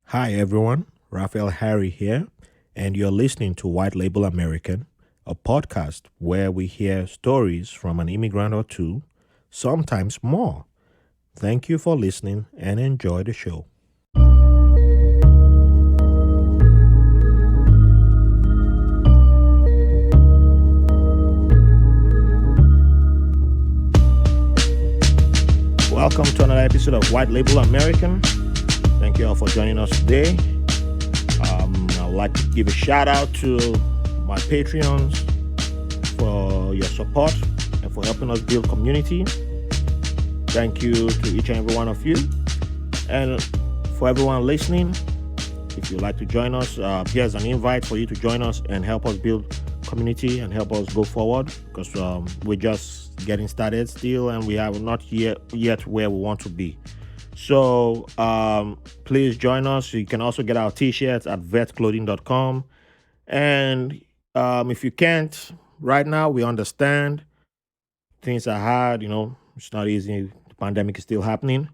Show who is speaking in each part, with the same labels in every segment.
Speaker 1: Hi everyone, Raphael Harry here, and you're listening to White Label American, a podcast where we hear stories from an immigrant or two, sometimes more. Thank you for listening and enjoy the show. Welcome to another episode of White Label American. Thank you all for joining us today. I would like to give a shout out to my Patreons for your support and for helping us build community. Thank you to each and every one of you. And for everyone listening, if you'd like to join us, here's an invite for you to join us and help us build community and help us go forward, because we're just getting started still and we have not yet where we want to be. So please join us. You can also get our t-shirts at vetclothing.com. And if you can't right now, we understand things are hard. It's not easy. The pandemic is still happening.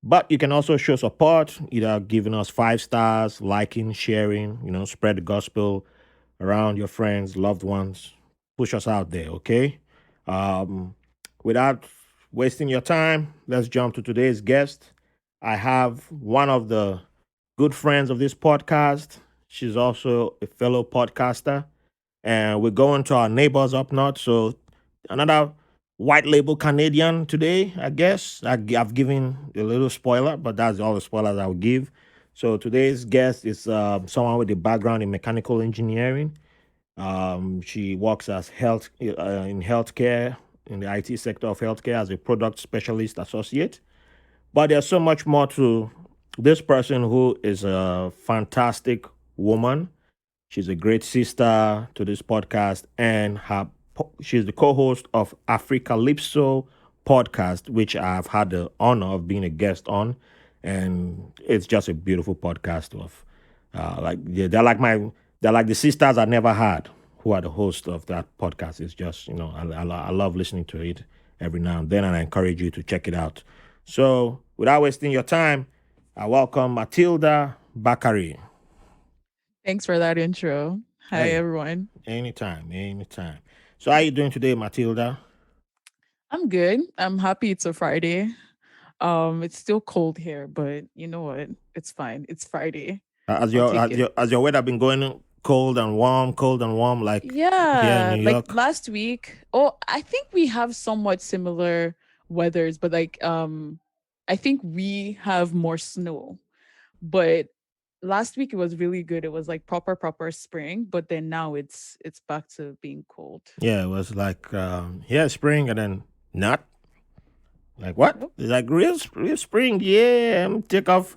Speaker 1: But you can also show support, either giving us 5 stars, liking, sharing, spread the gospel around your friends, loved ones. Push us out there, okay? Without wasting your time, let's jump to today's guest. I have one of the good friends of this podcast. She's also a fellow podcaster. And we're going to our neighbors up north. So another white label Canadian today, I guess. I've given a little spoiler, but that's all the spoilers I'll give. So today's guest is someone with a background in mechanical engineering. She works as in healthcare, in the IT sector of healthcare as a product specialist associate. But there's so much more to this person, who is a fantastic woman. She's a great sister to this podcast, and she's the co-host of Africalypso podcast, which I've had the honor of being a guest on, and it's just a beautiful podcast of they're like the sisters I never had, who are the host of that podcast. It's just I love listening to it every now and then, and I encourage you to check it out. So without wasting your time, I welcome Matilda Bakare.
Speaker 2: Thanks for that intro. Hi,
Speaker 1: Hey,
Speaker 2: everyone.
Speaker 1: anytime. So how you doing today, Matilda?
Speaker 2: I'm good. I'm happy it's a Friday. It's still cold here, but you know what? It's fine. It's Friday.
Speaker 1: Has
Speaker 2: I'll
Speaker 1: your
Speaker 2: take
Speaker 1: has
Speaker 2: it.
Speaker 1: your has your weather been going cold and warm, like here in
Speaker 2: Yeah,
Speaker 1: New
Speaker 2: like
Speaker 1: York?
Speaker 2: last week. Oh, I think we have somewhat similar weathers, but I think we have more snow. But last week it was really good. It was like proper spring, but then now it's back to being cold.
Speaker 1: Yeah, it was like spring, and then not like what?
Speaker 2: Nope.
Speaker 1: It's like real spring. Yeah, I'm take off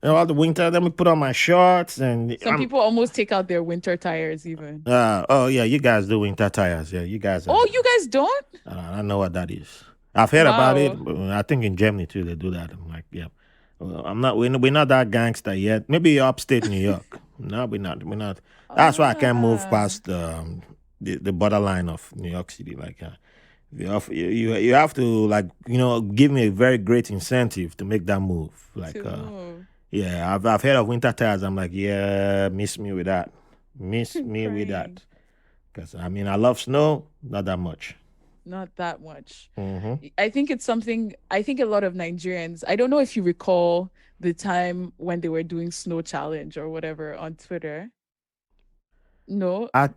Speaker 1: all the winter. Let me put on my shorts, and
Speaker 2: Some
Speaker 1: I'm
Speaker 2: people almost take out their winter tires even.
Speaker 1: oh yeah, you guys do winter tires. Yeah, you guys are.
Speaker 2: Oh, you guys don't?
Speaker 1: I don't know what that is. I've heard about it.
Speaker 2: Wow.
Speaker 1: But I think in Germany too they do that. I'm like, yeah. Well, I'm not. We're not that gangster yet. Maybe upstate New York. No, we're not. We're not. That's why I can't move
Speaker 2: Ah,
Speaker 1: past the borderline of New York City. Like, you have to, like, give me a very great incentive to make that move. Like,
Speaker 2: to move.
Speaker 1: yeah, I've heard of winter tires. I'm like, yeah, miss me with that. Miss
Speaker 2: I'm
Speaker 1: me with
Speaker 2: crying.
Speaker 1: that. Because I mean, I love snow, not that much.
Speaker 2: Not that much.
Speaker 1: Hmm.
Speaker 2: I think it's something, I think a lot of Nigerians, I don't know if you recall the time when they were doing snow challenge or whatever on Twitter. No,
Speaker 1: I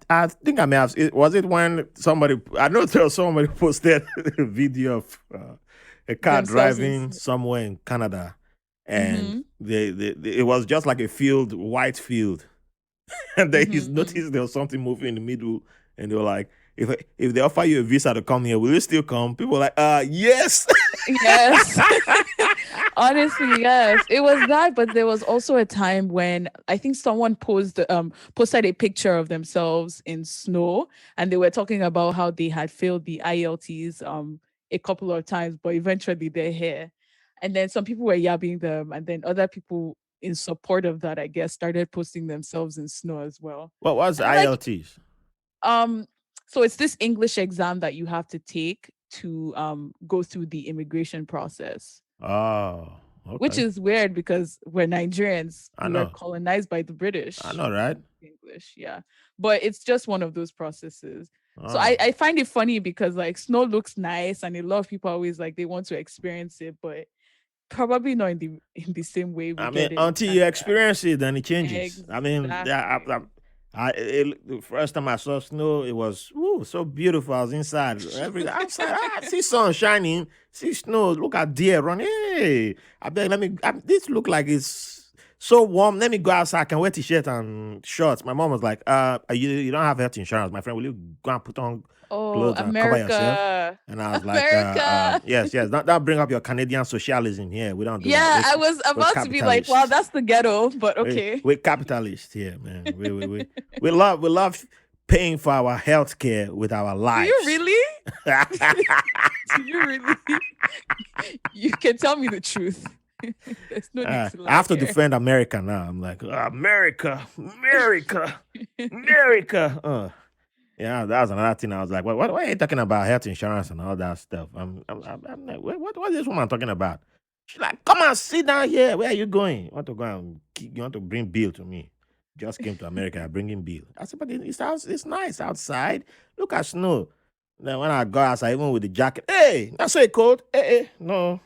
Speaker 1: think I may have. Was it when somebody? I know there was somebody posted a video of a car
Speaker 2: themselves in.
Speaker 1: driving somewhere in Canada, and
Speaker 2: Mm-hmm.
Speaker 1: it was just like a field, white field, and then he's
Speaker 2: Mm-hmm.
Speaker 1: noticed there was something moving in the middle, and they were like, if they offer you a visa to come here, will you still come? People were like, yes.
Speaker 2: Yes. Honestly, yes. It was that, but there was also a time when I think someone posted a picture of themselves in snow, and they were talking about how they had failed the IELTS a couple of times, but eventually they're here. And then some people were yabbing them, and then other people in support of that, I guess, started posting themselves in snow as well.
Speaker 1: What was
Speaker 2: And I'm like,
Speaker 1: ILTs?
Speaker 2: um, so it's this English exam that you have to take to go through the immigration process.
Speaker 1: Oh.
Speaker 2: which
Speaker 1: Okay.
Speaker 2: is weird because we're Nigerians.
Speaker 1: I
Speaker 2: We were
Speaker 1: know.
Speaker 2: colonized by the
Speaker 1: I
Speaker 2: British.
Speaker 1: know, right?
Speaker 2: English, yeah. But it's just one of those processes. So
Speaker 1: Oh.
Speaker 2: I find it funny because like snow looks nice and a lot of people always like they want to experience it, but probably not in the same way we
Speaker 1: I mean,
Speaker 2: get it in
Speaker 1: until you
Speaker 2: Canada.
Speaker 1: experience it, then it changes. I mean,
Speaker 2: Exactly.
Speaker 1: the first time I saw snow, it was so beautiful. I was inside. Every outside, I see sun shining, see snow. Look at deer running. Hey, I beg, let me. This look like it's so warm. Let me go outside. I can wear t-shirt and shorts. My mom was like, you don't have health insurance, my friend. Will you go and put on
Speaker 2: Oh,
Speaker 1: clothes and cover yourself?"
Speaker 2: America.
Speaker 1: And I was like,
Speaker 2: America.
Speaker 1: yes, yes. Don't bring up your Canadian socialism here. We don't do that.
Speaker 2: Yeah, I was
Speaker 1: We're
Speaker 2: about to be like, wow,
Speaker 1: capitalists.
Speaker 2: that's the ghetto, but okay.
Speaker 1: We're capitalists here, man. We love paying for our health care with our
Speaker 2: Do you
Speaker 1: lives.
Speaker 2: really? Do you really? You can tell me the truth. There's no need to
Speaker 1: I
Speaker 2: lie
Speaker 1: have to
Speaker 2: here.
Speaker 1: defend America now. I'm like, America, America, America. Yeah, that was another thing. I was like, what are you talking about health insurance and all that stuff? I'm like, what is this woman talking about? She's like, come on, sit down here. Where are you going? You want to go and you want to bring Bill to me? Just came to America, bringing Bill. I said, but it's nice outside. Look at snow. Then when I got outside, even with the jacket, hey, that's so cold. Hey, no,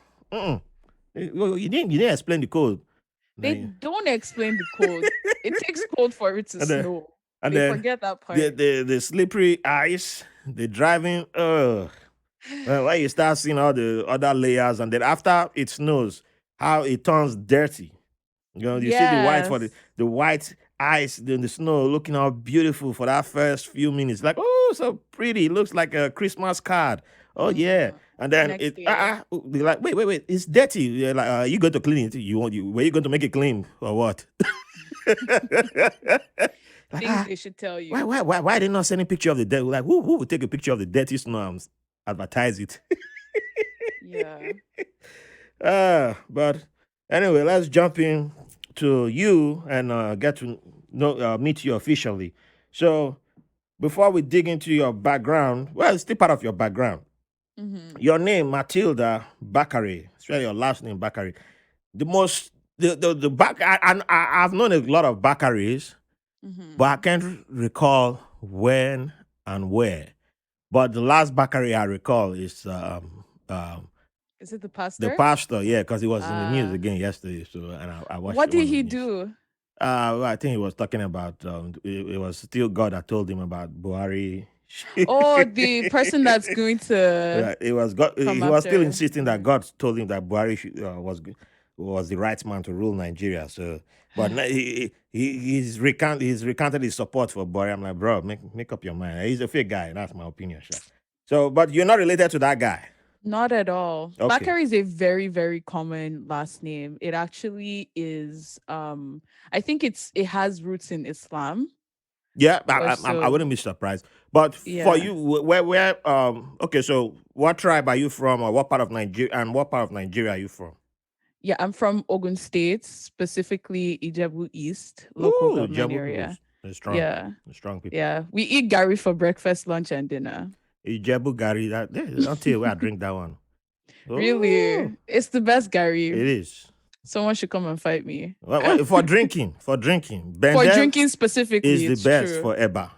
Speaker 1: you didn't explain the code.
Speaker 2: They
Speaker 1: Then,
Speaker 2: don't explain the code. It takes cold for it to
Speaker 1: and then,
Speaker 2: snow.
Speaker 1: and
Speaker 2: They
Speaker 1: then
Speaker 2: forget that
Speaker 1: the,
Speaker 2: part.
Speaker 1: the slippery ice, the driving. Well, when you start seeing all the other layers, and then after it snows, how it turns dirty. You see the white for the,
Speaker 2: Yes.
Speaker 1: the white ice, the snow looking all beautiful for that first few minutes. Like, oh, so pretty. It looks like a Christmas card. Oh yeah.
Speaker 2: Mm.
Speaker 1: And then
Speaker 2: Next
Speaker 1: it
Speaker 2: day.
Speaker 1: they're like, wait, it's dirty. You're like, you going to clean it? Were you going to make it clean or what? Like,
Speaker 2: Things they should tell
Speaker 1: why,
Speaker 2: you.
Speaker 1: why, why, why they not sending picture of the dead? Like, who would take a picture of the dirty snow and advertise it?
Speaker 2: Yeah.
Speaker 1: But anyway, let's jump in to you and get to know meet you officially. So before we dig into your background, well, it's still part of your background.
Speaker 2: Mm-hmm.
Speaker 1: Your name, Matilda Bakare. It's really your last name, Bakare. The most the back. I've known a lot of Bakaris, but I
Speaker 2: Mm-hmm.
Speaker 1: can't recall when and where. But the last Bakare I recall is
Speaker 2: Is it the
Speaker 1: the
Speaker 2: pastor?
Speaker 1: pastor, yeah, because he was in the news
Speaker 2: Uh
Speaker 1: again yesterday. So, and I watched
Speaker 2: what did
Speaker 1: one of
Speaker 2: he
Speaker 1: the news.
Speaker 2: do?
Speaker 1: Well, I think he was talking about it was still God that told him about Buhari.
Speaker 2: Oh, the person that's going to
Speaker 1: It was God.
Speaker 2: come
Speaker 1: He was still
Speaker 2: after.
Speaker 1: insisting that
Speaker 2: Mm.
Speaker 1: God told him that Buhari was the right man to rule Nigeria. So, but he's recounted his support for Buhari. I'm like, bro, make up your mind. He's a fake guy. That's my opinion, sure. So, but you're not related to that guy.
Speaker 2: Not at all.
Speaker 1: Okay.
Speaker 2: Bakar is a very, very common last name. It actually is I think it has roots in Islam
Speaker 1: Yeah,
Speaker 2: or
Speaker 1: I
Speaker 2: so.
Speaker 1: wouldn't be surprised. But for
Speaker 2: Yeah.
Speaker 1: you, okay, so what tribe are you from, or what part of Nigeria, and what part of Nigeria are you from?
Speaker 2: Yeah, I'm from Ogun State, specifically Ijebu East local
Speaker 1: Ooh,
Speaker 2: government
Speaker 1: Jabu people,
Speaker 2: area.
Speaker 1: they're
Speaker 2: Yeah.
Speaker 1: strong people.
Speaker 2: Yeah. We eat Gary for breakfast, lunch, and dinner.
Speaker 1: Ijebu Gari, don't tell you where I drink that one. Oh,
Speaker 2: Really. It's the best Gary.
Speaker 1: it is.
Speaker 2: Someone should come and fight me.
Speaker 1: For drinking,
Speaker 2: For
Speaker 1: Bendev
Speaker 2: drinking
Speaker 1: is
Speaker 2: specifically,
Speaker 1: the
Speaker 2: it's
Speaker 1: best
Speaker 2: true.
Speaker 1: for Eba.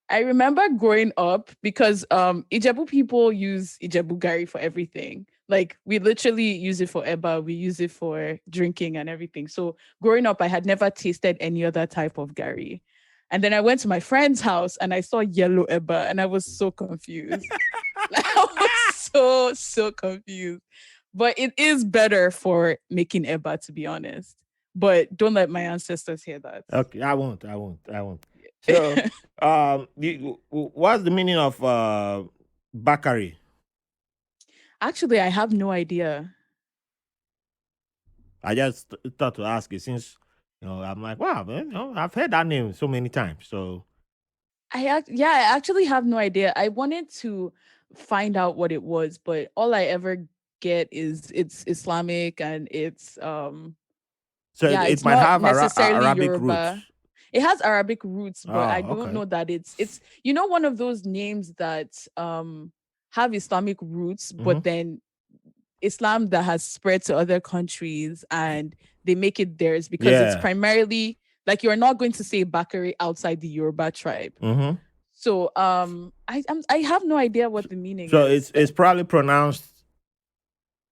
Speaker 2: I remember growing up because Ijebu people use Ijebu Gari for everything. Like we literally use it for eba, we use it for drinking and everything. So growing up, I had never tasted any other type of Gari. And then I went to my friend's house and I saw yellow eba and I was so confused. I was so confused. But it is better for making eba, to be honest. But don't let my ancestors hear that.
Speaker 1: Okay, I won't. So, what's the meaning of Bakari?
Speaker 2: Actually, I have no idea.
Speaker 1: I just thought to ask you since I'm like, wow, man, I've heard that name so many times. So,
Speaker 2: I actually have no idea. I wanted to find out what it was, but all I ever get is it's Islamic and it's
Speaker 1: it,
Speaker 2: yeah,
Speaker 1: it
Speaker 2: it's
Speaker 1: might
Speaker 2: not
Speaker 1: have
Speaker 2: necessarily
Speaker 1: Arabic
Speaker 2: Yoruba.
Speaker 1: roots.
Speaker 2: It has Arabic roots, but I
Speaker 1: Oh,
Speaker 2: don't
Speaker 1: okay.
Speaker 2: know that it's one of those names that have Islamic roots,
Speaker 1: Mm-hmm.
Speaker 2: but then Islam that has spread to other countries and they make it theirs because it's
Speaker 1: Yeah.
Speaker 2: primarily like you're not going to say Bakare outside the Yoruba tribe.
Speaker 1: Mm-hmm.
Speaker 2: So I have no idea what the meaning
Speaker 1: So
Speaker 2: is.
Speaker 1: it's probably pronounced,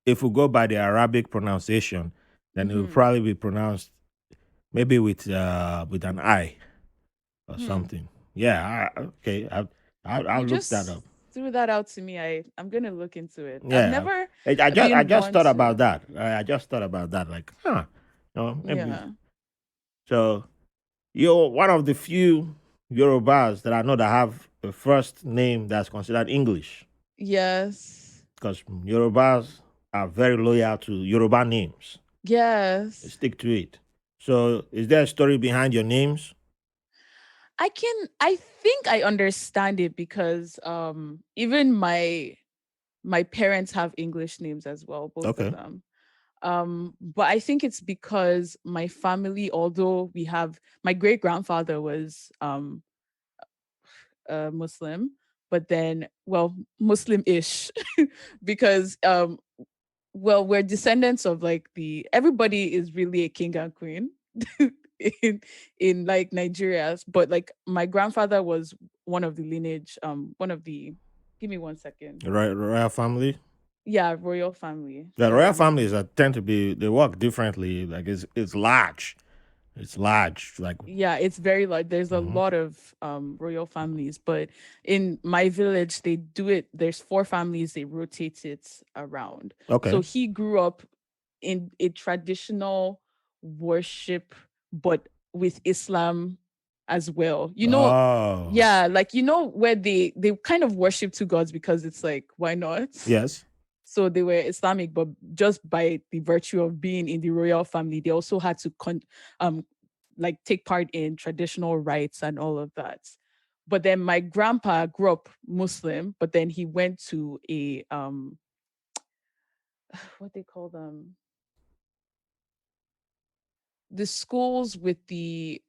Speaker 1: if we go by the Arabic pronunciation, then it will
Speaker 2: Mm-hmm.
Speaker 1: probably be pronounced maybe with an I or
Speaker 2: Hmm.
Speaker 1: something. Yeah. Okay. I'll
Speaker 2: You
Speaker 1: look that
Speaker 2: just
Speaker 1: up.
Speaker 2: threw that out to me. I'm gonna look into it. I've
Speaker 1: Yeah.
Speaker 2: never
Speaker 1: I
Speaker 2: been
Speaker 1: just
Speaker 2: one
Speaker 1: thought about
Speaker 2: to.
Speaker 1: that. I just thought about that. Like, maybe.
Speaker 2: Yeah.
Speaker 1: So you're one of the few Yorubas that I know that have a first name that's considered English,
Speaker 2: Yes.
Speaker 1: because Yorubas are very loyal to Yoruba names. They
Speaker 2: Yes.
Speaker 1: stick to it. So, is there a story behind your names?
Speaker 2: I think I understand it because even my parents have English names as well, both of
Speaker 1: Okay.
Speaker 2: them. But I think it's because my family, although we have my great grandfather was Muslim, but then well, Muslim-ish because well, we're descendants of like the everybody is really a king and queen in in like Nigeria, but like my grandfather was one of the lineage, one of the give me 1 second.
Speaker 1: Royal family.
Speaker 2: Yeah, royal family.
Speaker 1: The
Speaker 2: So
Speaker 1: royal
Speaker 2: I'm
Speaker 1: families are, tend to be, they work differently. Like it's large. It's large. Like,
Speaker 2: yeah, it's very large. There's a
Speaker 1: mhm.
Speaker 2: lot of royal families, but in my village they do it. There's four families, they rotate it around. So
Speaker 1: Okay.
Speaker 2: he grew up in a traditional worship, but with Islam as well. You know,
Speaker 1: Oh,
Speaker 2: yeah, like you know where they kind of worship two gods because it's like why not?
Speaker 1: yes.
Speaker 2: So they were Islamic, but just by the virtue of being in the royal family, they also had to um like take part in traditional rites and all of that. But then my grandpa grew up Muslim, but then he went to a what they call them, the schools with the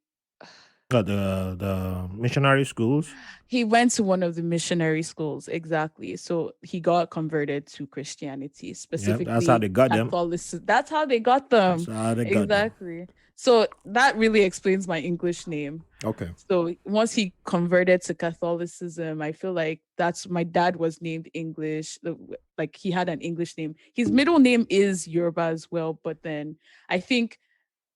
Speaker 1: The missionary schools.
Speaker 2: he went to one of the missionary schools, exactly. So he got converted to Christianity,
Speaker 1: Yeah, that's how
Speaker 2: specifically
Speaker 1: they got them.
Speaker 2: Catholicism. That's how they got
Speaker 1: That's
Speaker 2: them.
Speaker 1: how they got them.
Speaker 2: Exactly. So that really explains my English name.
Speaker 1: Okay.
Speaker 2: So once he converted to Catholicism, I feel like that's my dad was named English. Like he had an English name. His middle name is Yoruba as well, but then I think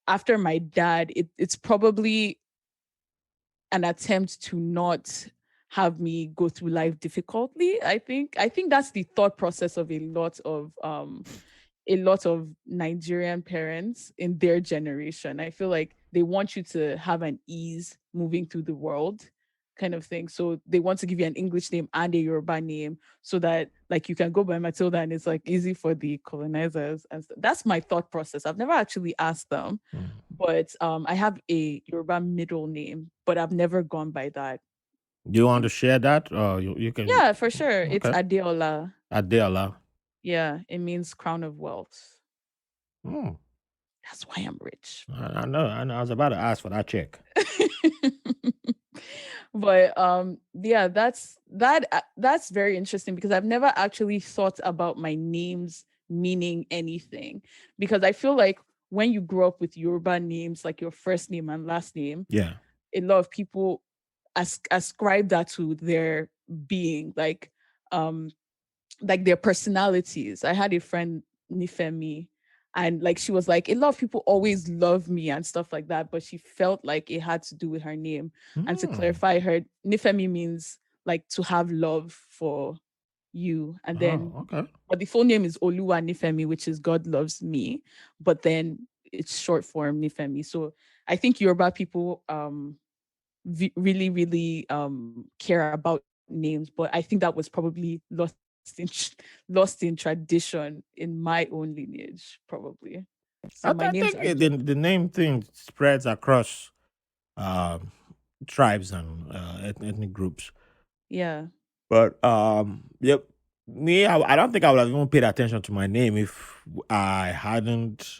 Speaker 2: after my dad, it's probably an attempt to not have me go through life difficultly. I think that's the thought process of a lot of Nigerian parents in their generation. I feel like they want you to have an ease moving through the world kind of thing. So they want to give you an English name and a Yoruba name so that like you can go by Matilda and it's like easy for the colonizers. And that's my thought process. I've never actually asked them,
Speaker 1: Mm.
Speaker 2: but I have a Yoruba middle name, but I've never gone by that.
Speaker 1: Do you want
Speaker 2: Yeah,
Speaker 1: to share that, or you can?
Speaker 2: yeah, for sure. It's
Speaker 1: Okay.
Speaker 2: Adeola.
Speaker 1: Adela.
Speaker 2: Yeah, it means crown of wealth.
Speaker 1: Hmm.
Speaker 2: That's why I'm rich.
Speaker 1: I know. I know. I was about to ask for that check.
Speaker 2: But yeah, that's very interesting because I've never actually thought about my names meaning anything, because I feel like when you grow up with Yoruba names like your first name and last name,
Speaker 1: Yeah.
Speaker 2: a lot of people ascribe that to their being, um like their personalities. I had a friend, Nifemi, and like she was like, a lot of people always love me and stuff like that, but she felt like it had to do with her name. And to
Speaker 1: Hmm.
Speaker 2: clarify, her Nifemi means like to have love for you. And
Speaker 1: Oh,
Speaker 2: then,
Speaker 1: okay.
Speaker 2: but the full name is Oluwa Nifemi, which is God loves me. But then it's short form Nifemi. So I think Yoruba people really, really care about names, but I think that was probably lost in tradition in my own lineage, probably. So my
Speaker 1: I
Speaker 2: names
Speaker 1: think
Speaker 2: are just
Speaker 1: the name thing spreads across um, tribes and ethnic groups.
Speaker 2: yeah.
Speaker 1: But yep, me, I don't think I would have even paid attention to my name if I hadn't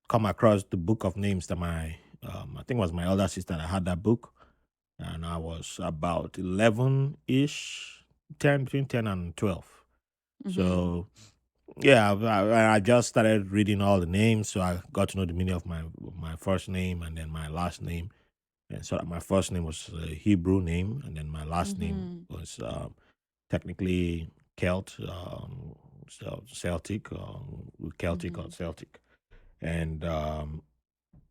Speaker 1: come across the book of names that my I think it was my elder sister that had that book, and I was about 11 ish, 10 between 10 and 12.
Speaker 2: Mm-hmm.
Speaker 1: So Yeah, I just started reading all the names, so I got to know the meaning of my first name and then my last name. And so my first name was a Hebrew name, and then my last name
Speaker 2: Mm-hmm.
Speaker 1: was technically Celt, Celtic, Celtic or
Speaker 2: Mm-hmm.
Speaker 1: Celtic. And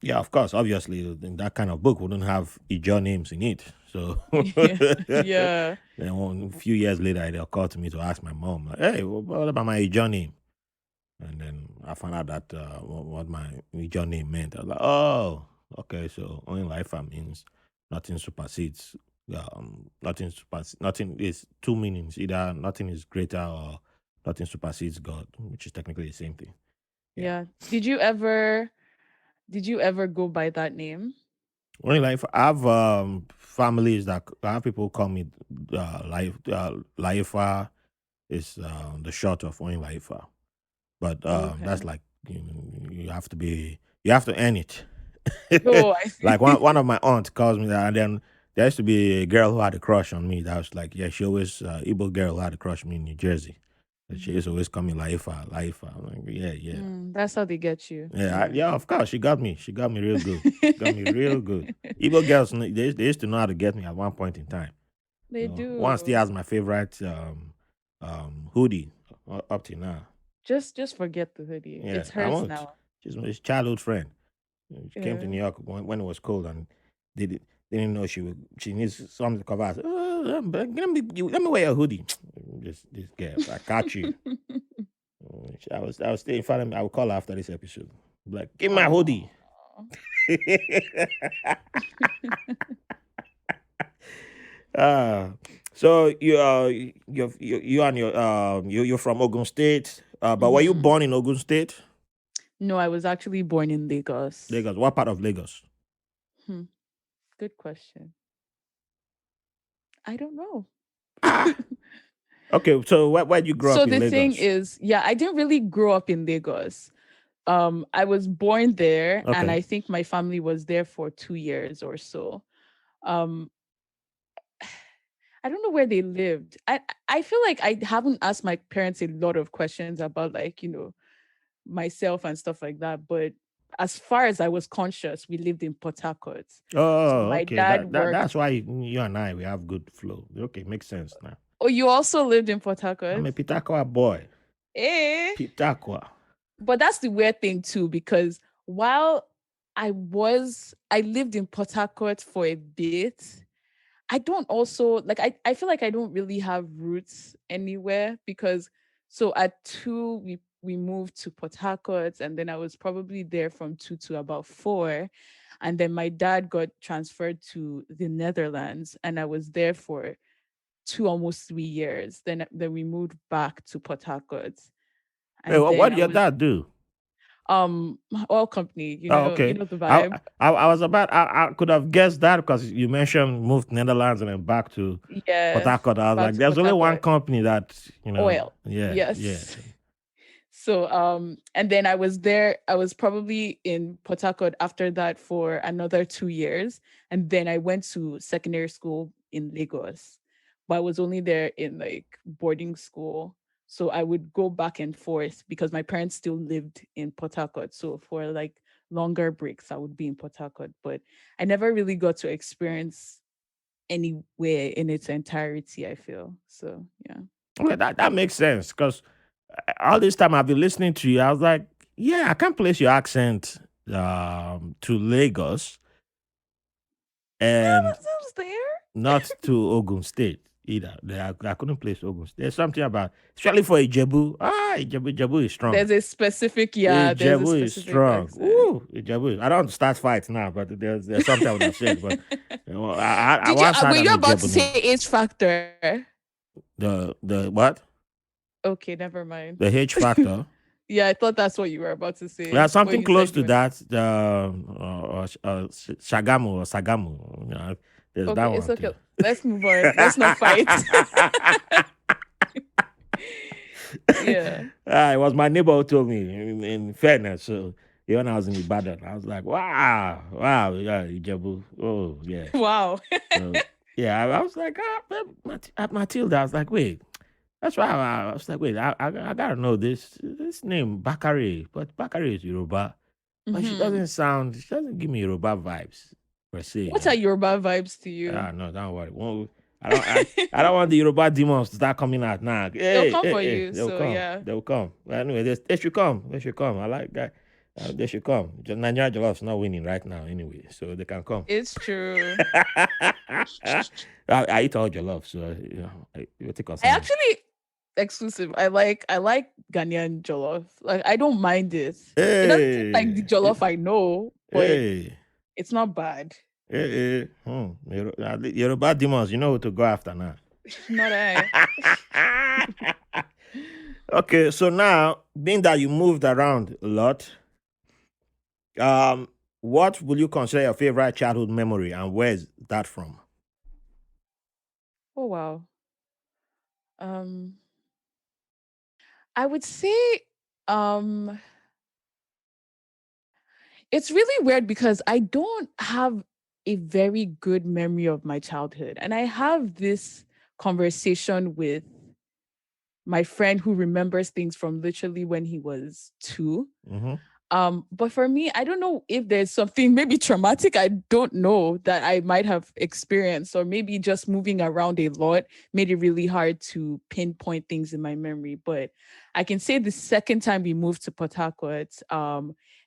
Speaker 1: yeah, of course, obviously, in that kind of book wouldn't have Ijo names in it. So
Speaker 2: Yeah. Yeah.
Speaker 1: then a few years later, it occurred to me to ask my mom, like, "Hey, what about my Ijo name?" And then I found out that what my Ijo name meant. I was like, "Oh, okay, so only life means nothing supersedes. Nothing is two meanings. Either nothing is greater or nothing supersedes God, which is technically the same thing." Yeah.
Speaker 2: Yeah. Did you ever go by that name?
Speaker 1: Only life. I have families that I have people call me Laifa is the short of only Laifa. But that's
Speaker 2: Okay.
Speaker 1: like you have to earn it.
Speaker 2: Oh, I see.
Speaker 1: Like one of my aunts calls me that, and then there used to be a girl who had a crush on me. That was like, yeah, she always Igbo girl who had a crush on me in New Jersey. And she used to
Speaker 2: Mhm.
Speaker 1: always call me Laifa, Laifa. I'm like, yeah, yeah,
Speaker 2: That's how they get you.
Speaker 1: yeah,
Speaker 2: Yeah.
Speaker 1: yeah. Of course, she got me. She got me real good. She got me real good. Igbo girls, they used to know how to get me at one point in time.
Speaker 2: They
Speaker 1: One still
Speaker 2: do.
Speaker 1: has my favorite hoodie up to now.
Speaker 2: Just forget the hoodie.
Speaker 1: Yeah,
Speaker 2: It's
Speaker 1: I
Speaker 2: hers
Speaker 1: won't.
Speaker 2: now.
Speaker 1: She's my childhood friend. She came to
Speaker 2: Yeah.
Speaker 1: New York when it was cold and they didn't know she needs something to cover. I said, oh, let me wear a hoodie. This girl, I got you. I was staying in front of me. I will call her after this episode. Like, give me my hoodie.
Speaker 2: Oh.
Speaker 1: uh, so you and your you're from Ogun State. But were you
Speaker 2: hmm
Speaker 1: born in Ogun State?
Speaker 2: No, I was actually born in Lagos.
Speaker 1: Lagos. What part of Lagos?
Speaker 2: Hmm. Good question. I don't know.
Speaker 1: Ah, okay. So where did you grow
Speaker 2: So
Speaker 1: up in
Speaker 2: the thing
Speaker 1: Lagos?
Speaker 2: is, yeah, I didn't really grow up in Lagos. I was born there, and
Speaker 1: Okay.
Speaker 2: I think my family was there for 2 years or so. Um, I don't know where they lived. I feel like I haven't asked my parents a lot of questions about, like, myself and stuff like that. But as far as I was conscious, we lived in Port Harcourt. So
Speaker 1: Oh,
Speaker 2: my
Speaker 1: okay.
Speaker 2: dad
Speaker 1: That's
Speaker 2: worked.
Speaker 1: why you and I we have good flow. Okay, makes sense now.
Speaker 2: Oh, you also lived in Port
Speaker 1: I'm
Speaker 2: Harcourt?
Speaker 1: a Pitakwa boy.
Speaker 2: Eh.
Speaker 1: Pitakwa.
Speaker 2: But that's the weird thing too, because while I lived in Port Harcourt for a bit, I don't also like I feel like I don't really have roots anywhere because so at 2 we moved to Port Harcourt, and then I was probably there from 2 to about 4, and then my dad got transferred to the Netherlands, and I was there for 2 almost 3 years. Then we moved back to Port Harcourt,
Speaker 1: Hey,
Speaker 2: and
Speaker 1: what
Speaker 2: then
Speaker 1: did
Speaker 2: I
Speaker 1: your
Speaker 2: was
Speaker 1: dad do?
Speaker 2: um oil company,
Speaker 1: Oh,
Speaker 2: you
Speaker 1: okay.
Speaker 2: know the
Speaker 1: I
Speaker 2: vibe.
Speaker 1: I was about I could have guessed that because you mentioned moved to Netherlands and then back to Port
Speaker 2: Yes,
Speaker 1: Harcourt. I was
Speaker 2: back
Speaker 1: like,
Speaker 2: to
Speaker 1: there's
Speaker 2: Port
Speaker 1: only one
Speaker 2: Harcourt.
Speaker 1: company that
Speaker 2: Oil.
Speaker 1: yeah, yeah.
Speaker 2: Yes. So and then I was there, I was probably in Port Harcourt after that for another 2 years. And then I went to secondary school in Lagos. But I was only there in like boarding school. So I would go back and forth because my parents still lived in Port Harcourt. So for like longer breaks, I would be in Port Harcourt. But I never really got to experience anywhere in its entirety, I feel. So yeah.
Speaker 1: Okay, that makes sense because all this time I've been listening to you, I was like, yeah, I can't place your accent to Lagos and
Speaker 2: I was there.
Speaker 1: not to Ogun State either. I couldn't place Ogun State. There's something about, especially for Ijebu. Ijebu is strong.
Speaker 2: There's a
Speaker 1: Ijebu is
Speaker 2: specific
Speaker 1: strong.
Speaker 2: accent.
Speaker 1: Ooh, Ijebu. I don't want to start fights now, but there's something I would have said. But I once
Speaker 2: Were
Speaker 1: had
Speaker 2: you
Speaker 1: an
Speaker 2: about to
Speaker 1: Ijebu
Speaker 2: say
Speaker 1: name.
Speaker 2: H factor?
Speaker 1: The what?
Speaker 2: Okay, never mind.
Speaker 1: The H factor.
Speaker 2: Yeah, I thought that's what you were about to say,
Speaker 1: Yeah,
Speaker 2: but
Speaker 1: something
Speaker 2: you
Speaker 1: close
Speaker 2: said you
Speaker 1: to
Speaker 2: were not.
Speaker 1: that. Shagamu or Sagamu. There's that
Speaker 2: Okay, it's
Speaker 1: one
Speaker 2: okay.
Speaker 1: too.
Speaker 2: Let's move on. Let's not fight. Yeah.
Speaker 1: It was my neighbor who told me. In fairness, so when I was in Ibadan, I was like, "Wow, wow, yeah, Ijebu. Oh, yeah."
Speaker 2: Wow.
Speaker 1: So yeah, I was like, Matilda. I was like, "Wait." That's why I was like, wait, I gotta know this name Bakare, but Bakare is Yoruba, but
Speaker 2: Hmm.
Speaker 1: she doesn't give me Yoruba vibes per se.
Speaker 2: What are Yoruba vibes to you?
Speaker 1: No, don't worry. I don't want the Yoruba demons to start coming out now.
Speaker 2: They'll
Speaker 1: Hey,
Speaker 2: come
Speaker 1: hey,
Speaker 2: for
Speaker 1: hey,
Speaker 2: you.
Speaker 1: they'll
Speaker 2: So
Speaker 1: come,
Speaker 2: yeah,
Speaker 1: they'll come. But anyway, they should come. They should come. I like that. They should come. Nigeria Jollof is not winning right now anyway, so they can come.
Speaker 2: it's true.
Speaker 1: I eat all jollof, so you take
Speaker 2: I
Speaker 1: concern me.
Speaker 2: actually exclusive. I like Ghanaian jollof. Like I don't mind it. It doesn't taste like the
Speaker 1: Hey,
Speaker 2: jollof I know, but
Speaker 1: hey,
Speaker 2: it's not bad.
Speaker 1: hey, hey. Yoruba demons, you know who to go after now.
Speaker 2: Not I.
Speaker 1: Okay, so now being that you moved around a lot, what will you consider your favorite childhood memory, and where is that from?
Speaker 2: Oh wow. Um, I would say um it's really weird because I don't have a very good memory of my childhood. And I have this conversation with my friend who remembers things from literally when he was 2.
Speaker 1: Mm-hmm.
Speaker 2: But for me, I don't know if there's something maybe traumatic, I don't know, that I might have experienced, or maybe just moving around a lot made it really hard to pinpoint things in my memory. But I can say the second time we moved to Port Harcourt,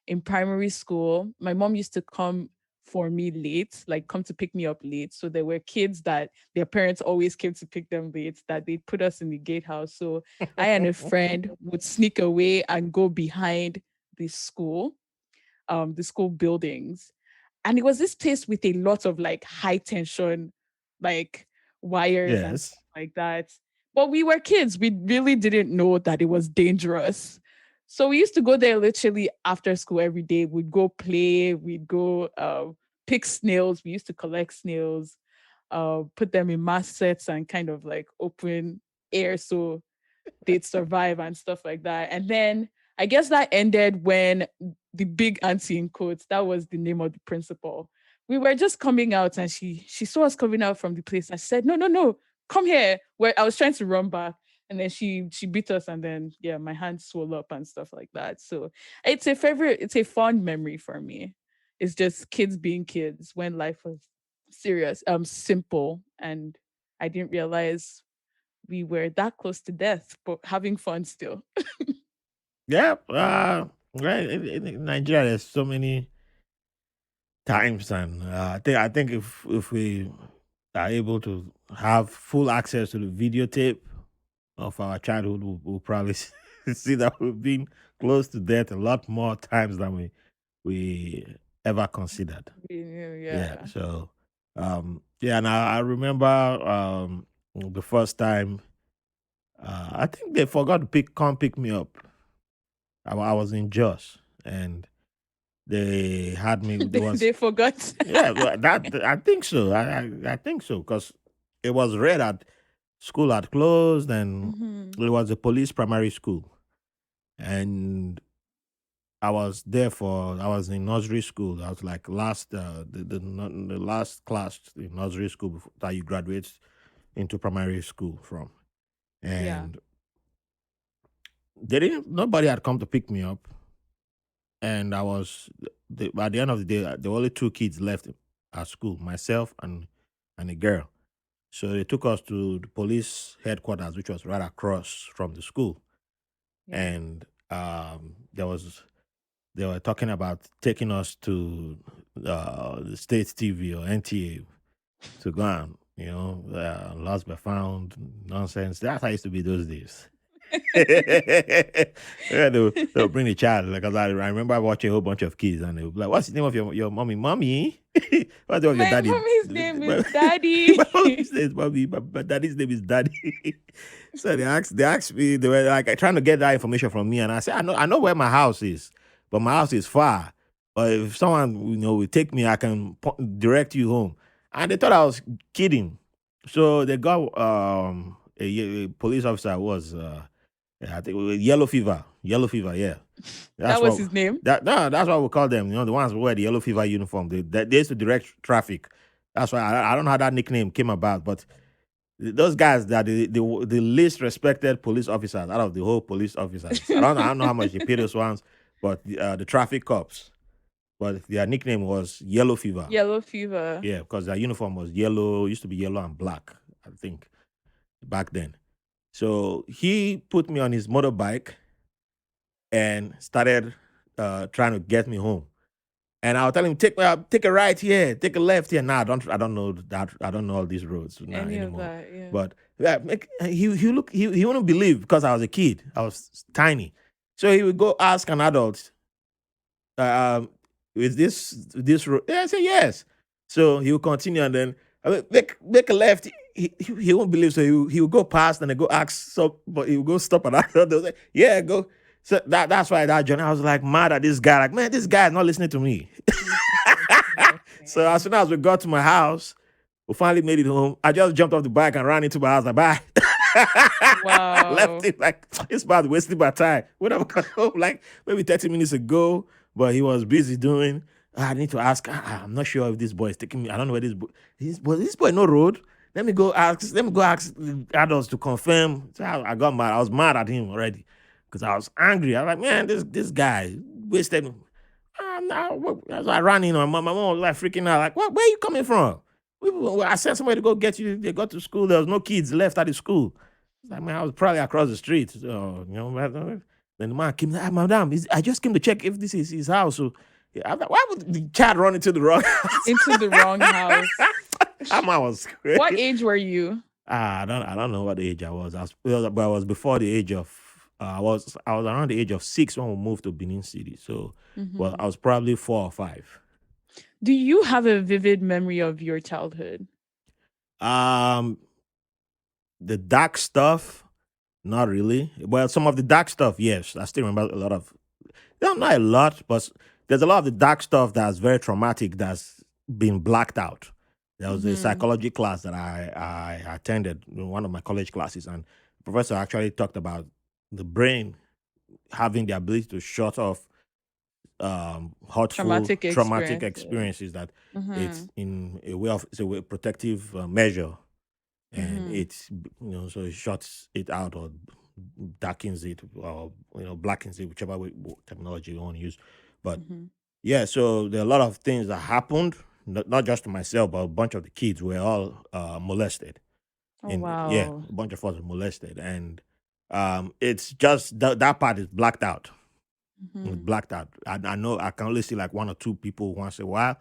Speaker 2: in primary school, my mom used to come for me late, like come to pick me up late. So there were kids that their parents always came to pick them late, that they put us in the gatehouse. So I and a friend would sneak away and go behind the school buildings. And it was this place with a lot of like high tension, like wires and
Speaker 1: Yes.
Speaker 2: stuff like that. But we were kids. We really didn't know that it was dangerous. So we used to go there literally after school every day. We'd go play, we'd go pick snails. We used to collect snails, put them in mass sets and kind of like open air so they'd survive and stuff like that. And then I guess that ended when the big auntie in quotes, that was the name of the principal. We were just coming out and she saw us coming out from the place and said, no, no, no, come here. Where I was trying to run back. And then she beat us, and then yeah, my hand swelled up and stuff like that. So it's a fond memory for me. It's just kids being kids when life was serious, simple, and I didn't realize we were that close to death, but having fun still.
Speaker 1: Yeah. Right. In Nigeria, there's so many times, and I think if we are able to have full access to the videotape of our childhood, we'll probably see that we've been close to death a lot more times than we ever considered. Yeah.
Speaker 2: Yeah.
Speaker 1: So, yeah, and I remember the first time. I think they forgot to come pick me up. I was in Jos, and they had me. There was
Speaker 2: They forgot.
Speaker 1: yeah, well, that I think so. I think so because it was read that school had closed, and
Speaker 2: Hmm.
Speaker 1: it was a police primary school, and I was in nursery school. I was like last the last class in nursery school before, that you graduate into primary school from,
Speaker 2: Yeah.
Speaker 1: and they didn't. Nobody had come to pick me up, and at the end of the day, there were only two kids left at school, myself and a girl. So they took us to the police headquarters, which was right across from the school,
Speaker 2: Yeah.
Speaker 1: and they were talking about taking us to the state TV or NTA to go and lost but found nonsense. That's how it used to be those days. Yeah, they'll bring the child because I remember watching a whole bunch of kids and they'll be like, "What's the name of your mommy? Mommy? What's the name of your
Speaker 2: My
Speaker 1: daddy?
Speaker 2: mommy's name is
Speaker 1: My
Speaker 2: Daddy.
Speaker 1: mommy's name is mommy, but daddy's name is daddy." So they asked me, they were like trying to get that information from me, and I said, I know where my house is, but my house is far. But if someone will take me, I can direct you home. And they thought I was kidding, so they got a police officer who was. Yeah, I think yellow fever. Yellow fever, yeah.
Speaker 2: That
Speaker 1: That's
Speaker 2: was
Speaker 1: what
Speaker 2: his name.
Speaker 1: that no, that's what we call them. The ones who wear the yellow fever uniform. They used to direct traffic. That's why I don't know how that nickname came about, but those guys that the least respected police officers out of the whole police officers. I don't know how much they pay those ones, but the traffic cops. But their nickname was Yellow Fever.
Speaker 2: Yellow fever.
Speaker 1: Yeah, because their uniform was yellow. Used to be yellow and black, I think, back then. So he put me on his motorbike and started trying to get me home. And I'll tell him, take a right here, take a left here. Nah, I don't know that. I don't know all these roads now
Speaker 2: Any of
Speaker 1: anymore.
Speaker 2: that, yeah.
Speaker 1: But yeah, he wouldn't believe because I was a kid. I was tiny. So he would go ask an adult, um, is this road? Yeah, I say yes. So he will continue and then make a left. He won't believe. So he will go past and then go ask. So, but he will go stop at that. They'll say, yeah, go. So that's why that journey I was like mad at this guy. Like, man, this guy is not listening to me. So as soon as we got to my house, we finally made it home. I just jumped off the bike and ran into my house. Like, bye.
Speaker 2: Wow.
Speaker 1: Left it like it's about wasting my time. When I got home, like maybe 30 minutes ago, but he was busy doing. I need to ask. I'm not sure if this boy is taking me. I don't know where this boy no road. Let me go ask. Let me go ask the adults to confirm. So I got mad. I was mad at him already because I was angry. I was like, man, this guy wasted. So I ran in. My mom was like freaking out. Like, what? Where are you coming from? I sent somebody to go get you. They got to school. There was no kids left at the school. I mean, I was probably across the street. So, then the man came, madam, I just came to check if this is his house. So, yeah, I'm like, why would the child run into the wrong house?
Speaker 2: Into the wrong house.
Speaker 1: That man was crazy.
Speaker 2: What age were you?
Speaker 1: I don't know what age I was. But I was before the age of, I was around the age of 6 when we moved to Benin City. So, well, I was probably 4 or 5.
Speaker 2: Do you have a vivid memory of your childhood?
Speaker 1: Um, the dark stuff, not really. Well, some of the dark stuff, yes. I still remember a lot of, not a lot, but there's a lot of the dark stuff that's very traumatic that's been blacked out. There was a psychology class that I attended in one of my college classes, and the professor actually talked about the brain having the ability to shut off hurtful,
Speaker 2: Traumatic
Speaker 1: traumatic
Speaker 2: experience.
Speaker 1: experiences that
Speaker 2: Mm-hmm.
Speaker 1: it's a way protective measure, and
Speaker 2: Mm-hmm.
Speaker 1: so it shuts it out or darkens it or blackens it, whichever terminology you want to use. But
Speaker 2: Mm-hmm.
Speaker 1: yeah, so there are a lot of things that happened, not just to myself, but a bunch of the kids were all molested.
Speaker 2: Oh
Speaker 1: And yeah,
Speaker 2: wow.
Speaker 1: a bunch of us were molested, and it's just that part is blacked out. It's
Speaker 2: Mm-hmm.
Speaker 1: blacked out. I know I can only see like one or two people once in a while,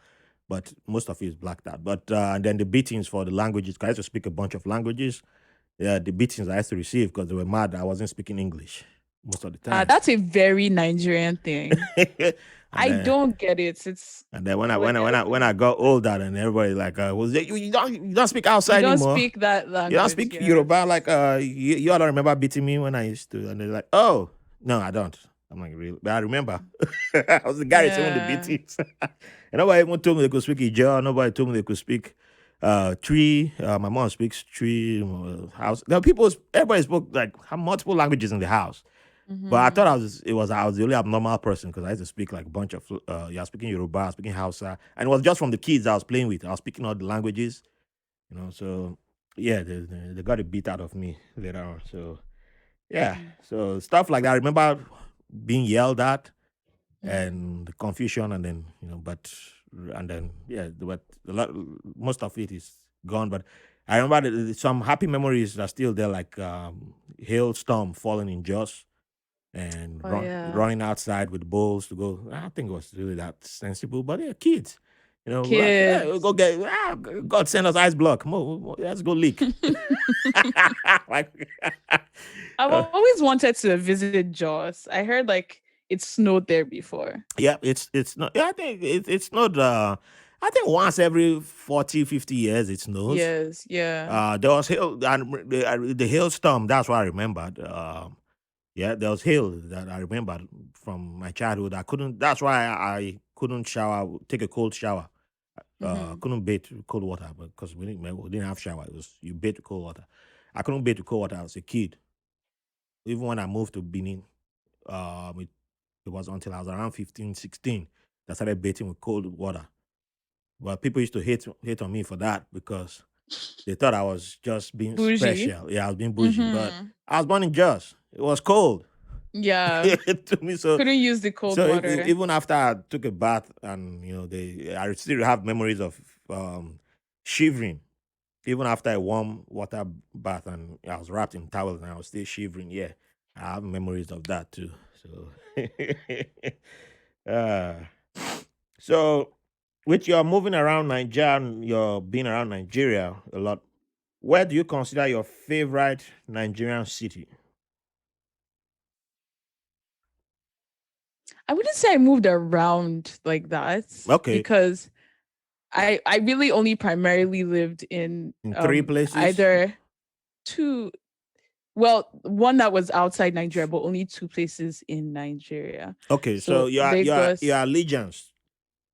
Speaker 1: but most of it is blacked out. But and then the beatings for the languages, 'cause I used to speak a bunch of languages. Yeah, the beatings I used to receive because they were mad that I wasn't speaking English most of the time.
Speaker 2: That's a very Nigerian thing.
Speaker 1: and
Speaker 2: I
Speaker 1: then
Speaker 2: don't get it. It's
Speaker 1: and then when I
Speaker 2: like
Speaker 1: when I when I when
Speaker 2: everybody,
Speaker 1: I got older, and everybody like was you don't speak
Speaker 2: you
Speaker 1: outside
Speaker 2: don't
Speaker 1: anymore.
Speaker 2: speak that
Speaker 1: You don't
Speaker 2: language.
Speaker 1: speak
Speaker 2: Yes.
Speaker 1: Yoruba like you all don't remember beating me when I used to, and they're like, oh no, I don't. I'm like really, but I remember. I was the guy receiving the
Speaker 2: Yeah.
Speaker 1: beatings. And nobody even told me they could speak Ijaw. Nobody told me they could speak tree. My mom speaks tree. House. There are people. Everybody spoke like multiple languages in the house. But I thought
Speaker 2: Mm-hmm.
Speaker 1: I was the only abnormal person because I used to speak like a bunch of yeah, speaking Yoruba, speaking Hausa, and it was just from the kids I was playing with. I was speaking all the languages, So yeah, they got it beat out of me later on. So yeah,
Speaker 2: Mm-hmm.
Speaker 1: so stuff like that. I remember being yelled at
Speaker 2: Mm-hmm.
Speaker 1: and the confusion, and then and then yeah, but most of it is gone. But I remember some happy memories are still there, like hailstorm falling in Jos and
Speaker 2: Oh yeah.
Speaker 1: running outside with bowls to go. I don't think it was really that sensible, but yeah, kids. We're like, hey, we'll
Speaker 2: Kids.
Speaker 1: go get. God send us ice block. Let's go leak. Like,
Speaker 2: I've
Speaker 1: uh,
Speaker 2: always wanted to visit Jaws. I heard like it snowed there bbefore.
Speaker 1: yeah, it's not. Yeah, I think it's not. I think once every 40, 50 years it snows.
Speaker 2: Yes, yeah.
Speaker 1: There was hail and the hailstorm. That's what I remembered. Yeah, there was hail that I remembered from my childhood. I couldn't. That's why I couldn't shower, take a cold shower.
Speaker 2: Mm-hmm.
Speaker 1: Couldn't bathe with cold water because we didn't have shower. It was you bathe with cold water. I couldn't bathe with cold water as a kid. Even when I moved to Benin, it was until I was around 15, 16 that I started bathing with cold water. But people used to hate on me for that because They thought I was just being
Speaker 2: Bougie.
Speaker 1: special. Yeah, I was being bougie, but
Speaker 2: Mm-hmm.
Speaker 1: I was born in Jos. It was cold
Speaker 2: Yeah.
Speaker 1: to me. So
Speaker 2: Couldn't use the cold
Speaker 1: so
Speaker 2: water.
Speaker 1: even after I took a bath, and I still have memories of shivering. Even after a warm water bath and I was wrapped in towels and I was still shivering. Yeah, I have memories of that too. So, uh, so with your moving around Nigeria, and you're being around Nigeria a lot. Where do you consider your favorite Nigerian city?
Speaker 2: I wouldn't say I moved around like that
Speaker 1: Okay,
Speaker 2: because I really only primarily lived in
Speaker 1: in three places.
Speaker 2: either two, well, one that was outside Nigeria, but only two places in Nigeria.
Speaker 1: Okay, so
Speaker 2: So
Speaker 1: your
Speaker 2: Lagos,
Speaker 1: allegiance,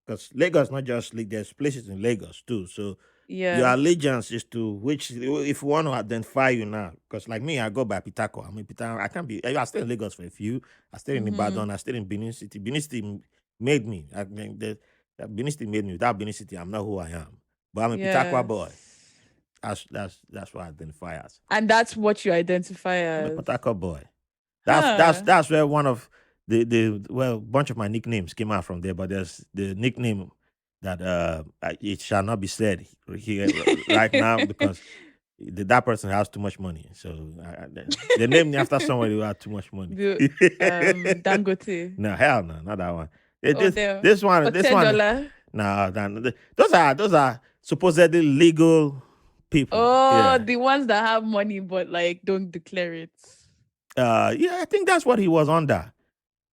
Speaker 1: because Lagos not just there's places in Lagos too. So your
Speaker 2: yeah.
Speaker 1: allegiance is to which, if you want to identify you now, because like me, I go by Pitako. I mean, Pitako, I can't be. I stayed in Lagos for a few. I stayed in
Speaker 2: Mm-hmm.
Speaker 1: Ibadan. I stayed in Benin City. Benin City made me. I mean, Benin City made me. Without Benin City, I'm not who I am. But I'm a Pitaqua boy.
Speaker 2: Yes.
Speaker 1: That's what I identify as.
Speaker 2: And that's what you identify
Speaker 1: I'm a
Speaker 2: as.
Speaker 1: Pitaqua boy.
Speaker 2: Huh.
Speaker 1: That's where one of the well, bunch of my nicknames came out from there. But there's the nickname that it shall not be said here right now, because that person has too much money. So they named me after somebody who had too much money.
Speaker 2: The Dangote.
Speaker 1: No, hell no, not that one.
Speaker 2: Oh damn.
Speaker 1: This
Speaker 2: Hotel
Speaker 1: one.
Speaker 2: dollar.
Speaker 1: No, those are supposedly legal people.
Speaker 2: Oh,
Speaker 1: Yeah.
Speaker 2: the ones that have money but like don't declare it.
Speaker 1: Yeah, I think that's what he was under.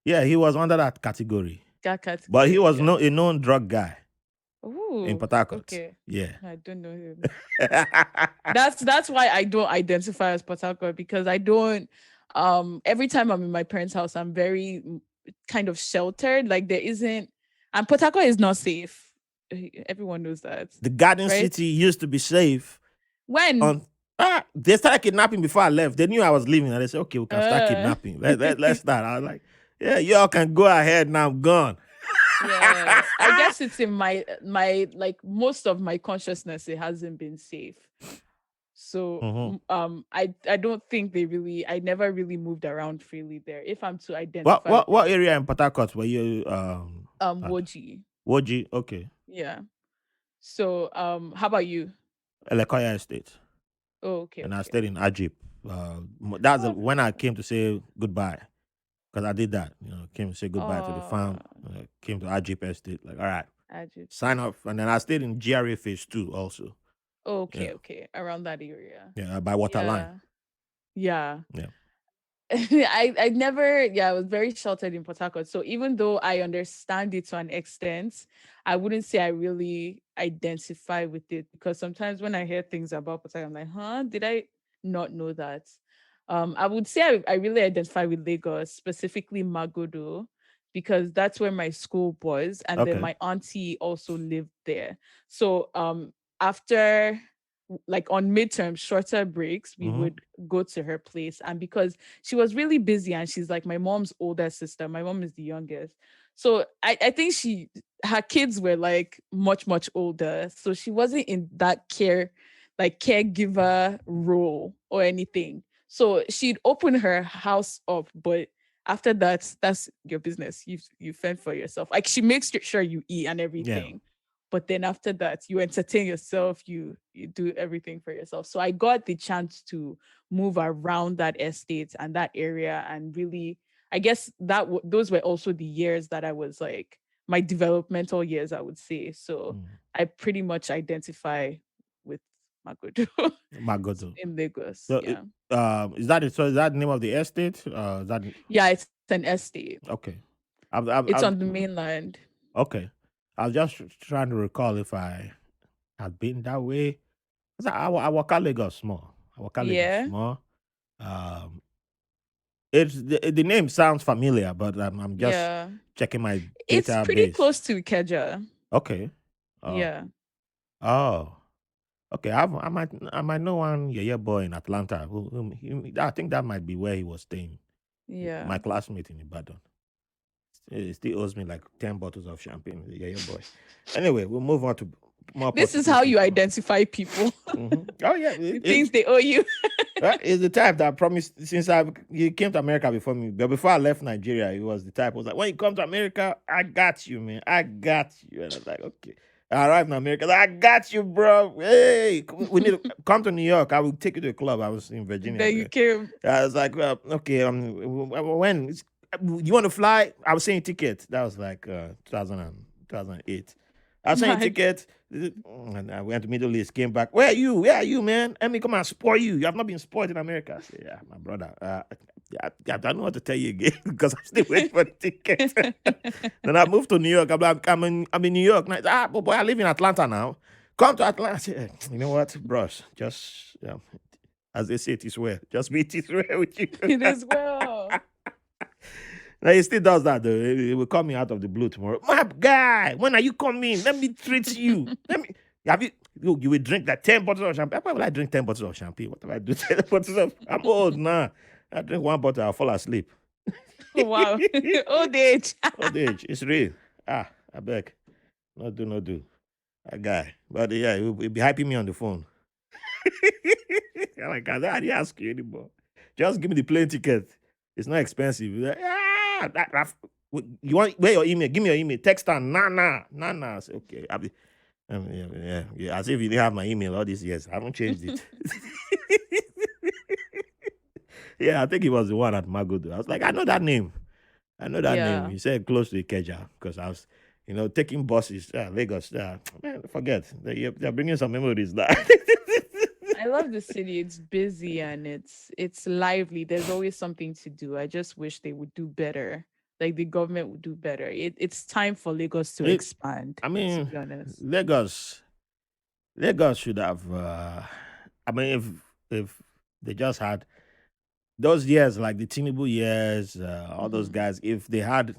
Speaker 1: Yeah, he was under that category.
Speaker 2: That
Speaker 1: But he
Speaker 2: category,
Speaker 1: was
Speaker 2: yeah.
Speaker 1: a known drug guy in
Speaker 2: Oh,
Speaker 1: Port Harcourt.
Speaker 2: okay.
Speaker 1: Yeah.
Speaker 2: I don't know him. That's why I don't identify as Port Harcourt, because I don't every time I'm in my parents' house, I'm very kind of sheltered. Like there isn't, and Port Harcourt is not safe. Everyone knows that,
Speaker 1: The Garden
Speaker 2: right?
Speaker 1: City used to be safe.
Speaker 2: When
Speaker 1: On They started kidnapping before I left. They knew I was leaving, and they said, "Okay, we can start
Speaker 2: uh
Speaker 1: kidnapping. Let's start." I was like, "Yeah, y'all can go ahead now. I'm gone."
Speaker 2: yeah, I guess it's in my like most of my consciousness it hasn't been safe. So
Speaker 1: Mhm.
Speaker 2: I don't think I never really moved around freely there. If I'm to
Speaker 1: What
Speaker 2: identify
Speaker 1: what
Speaker 2: with
Speaker 1: what
Speaker 2: any
Speaker 1: area in Port Harcourt were you at?
Speaker 2: Woji.
Speaker 1: Woji, okay.
Speaker 2: Yeah. So how about you?
Speaker 1: Elekoya Estate.
Speaker 2: Oh, okay,
Speaker 1: And I
Speaker 2: okay.
Speaker 1: stayed in Ajip. That's
Speaker 2: Oh,
Speaker 1: when I came to say goodbye. Because I did that. Came to say goodbye to the
Speaker 2: uh
Speaker 1: farm. Came to Ajip Estate. Like, all right,
Speaker 2: Ajit.
Speaker 1: sign up. And then I stayed in GRA phase 2 also.
Speaker 2: Okay,
Speaker 1: Yeah.
Speaker 2: okay. Around that area.
Speaker 1: Yeah, by Waterline.
Speaker 2: Yeah. Yeah.
Speaker 1: Yeah.
Speaker 2: I never, yeah, I was very sheltered in Port Harcourt. So even though I understand it to an extent, I wouldn't say I really identify with it, because sometimes when I hear things about Port Harcourt, I'm like, huh, did I not know that? I would say I really identify with Lagos, specifically Magodo, because that's where my school was, and then
Speaker 1: Okay.
Speaker 2: my auntie also lived there. So after like on midterm shorter breaks, we
Speaker 1: Mm-hmm.
Speaker 2: would go to her place. And because she was really busy, and she's like my mom's older sister, my mom is the youngest, so I think her kids were like much older, so she wasn't in that caregiver role or anything. So she'd open her house up, but after that, that's your business. You fend for yourself. Like she makes sure you eat and
Speaker 1: Yeah.
Speaker 2: everything, but then after that you entertain yourself, you do everything for yourself. So I got the chance to move around that estate and that area, and really, I guess those were also the years that I was like my developmental years, I would say. So
Speaker 1: Mm.
Speaker 2: I pretty much identify with Magodo
Speaker 1: Magodo.
Speaker 2: in Lagos.
Speaker 1: So,
Speaker 2: Yeah.
Speaker 1: is that the name of the estate? Is that
Speaker 2: Yeah, it's an estate.
Speaker 1: okay?
Speaker 2: It's
Speaker 1: I've
Speaker 2: on the mainland.
Speaker 1: okay. I was just trying to recall if I had been that way. 'Cause I walk out Lagos small. I walk out Lagos
Speaker 2: Yeah.
Speaker 1: small. Um, it's the name sounds familiar, but I'm just
Speaker 2: Yeah.
Speaker 1: checking my
Speaker 2: It's pretty
Speaker 1: database.
Speaker 2: close to Ikeja.
Speaker 1: Okay. Oh,
Speaker 2: Yeah.
Speaker 1: oh. Okay. I might know one yeah boy in Atlanta. I think that might be where he was staying.
Speaker 2: Yeah.
Speaker 1: My classmate in Ibadan. He still owes me like 10 bottles of champagne. Yeah boy. Anyway, we'll move on to more
Speaker 2: This is
Speaker 1: positive
Speaker 2: how you
Speaker 1: people.
Speaker 2: identify people.
Speaker 1: Oh yeah,
Speaker 2: The things they owe you.
Speaker 1: it's the type that promised since he came to America before me, but before I left Nigeria, he was the type who was like, when you come to America, I got you, man, I got you, and I was like, okay. I arrived in America, like, I got you, bro. Hey, we need to come to New York. I will take you to a club. I was in Virginia
Speaker 2: Then you
Speaker 1: there.
Speaker 2: came.
Speaker 1: I was like, well, okay, when you want to fly? I was saying ticket. That was like 2008. I was saying
Speaker 2: Mad.
Speaker 1: ticket. And I went to Middle East, came back. Where are you? Where are you, man? Let me come and spoil you. You have not been spoiled in America. I said, yeah, my brother. I don't know what to tell you again because I'm still waiting for the ticket. Then I moved to New York. I'm in New York. But boy, I live in Atlanta now. Come to Atlanta. I said, you know what, bros? Just, as they say, it is well. Just be it is well with you.
Speaker 2: It is well.
Speaker 1: Now, he still does that, though. He will call me out of the blue tomorrow. My guy, when are you coming? Let me treat you. Have you will drink like 10 bottles of champagne. Why will I drink 10 bottles of champagne? What do I do? 10 bottles of, I'm old now. I drink one bottle, I'll fall asleep.
Speaker 2: Wow. Old age.
Speaker 1: Old age, it's real. I beg. No do. A guy. But yeah, he'll be hyping me on the phone. I'm like, I didn't ask you anymore. Just give me the plane ticket. It's not expensive. He's like, you want where your email? Give me your email. Text her. Nah. I say, okay. Yeah. As if you didn't have my email all these years. I haven't changed it. Yeah, I think he was the one at Magodo. I was like, I know that name.
Speaker 2: Yeah.
Speaker 1: He said close to Ikeja because I was, taking buses. Lagos. Man, forget. They're bringing some memories now.
Speaker 2: I love the city. It's busy and it's lively. There's always something to do. I just wish they would do better. Like the government would do better. It's time for Lagos to
Speaker 1: It,
Speaker 2: expand,
Speaker 1: I
Speaker 2: to
Speaker 1: mean,
Speaker 2: be honest.
Speaker 1: Lagos should have. I mean, if they just had those years, like the Tinubu years, all those
Speaker 2: Mhm.
Speaker 1: guys, if they had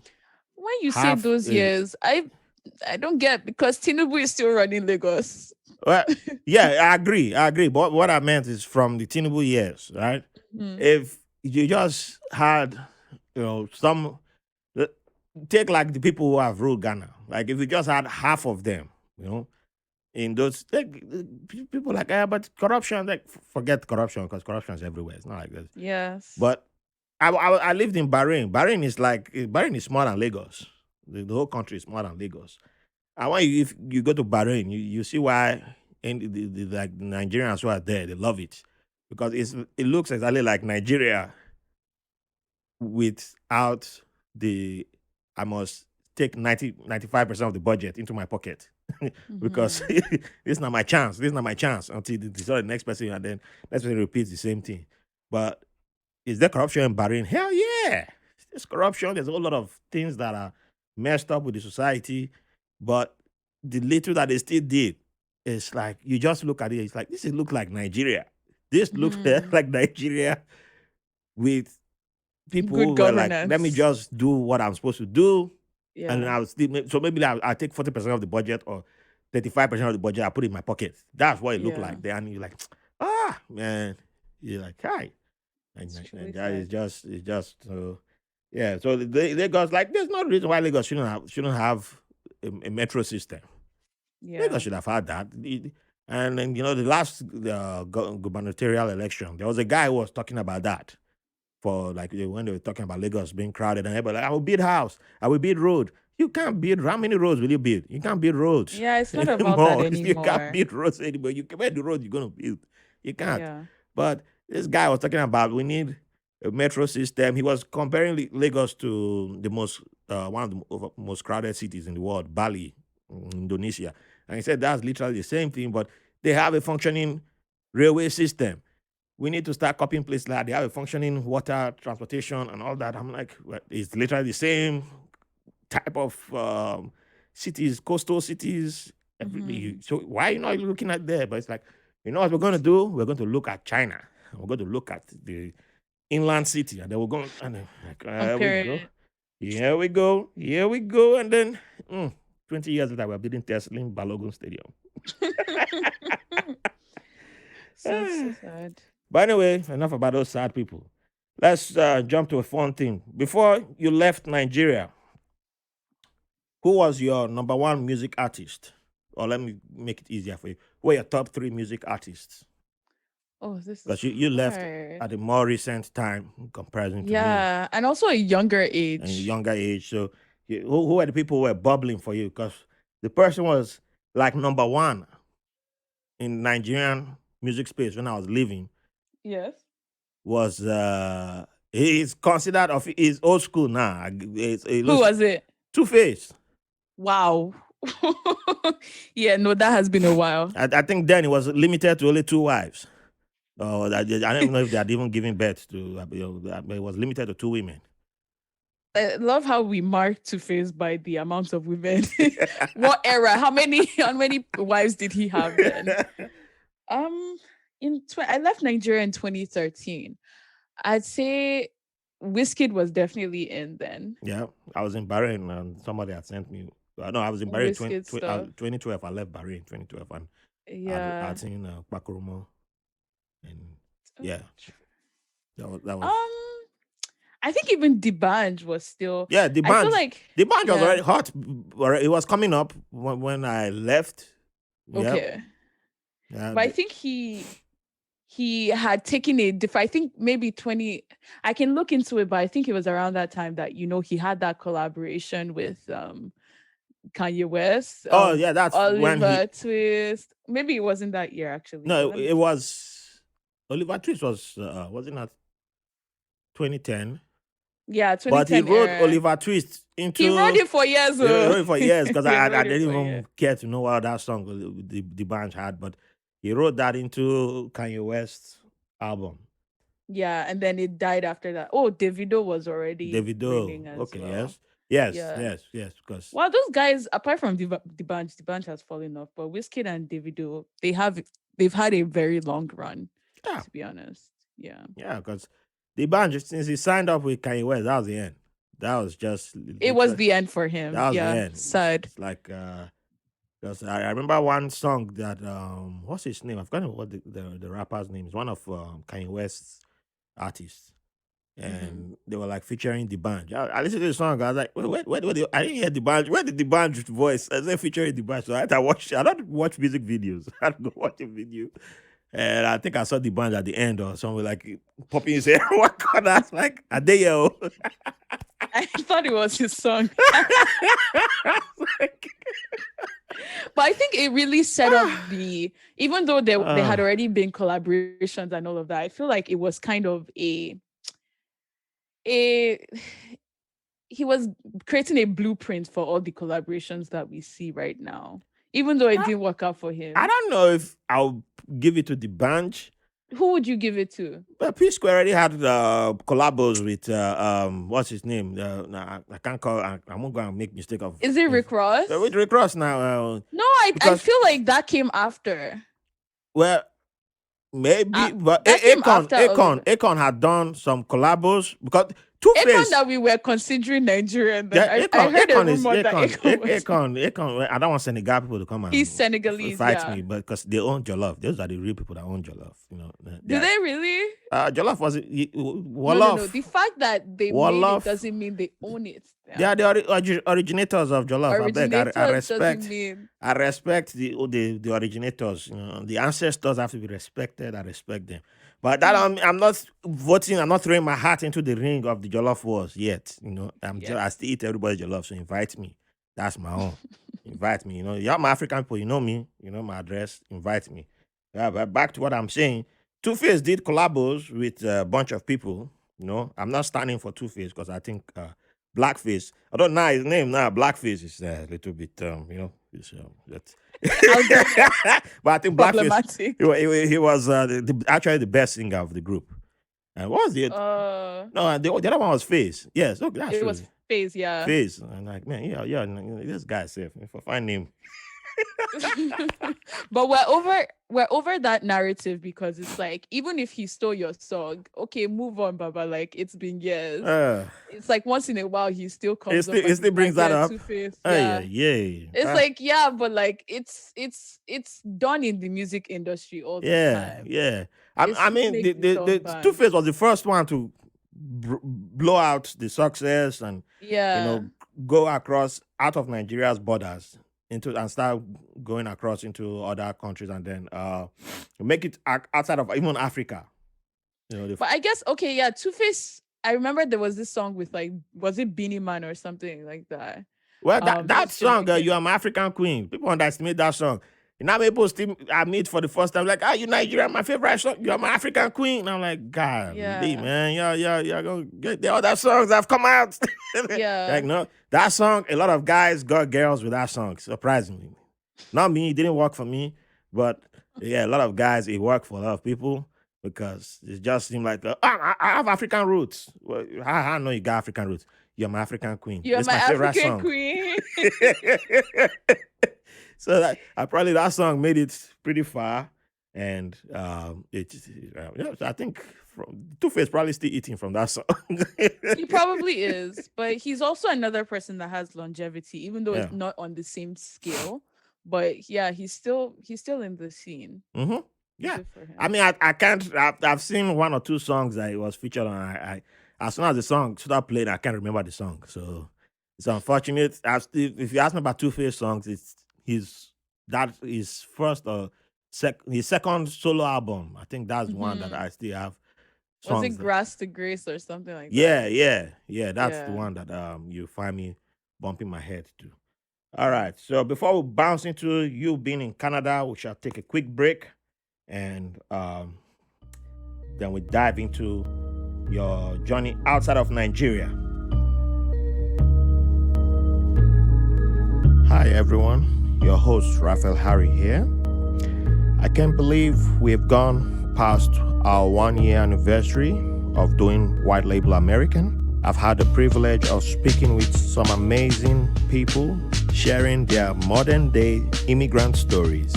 Speaker 2: When you say
Speaker 1: half
Speaker 2: those
Speaker 1: a
Speaker 2: years, I don't get because Tinubu is still running Lagos.
Speaker 1: well, yeah, I agree. But what I meant is from the Tinubu years, right?
Speaker 2: Mhm.
Speaker 1: If you just had, some uh, take like the people who have ruled Ghana, like if you just had half of them, in those people like, but corruption, like forget corruption because corruption is everywhere. It's not like this.
Speaker 2: Yes.
Speaker 1: But I lived in Bahrain. Bahrain is smaller than Lagos. The whole country is smaller than Lagos. And if you go to Bahrain, you see why like the Nigerians who are there, they love it because it looks exactly like Nigeria without the I must take 95% of the budget into my pocket because
Speaker 2: Mhm.
Speaker 1: this is not my chance. This is not my chance until the next person and then next person repeats the same thing. But is there corruption in Bahrain? Hell yeah. There's corruption. There's a whole lot of things that are messed up with the society. But the little that they still did, it's like you just look at it, it's like this is look like Nigeria. This looks
Speaker 2: Mhm.
Speaker 1: like Nigeria with people
Speaker 2: Good
Speaker 1: who were like, let me
Speaker 2: governance.
Speaker 1: just do what I'm supposed to do. And
Speaker 2: Yeah.
Speaker 1: I'll still so maybe I'll take 40% of the budget or 35% of the budget, I put it in my pocket. That's what it looked
Speaker 2: Yeah.
Speaker 1: like. Then you're like, man. You're like, hi.
Speaker 2: It's truly
Speaker 1: That is
Speaker 2: sad.
Speaker 1: just so yeah. So Lagos, like there's no reason why Lagos shouldn't have a metro system. Lagos
Speaker 2: Yeah.
Speaker 1: should have had that. And then the last gubernatorial election, there was a guy who was talking about that for like when they were talking about Lagos being crowded and everybody like, I will build house, I will build road. You can't build. How many roads will you build? You can't build roads
Speaker 2: Yeah, it's not about that
Speaker 1: anymore. You can't
Speaker 2: anymore.
Speaker 1: build roads anymore. You can where the road you're gonna build. You can't.
Speaker 2: Yeah.
Speaker 1: But this guy was talking about we need a metro system. He was comparing Lagos to the most one of the most crowded cities in the world, Bali, Indonesia, and he said that's literally the same thing, but they have a functioning railway system. We need to start copying places like that. They have a functioning water transportation and all that. I'm like, well, it's literally the same type of cities, coastal cities.
Speaker 2: Mhm.
Speaker 1: So why are you not looking at there? But it's like, you know what we're going to do? We're going to look at China. We're going to look at the inland city, and then we're going, and then like, here we
Speaker 2: Compare
Speaker 1: go,
Speaker 2: it.
Speaker 1: here we go, and then 20 years later, we're building Tesla in Balogun Stadium.
Speaker 2: So sad.
Speaker 1: But anyway, enough about those sad people. Let's jump to a fun thing. Before you left Nigeria, who was your number one music artist or let me make it easier for you. Who are your top three music artists?
Speaker 2: Oh, this is
Speaker 1: Because you left
Speaker 2: hard.
Speaker 1: at a more recent time in comparison to me
Speaker 2: Yeah, and also a younger
Speaker 1: and
Speaker 2: age.
Speaker 1: younger age. So who are the people who were bubbling for you? Because the person was like number one in Nigerian music space when I was living
Speaker 2: Yes.
Speaker 1: was he's considered of he's old school now. It
Speaker 2: Who
Speaker 1: looks
Speaker 2: was it?
Speaker 1: Two Face.
Speaker 2: Wow. Yeah, no, that has been a while.
Speaker 1: I think then it was limited to only two wives. Oh, I don't even know if they had even given birth to. It was limited to two women.
Speaker 2: I love how we mark Two-Face by the amount of women. What era? How many wives did he have then? I left Nigeria in 2013. I'd say Wizkid was definitely in then.
Speaker 1: Yeah, I was in Bahrain and somebody had sent me. No, I was in Bahrain
Speaker 2: Wizkid stuff.
Speaker 1: 2012. I left Bahrain 2012 and
Speaker 2: Yeah.
Speaker 1: I'd seen Bakare, and
Speaker 2: Oh,
Speaker 1: yeah, that was
Speaker 2: I think even D'banj was still.
Speaker 1: yeah. The
Speaker 2: I feel
Speaker 1: band,
Speaker 2: like
Speaker 1: the band was
Speaker 2: yeah.
Speaker 1: already hot. It was coming up when I left. Yeah,
Speaker 2: Okay.
Speaker 1: yeah.
Speaker 2: But I think he had taken a I think maybe 20. I can look into it, but I think it was around that time that he had that collaboration with Kanye West,
Speaker 1: Oh yeah, that's when
Speaker 2: Oliver Twist. Maybe it wasn't that year actually.
Speaker 1: No,
Speaker 2: But let me
Speaker 1: it was Oliver Twist wasn't that 2010?
Speaker 2: Yeah,
Speaker 1: But he
Speaker 2: 2010
Speaker 1: wrote
Speaker 2: era.
Speaker 1: Oliver Twist into.
Speaker 2: He wrote it for years.
Speaker 1: He wrote it for years because
Speaker 2: He
Speaker 1: I
Speaker 2: wrote it
Speaker 1: didn't
Speaker 2: for
Speaker 1: even
Speaker 2: years.
Speaker 1: care to know what that song the band had, but he wrote that into Kanye West's album.
Speaker 2: Yeah, and then it died after that. Oh, Davido was already
Speaker 1: Davido.
Speaker 2: reigning as
Speaker 1: Okay,
Speaker 2: well.
Speaker 1: yes,
Speaker 2: Yeah.
Speaker 1: because
Speaker 2: Well, those guys, apart from the bunch has fallen off, but Wizkid and Davido, they've had a very long run,
Speaker 1: yeah,
Speaker 2: to be honest. Yeah.
Speaker 1: yeah, because the band since he signed up with Kanye West, that was the end. That was just
Speaker 2: It was
Speaker 1: literally
Speaker 2: the end for him.
Speaker 1: that was the
Speaker 2: Yeah.
Speaker 1: end.
Speaker 2: Sad.
Speaker 1: It's like because I remember one song that what's his name? I've forgotten what the rapper's name is. One of Kanye West's artists,
Speaker 2: Mm-hmm.
Speaker 1: and they were like featuring the band. I listened to the song. I was like, wait, I didn't hear the band. Where did the band voice? I said featuring the band. So I had to watch. I don't watch music videos. I had to go watch a video, and I think I saw the band at the end or something like popping his hair. What God? I was like, are they yo?
Speaker 2: I thought it was his song.
Speaker 1: I was like,
Speaker 2: But I think it really set up even though they had
Speaker 1: uh,
Speaker 2: already been collaborations and all of that, I feel like it was kind of a he was creating a blueprint for all the collaborations that we see right now. Even though it didn't work out for
Speaker 1: I
Speaker 2: him.
Speaker 1: don't know if I'll give it to the band.
Speaker 2: Who would you give it to?
Speaker 1: But P Square already had collabos with what's his name? I can't call. I'm not going to make mistake of.
Speaker 2: Is it Rick Ross?
Speaker 1: With Rick Ross now.
Speaker 2: No, I
Speaker 1: because
Speaker 2: feel like that came after.
Speaker 1: well maybe, but
Speaker 2: that came after
Speaker 1: Akon had done some collabos because Two
Speaker 2: Akon
Speaker 1: Face.
Speaker 2: that we were considering Nigerian. Then
Speaker 1: Yeah,
Speaker 2: I heard a
Speaker 1: Akon is
Speaker 2: rumor that Akon was.
Speaker 1: Akon. I don't want Senegal people to come and
Speaker 2: He's Senegalese,
Speaker 1: fight
Speaker 2: yeah.
Speaker 1: me, but because they own Jollof. Those are the real people that own Jollof. You know.
Speaker 2: Do they really?
Speaker 1: Jollof was
Speaker 2: No. The fact that they made
Speaker 1: Wolof.
Speaker 2: it doesn't mean they own it.
Speaker 1: They are the originators of Jollof.
Speaker 2: Originators
Speaker 1: I
Speaker 2: doesn't
Speaker 1: respect.
Speaker 2: mean.
Speaker 1: I respect the originators. You know, the ancestors have to be respected. I respect them. But that I'm not voting. I'm not throwing my hat into the ring of the Jollof wars yet. You know, I still eat everybody's Jollof. So invite me. That's my own. Invite me. You know, y'all my African people. You know me. You know my address. Invite me. Yeah, but back to what I'm saying. Two Face did collabos with a bunch of people. You know, I'm not standing for Two Face because I think Blackface. I don't know his name now. Blackface is a little bit, it's, but I think Blackface.
Speaker 2: Problematic.
Speaker 1: He was actually the best singer of the group. And what was the no? The other one was Face. Yes, look, that's
Speaker 2: It
Speaker 1: true.
Speaker 2: was Face, yeah.
Speaker 1: Face. And like, man, yeah, this guy safe. If I find him,
Speaker 2: But we're over that narrative because it's like, even if he stole your song, okay, move on, Baba. Like, it's been years. It's like once in a while he still comes
Speaker 1: it still brings that up.
Speaker 2: Two-Face.
Speaker 1: Yeah.
Speaker 2: It's like, yeah, but like it's done in the music industry all the time.
Speaker 1: Yeah.
Speaker 2: It's
Speaker 1: I mean,
Speaker 2: make the song
Speaker 1: the
Speaker 2: bang.
Speaker 1: Two Face was the first one to blow out the success and
Speaker 2: Yeah.
Speaker 1: go across out of Nigeria's borders. into and start going across into other countries, and then make it outside of even Africa.
Speaker 2: But I guess okay, yeah, Two Face. I remember there was this song with like, was it Beanie Man or something like that?
Speaker 1: Well, that
Speaker 2: Those
Speaker 1: song, "You
Speaker 2: Jamaican.
Speaker 1: Are My African Queen," people underestimate that song. You know, people still I meet for the first time, like, you Nigeria, my favorite song, "You Are My African Queen." And I'm like, God,
Speaker 2: Yeah,
Speaker 1: man, yeah, gonna get the other songs that have come out. Like,
Speaker 2: yeah.
Speaker 1: no, that song, a lot of guys got girls with that song, surprisingly. Not me, it didn't work for me, but yeah, a lot of guys, it worked for a lot of people because it just seemed like, I have African roots. Well, how I know you got African roots? You're my African queen.
Speaker 2: You're
Speaker 1: This is
Speaker 2: my
Speaker 1: my favorite
Speaker 2: African
Speaker 1: song.
Speaker 2: queen.
Speaker 1: So that I probably that song made it pretty far, and yeah, I think from Two Face probably still eating from that song.
Speaker 2: He probably is, but he's also another person that has longevity, even though
Speaker 1: Yeah.
Speaker 2: it's not on the same scale. But yeah, he's still in the scene.
Speaker 1: Mm-hmm. Yeah.
Speaker 2: Good for
Speaker 1: I
Speaker 2: him.
Speaker 1: mean, I can't. I've seen one or two songs that it was featured on. As soon as the song started playing, I can't remember the song. So it's unfortunate. If you ask me about Two Face songs, it's his first or his second solo album. I think that's one that
Speaker 2: Hmm.
Speaker 1: I still have
Speaker 2: Was
Speaker 1: songs
Speaker 2: it
Speaker 1: that.
Speaker 2: Grass to Grace or something like
Speaker 1: Yeah,
Speaker 2: that?
Speaker 1: yeah. That's the
Speaker 2: Yeah.
Speaker 1: one that you find me bumping my head to. All right. So before we bounce into you being in Canada, we shall take a quick break, and then we dive into your journey outside of Nigeria. Hi, everyone. Your host, Raphael Harry here. I can't believe we've gone past our 1 year anniversary of doing White Label American. I've had the privilege of speaking with some amazing people sharing their modern day immigrant stories.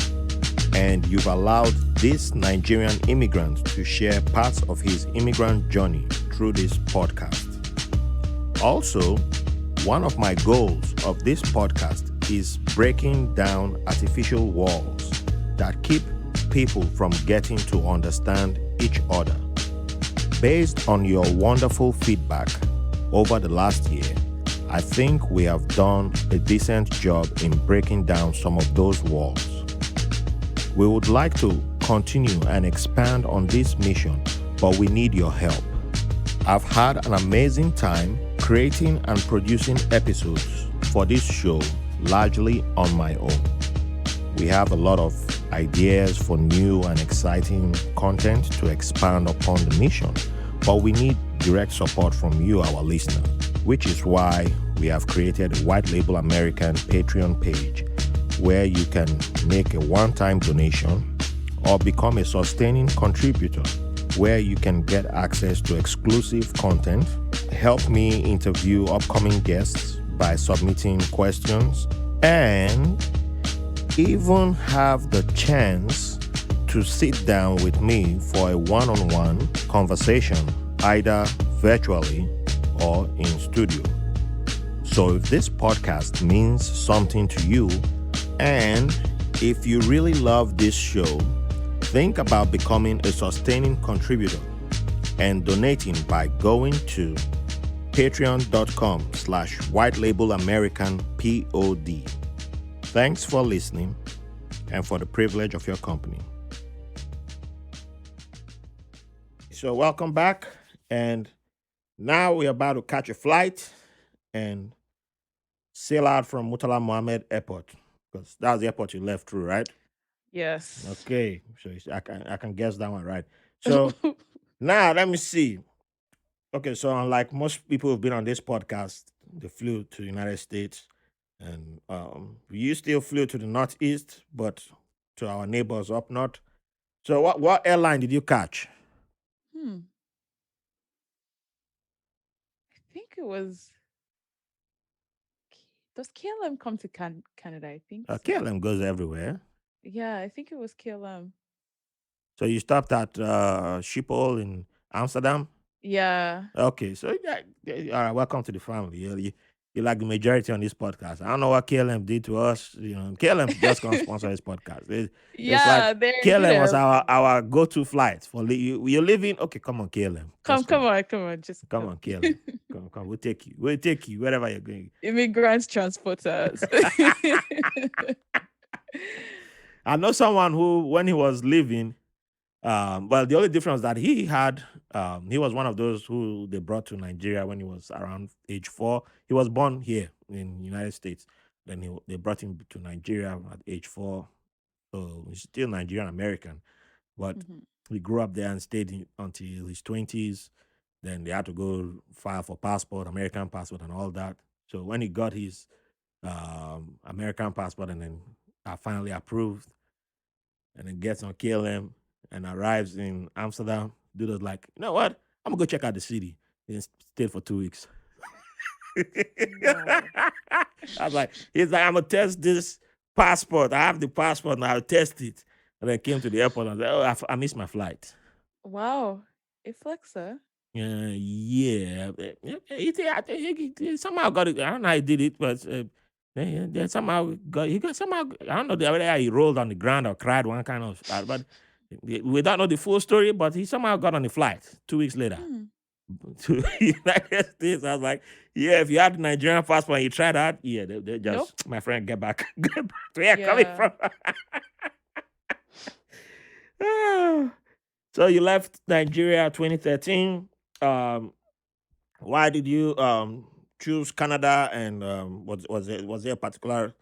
Speaker 1: And you've allowed this Nigerian immigrant to share parts of his immigrant journey through this podcast. Also, one of my goals of this podcast is breaking down artificial walls that keep people from getting to understand each other. Based on your wonderful feedback over the last year, I think we have done a decent job in breaking down some of those walls. We would like to continue and expand on this mission, but we need your help. I've had an amazing time creating and producing episodes for this show largely on my own. We have a lot of ideas for new and exciting content to expand upon the mission, but we need direct support from you, our listener, which is why we have created a White Label American Patreon page where you can make a one-time donation or become a sustaining contributor, where you can get access to exclusive content, help me interview upcoming guests by submitting questions, and even have the chance to sit down with me for a one-on-one conversation, either virtually or in studio. So if this podcast means something to you, and if you really love this show, think about becoming a sustaining contributor and donating by going to patreon.com/whitelabelamericanpod. Thanks for listening and for the privilege of your company. So welcome back, and now we're about to catch a flight and sail out from Murtala Mohammed Airport, because that's the airport you left through, right?
Speaker 2: Yes.
Speaker 1: Okay, so I can guess that one right. So now let me see. Okay, so unlike most people who've been on this podcast, they flew to the United States, and you still flew to the Northeast, but to our neighbors up north. So what airline did you catch?
Speaker 2: Hmm. I think it was. Does KLM come to Canada? I think so.
Speaker 1: KLM goes everywhere.
Speaker 2: Yeah, I think it was KLM.
Speaker 1: So you stopped at Schiphol in Amsterdam.
Speaker 2: Yeah.
Speaker 1: Okay, so yeah, all right. Welcome to the family. you're like the majority on this podcast. I don't know what KLM did to us. You know, KLM just gonna sponsor this podcast. It's like
Speaker 2: Yeah, they're good
Speaker 1: KLM
Speaker 2: at
Speaker 1: was
Speaker 2: everything.
Speaker 1: our go to flight for you're leaving. Okay, come on, KLM,
Speaker 2: Come,
Speaker 1: just come.
Speaker 2: come on, just
Speaker 1: Come
Speaker 2: come.
Speaker 1: on, KLM. Come. We'll take you. We'll take you wherever you're going.
Speaker 2: Immigrants transporters.
Speaker 1: I know someone who, when he was leaving, well, the only difference that he was one of those who they brought to Nigeria when he was around age 4. He was born here in the United States. Then they brought him to Nigeria at age 4. So he's still Nigerian American, but
Speaker 2: Mhm.
Speaker 1: he grew up there and stayed until his 20s. Then they had to go file for passport, American passport, and all that. So when he got his American passport and then finally approved, and then gets on KLM and arrives in Amsterdam, dude was like, you know what? I'm gonna go check out the city. And stayed for 2 weeks.
Speaker 2: Wow.
Speaker 1: I was like, he's like, I'm gonna test this passport. I have the passport and I'll test it. And then came to the airport and I was like, oh, I missed my flight.
Speaker 2: Wow. A flexer.
Speaker 1: Yeah. I think he somehow got it. I don't know how he did it, but then somehow he got somehow. I don't know whether he rolled on the ground or cried one kind of. But we don't know the full story. But he somehow got on the flight 2 weeks later
Speaker 2: Hmm.
Speaker 1: to the United States. I was like, yeah, if you had the Nigerian passport and you tried that, yeah, they
Speaker 2: Nope.
Speaker 1: just my friend get back, get back to where you're coming
Speaker 2: Yeah.
Speaker 1: from. So you left Nigeria 2013. Um, why did you choose Canada? And was there a particular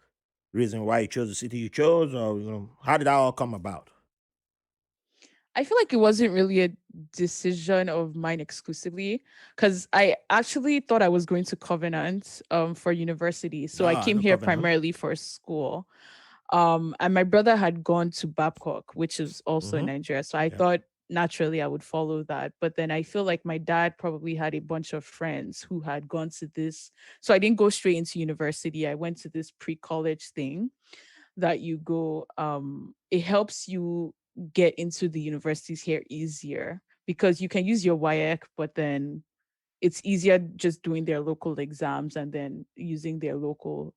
Speaker 1: reason why you chose the city you chose, or how did that all come about?
Speaker 2: I feel like it wasn't really a decision of mine exclusively because I actually thought I was going to Covenant for university. So I
Speaker 1: Ah,
Speaker 2: came
Speaker 1: no
Speaker 2: here
Speaker 1: Covenant.
Speaker 2: primarily for school. And my brother had gone to Babcock, which is also in
Speaker 1: Mm-hmm.
Speaker 2: Nigeria. So I
Speaker 1: Yeah.
Speaker 2: thought naturally I would follow that. But then I feel like my dad probably had a bunch of friends who had gone to this. So I didn't go straight into university. I went to this pre-college thing that you go. It helps you get into the universities here easier because you can use your WIAC, but then it's easier just doing their local exams and then using their local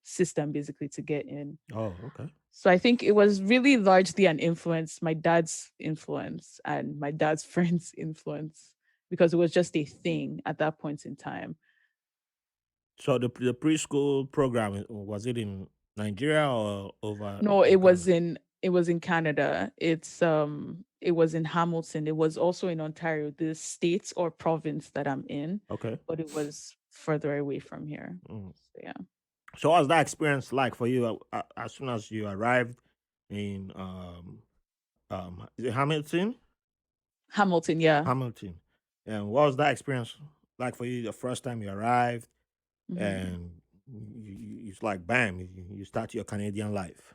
Speaker 2: system basically to get in.
Speaker 1: Oh, okay.
Speaker 2: So I think it was really largely an influence, my dad's influence and my dad's friends' influence, because it was just a thing at that point in time.
Speaker 1: So the preschool program, was it in Nigeria or over
Speaker 2: No,
Speaker 1: in Canada?
Speaker 2: it was in Canada. It was in Hamilton. It was also in Ontario, the state or province that I'm in,
Speaker 1: Okay.
Speaker 2: but it was further away from here.
Speaker 1: Mm.
Speaker 2: So yeah.
Speaker 1: So what was that experience like for you as soon as you arrived in is it Hamilton?
Speaker 2: Hamilton, yeah.
Speaker 1: Hamilton. And what was that experience like for you the first time you arrived?
Speaker 2: Mhm.
Speaker 1: And it's like bam, you start your Canadian life.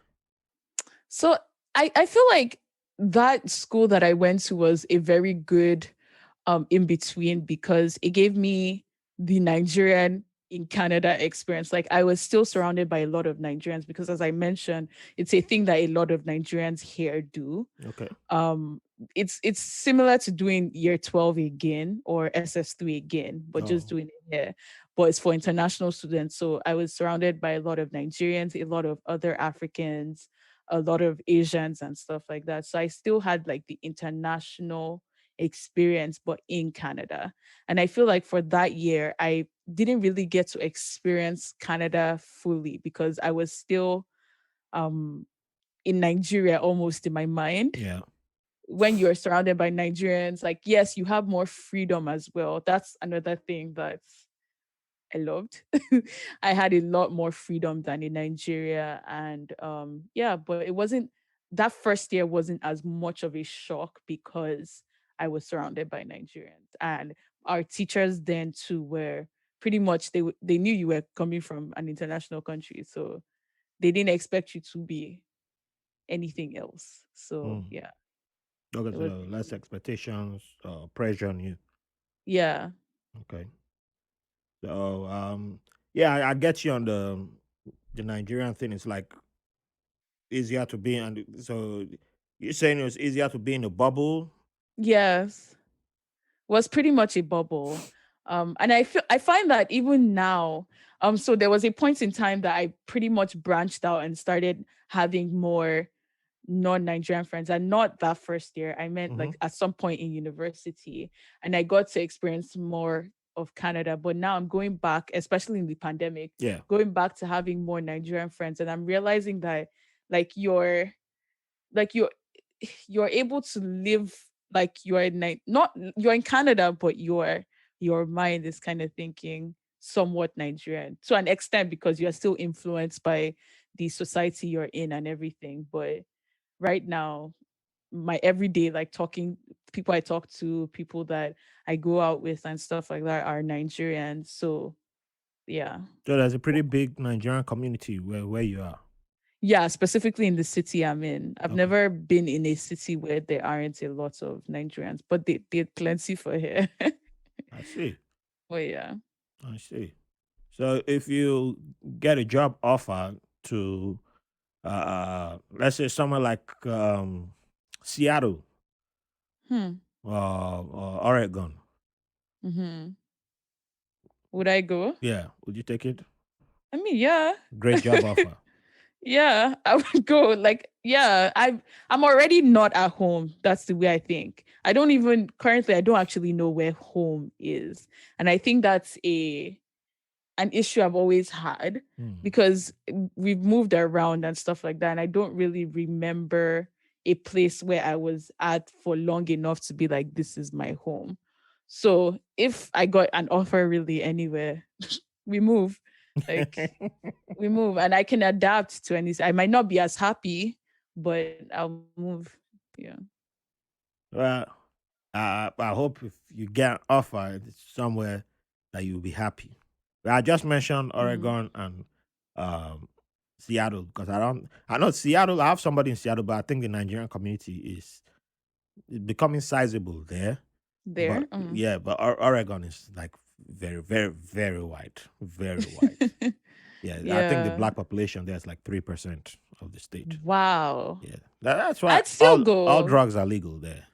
Speaker 2: So I feel like that school that I went to was a very good in between because it gave me the Nigerian in Canada experience. Like I was still surrounded by a lot of Nigerians because as I mentioned, it's a thing that a lot of Nigerians here do.
Speaker 1: Okay.
Speaker 2: um it's similar to doing year 12 again or SS3 again, but just
Speaker 1: Oh.
Speaker 2: doing it here, but it's for international students. So I was surrounded by a lot of Nigerians, a lot of other Africans, a lot of Asians and stuff like that. So I still had like the international experience but in Canada. And I feel like for that year I didn't really get to experience Canada fully because I was still um in Nigeria almost in my mind.
Speaker 1: Yeah.
Speaker 2: When you're surrounded by Nigerians, like, yes, you have more freedom as well. That's another thing that I loved. I had a lot more freedom than in Nigeria. And yeah, but it wasn't that first year wasn't as much of a shock because I was surrounded by Nigerians. And our teachers then too were pretty much they knew you were coming from an international country. So they didn't expect you to be anything else. So
Speaker 1: Mm.
Speaker 2: yeah,
Speaker 1: Okay,
Speaker 2: it
Speaker 1: so
Speaker 2: was
Speaker 1: less
Speaker 2: really
Speaker 1: expectations, pressure on you.
Speaker 2: yeah.
Speaker 1: Okay. So yeah, I get you on the Nigerian thing. It's like easier to be and so you're saying it was easier to be in a bubble.
Speaker 2: Yes. Was pretty much a bubble. And I find that even now, so there was a point in time that I pretty much branched out and started having more non-Nigerian friends, and not that first year. I meant
Speaker 1: Mm-hmm.
Speaker 2: like at some point in university, and I got to experience more of Canada. But now I'm going back, especially in the pandemic,
Speaker 1: Yeah.
Speaker 2: going back to having more Nigerian friends, and I'm realizing that like like you're you're able to live like you're in not you're in Canada, but your mind is kind of thinking somewhat Nigerian to an extent because you're still influenced by the society you're in and everything. But right now, my everyday like talking people I talk to, people that I go out with and stuff like that are Nigerians. So yeah.
Speaker 1: So there's a pretty big Nigerian community where you are.
Speaker 2: Yeah, specifically in the city I'm in. I've
Speaker 1: Okay.
Speaker 2: never been in a city where there aren't a lot of Nigerians, but they're plenty for here.
Speaker 1: I see.
Speaker 2: Oh yeah.
Speaker 1: I see. So if you get a job offer to, let's say somewhere like Seattle
Speaker 2: Hmm.
Speaker 1: or Oregon,
Speaker 2: Mm-hmm. Would I go?
Speaker 1: yeah, would you take it?
Speaker 2: I mean, yeah.
Speaker 1: Great job offer.
Speaker 2: Yeah, I would go. Like, yeah, I'm already not at home. That's the way I think. I don't even currently I don't actually know where home is. And I think that's a an issue I've always had
Speaker 1: Hmm.
Speaker 2: because we've moved around and stuff like that. And I don't really remember a place where I was at for long enough to be like, this is my home. So if I got an offer really anywhere, we move. Like we move and I can adapt to any I might not be as happy, but I'll move. Yeah.
Speaker 1: Well, I hope if you get an offer, it's somewhere that you'll be happy. But I just mentioned
Speaker 2: Mm-hmm.
Speaker 1: Oregon and um, Seattle because I know Seattle. I have somebody in Seattle, but I think the Nigerian community is becoming sizable there. But
Speaker 2: There. Mm.
Speaker 1: yeah, but Oregon is like very, very, very wide, very wide. Yeah, I think the
Speaker 2: Yeah.
Speaker 1: black population there is like 3% of the state.
Speaker 2: Wow.
Speaker 1: Yeah, that's why
Speaker 2: I'd still
Speaker 1: all
Speaker 2: go.
Speaker 1: drugs are legal there.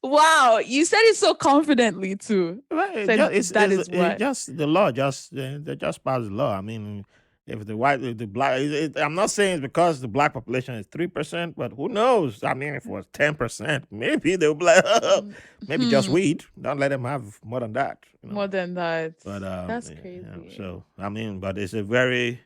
Speaker 2: Wow, you said it so confidently too.
Speaker 1: Well,
Speaker 2: Said that is
Speaker 1: it's
Speaker 2: what.
Speaker 1: just the law. Just they just passed the law. I mean, if the white, if the black, I'm not saying it's because the black population is 3%, but who knows? I mean, if it was 10%, maybe they'll be like,
Speaker 2: Mm,
Speaker 1: maybe just
Speaker 2: Hmm.
Speaker 1: weed. Don't let them have more than that, you know.
Speaker 2: More than that.
Speaker 1: But
Speaker 2: That's
Speaker 1: yeah,
Speaker 2: crazy.
Speaker 1: so I mean, but it's a very,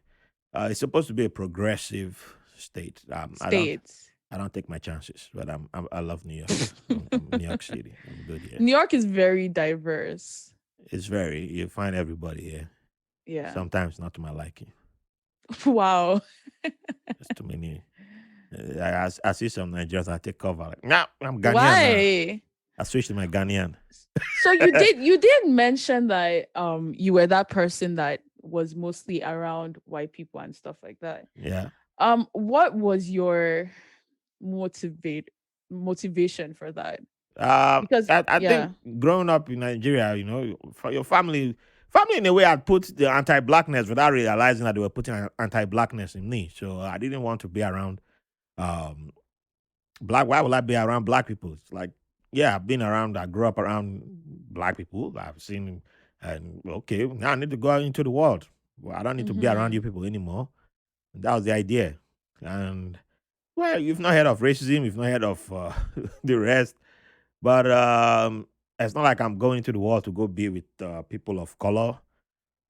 Speaker 1: it's supposed to be a progressive state.
Speaker 2: States.
Speaker 1: I don't take my chances, but I love New York. I'm New York City. I'm good here.
Speaker 2: New York is very diverse.
Speaker 1: It's very you find everybody here.
Speaker 2: Yeah.
Speaker 1: Sometimes not to my liking.
Speaker 2: Wow.
Speaker 1: There's too many. I see some Nigerians. I take cover. Like, nah, I'm Ghanaian now.
Speaker 2: Why?
Speaker 1: I switched to my Ghanaian.
Speaker 2: So you did mention that you were that person that was mostly around white people and stuff like that.
Speaker 1: Yeah.
Speaker 2: What was your motivate motivation for that? Because
Speaker 1: I think
Speaker 2: yeah.
Speaker 1: growing up in Nigeria, you know, for your family in a way had put the anti-blackness without realizing that they were putting anti-blackness in me. So I didn't want to be around um black. Why would I be around black people? It's like, yeah, I've been around. I grew up around black people. I've seen, and okay, now I need to go out into the world. Well, I don't need to be around
Speaker 2: Mm-hmm.
Speaker 1: you people anymore. And that was the idea. And well, you've not heard of racism. You've not heard of the rest. But it's not like I'm going into the world to go be with people of color.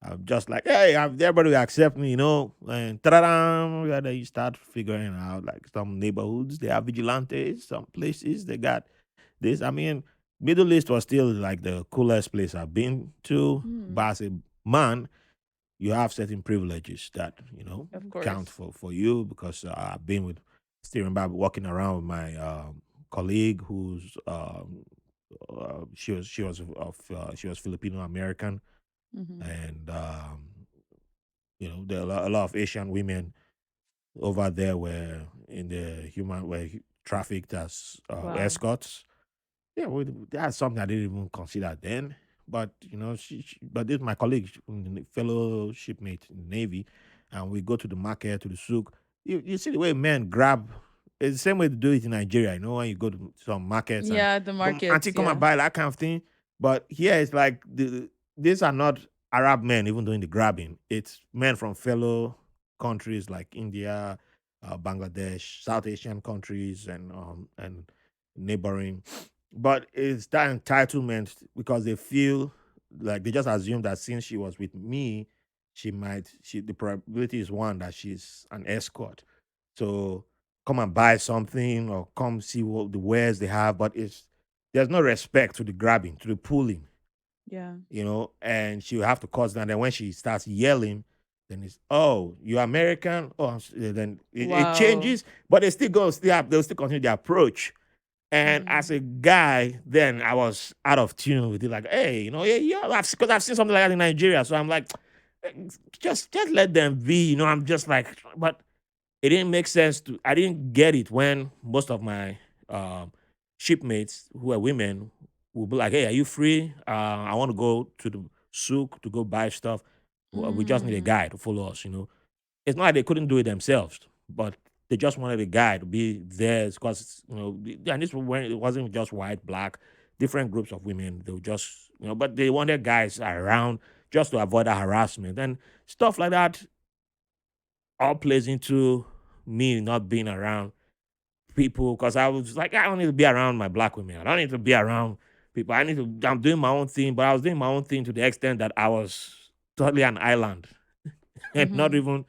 Speaker 1: I'm just like, hey, everybody will accept me, you know. And ta-da! Yeah, then you start figuring out like some neighborhoods, they have vigilantes, some places they got this. I mean, Middle East was still like the coolest place I've been to.
Speaker 2: Mm,
Speaker 1: But as a man, you have certain privileges that, you know,
Speaker 2: of
Speaker 1: count
Speaker 2: course.
Speaker 1: for you because I've been with, still remember walking around with my colleague who's, she was Filipino American
Speaker 2: Mm-hmm.
Speaker 1: and you know there are a lot of Asian women over there were in the human were trafficked as
Speaker 2: Wow.
Speaker 1: escorts. Yeah, well, that's something I didn't even consider then. But you know, but this is my colleague, fellow shipmate in the Navy, and we go to the market to the souk. You see the way men grab. It's the same way to do it in Nigeria. You know, when you go to some markets and
Speaker 2: Yeah, the
Speaker 1: come,
Speaker 2: markets,
Speaker 1: auntie, come and
Speaker 2: yeah.
Speaker 1: buy that kind of thing. But here it's like these are not Arab men even doing the grabbing. It's men from fellow countries like India, Bangladesh, South Asian countries, and neighboring. But it's that entitlement because they feel like they just assume that since she was with me, the probability is one that she's an escort. So come and buy something or come see what the wares they have, but it's there's no respect to the grabbing, to the pulling,
Speaker 2: Yeah.
Speaker 1: and she will have to cause that. And then when she starts yelling, then it's, oh, you're American. Then it
Speaker 2: Wow.
Speaker 1: changes, but they still go, they'll still continue the approach. And
Speaker 2: Mm-hmm.
Speaker 1: as a guy, then I was out of tune with it. Like, hey, yeah, because I've seen something like that in Nigeria. So I'm like, eh, just let them be. I'm just like, but it didn't make sense to. I didn't get it when most of my um, shipmates who are women would be like, "Hey, are you free? I want to go to the souk to go buy stuff. We just need a
Speaker 2: Mm.
Speaker 1: guy to follow us." It's not like they couldn't do it themselves, but they just wanted a guy to be there because and this was when it wasn't just white, black, different groups of women. They were just but they wanted guys around just to avoid that harassment and stuff like that all plays into me not being around people because I was like, I don't need to be around my black women. I don't need to be around people. I'm doing my own thing, but I was doing my own thing to the extent that I was totally an island and not
Speaker 2: Mm-hmm.
Speaker 1: even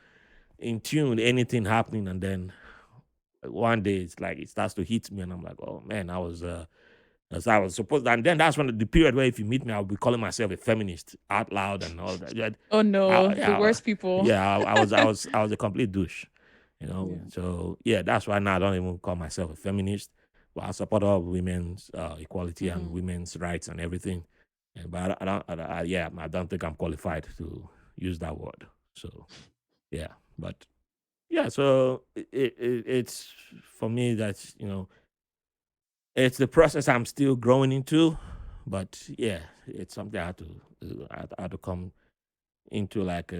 Speaker 1: in tune with anything happening. And then one day it's like it starts to hit me, and I'm like, oh man, as I was supposed, and then that's when the period where if you meet me, I'll be calling myself a feminist out loud and all that. Yeah,
Speaker 2: Oh no, the
Speaker 1: yeah,
Speaker 2: worst people.
Speaker 1: yeah. I was a complete douche,
Speaker 2: Yeah.
Speaker 1: So yeah, that's why now I don't even call myself a feminist. But I support all women's equality and
Speaker 2: Mm-hmm.
Speaker 1: women's rights and everything. But I don't think I'm qualified to use that word. So yeah, but yeah, so it's for me that's it's the process I'm still growing into, but yeah, it's something I had to come into like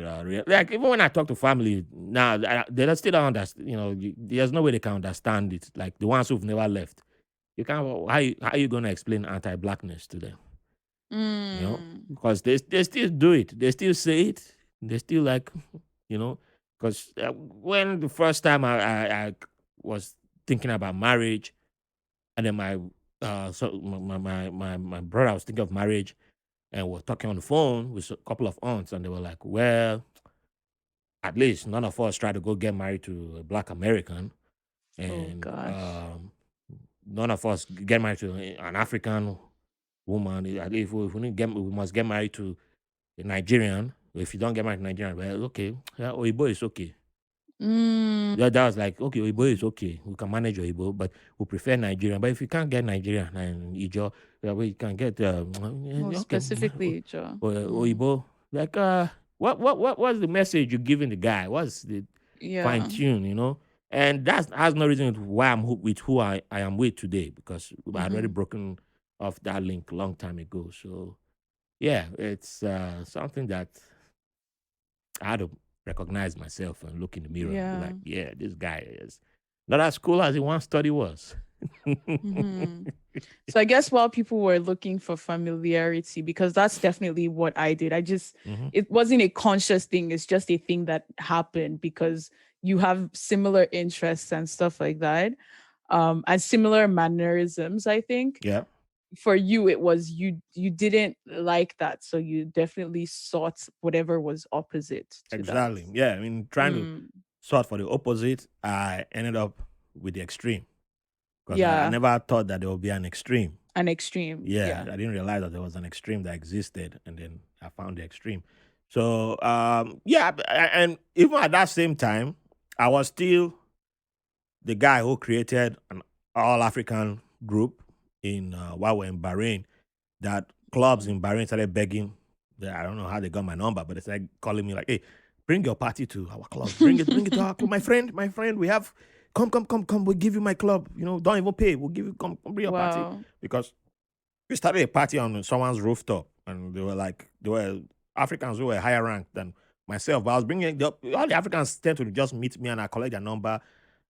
Speaker 1: like even when I talk to family now, they don't still don't understand. There's no way they can understand it. Like the ones who've never left, you can't. How you gonna explain anti-blackness to them?
Speaker 2: Mm.
Speaker 1: Because they still do it. They still say it. They still like because when the first time I was thinking about marriage, and then my brother was thinking of marriage and we're talking on the phone with a couple of aunts, and they were like, well, at least none of us try to go get married to a black American,
Speaker 2: Oh
Speaker 1: and
Speaker 2: gosh.
Speaker 1: none of us get married to an African woman. At least we must get married to a Nigerian. If you don't get married to Nigerian, well, okay, yeah, Oibo is okay.
Speaker 2: Mm.
Speaker 1: That was like, okay, Oibo is okay. We can manage Oibo, but we prefer Nigerian. But if you can't get Nigerian and Ijo, we can get
Speaker 2: Oh,
Speaker 1: okay,
Speaker 2: specifically, Joe. Mm.
Speaker 1: Oibo. Like, what's the message you're giving the guy? What's the fine
Speaker 2: Yeah.
Speaker 1: tune? And that has no reason why I'm with who I am with today because I had already
Speaker 2: Mm-hmm.
Speaker 1: broken off that link a long time ago. So yeah, it's something that I had to recognize myself and look in the mirror and be
Speaker 2: Yeah.
Speaker 1: like, yeah, this guy is not as cool as he once thought he was.
Speaker 2: Mm-hmm. So I guess while people were looking for familiarity, because that's definitely what I did.
Speaker 1: Hmm.
Speaker 2: It wasn't a conscious thing. It's just a thing that happened because you have similar interests and stuff like that. And similar mannerisms, I think.
Speaker 1: Yeah,
Speaker 2: For you, it was you didn't like that. So you definitely sought whatever was opposite to that.
Speaker 1: exactly. Yeah, I mean, trying to
Speaker 2: Mm,
Speaker 1: sort for the opposite, I ended up with the extreme because I
Speaker 2: yeah.
Speaker 1: never thought that there would be an extreme.
Speaker 2: An extreme.
Speaker 1: Yeah,
Speaker 2: Yeah.
Speaker 1: I didn't realize that there was an extreme that existed, and then I found the extreme. So, yeah, and even at that same time, I was still the guy who created an all African group in while we're in Bahrain. That clubs in Bahrain started begging. I don't know how they got my number, but they started calling me like, "Hey, bring your party to our club. Bring it to our club. My friend, we have. Come. We'll give you my club. Don't even pay. We'll give you. Come bring your party
Speaker 2: Wow.
Speaker 1: because we started a party on someone's rooftop, and they were Africans who were higher ranked than myself. But I was bringing all the Africans tend to just meet me, and I collect their number.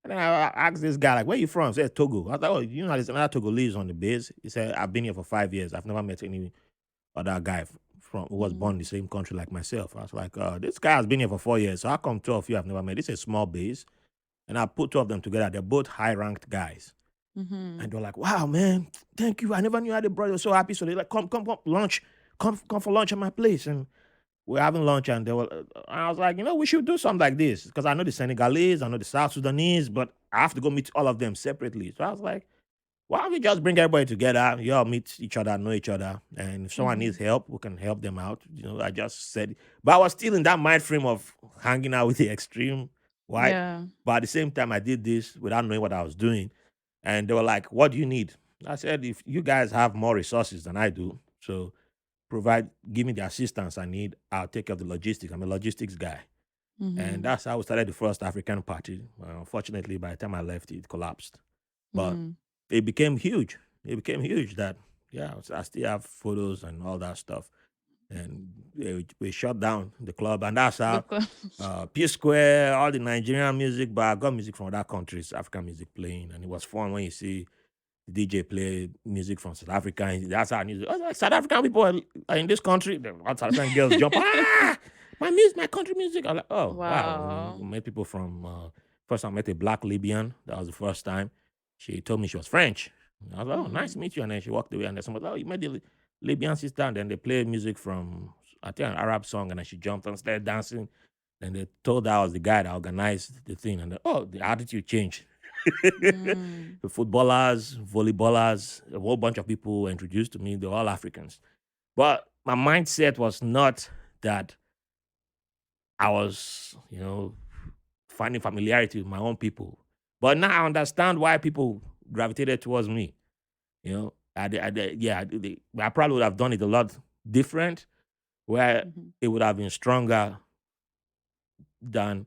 Speaker 1: And then I asked this guy, like, where you from? He said, Togo. I was like, oh, there's another Togolese on the base. He said, I've been here for 5 years. I've never met any. other guy from who was born in the
Speaker 2: Mm.
Speaker 1: same country like myself. I was like, this guy has been here for 4 years. So how come two of you have never met? This is a small base. And I put two of them together. They're both high ranked guys.
Speaker 2: Mm-hmm.
Speaker 1: And they're like, wow, man, thank you. I never knew I had a brother. So happy. So they're like, come, lunch. Come for lunch at my place. And we're having lunch. And they were, I was like, we should do something like this. Because I know the Senegalese, I know the South Sudanese, but I have to go meet all of them separately. So I was like, why don't we just bring everybody together? You all meet each other, know each other. And if someone
Speaker 2: Mm-hmm.
Speaker 1: needs help, we can help them out. I just said, but I was still in that mind frame of hanging out with the extreme white.
Speaker 2: Yeah.
Speaker 1: But at the same time, I did this without knowing what I was doing. And they were like, what do you need? I said, if you guys have more resources than I do, so give me the assistance I need, I'll take care of the logistics. I'm a logistics guy. And
Speaker 2: Mm-hmm.
Speaker 1: that's how we started the first African party. Unfortunately, by the time I left, it collapsed. But
Speaker 2: Mm.
Speaker 1: it became huge. It became huge that, yeah, I still have photos and all that stuff. And we shut down the club. And that's
Speaker 2: The
Speaker 1: how
Speaker 2: club.
Speaker 1: P Square, all the Nigerian music, but I got music from other countries, African music playing. And it was fun when you see the DJ play music from South Africa. And that's how I knew. I was like, South African people are in this country. South African girls jump. My music, my country music. I was like, oh, wow.
Speaker 2: Wow.
Speaker 1: We met people from, first I met a black Libyan. That was the first time. She told me she was French. I was like, oh, nice
Speaker 2: Mm-hmm.
Speaker 1: to meet you. And then she walked away. And then someone was like, oh, you met the Libyan sister. And then they played music from, I think, an Arab song. And then she jumped and started dancing. And they told her I was the guy that organized the thing. And the attitude changed.
Speaker 2: Mm.
Speaker 1: The footballers, volleyballers, a whole bunch of people were introduced to me. They're all Africans. But my mindset was not that I was, finding familiarity with my own people. But now I understand why people gravitated towards me. I probably would have done it a lot different, where
Speaker 2: Mm-hmm.
Speaker 1: it would have been stronger than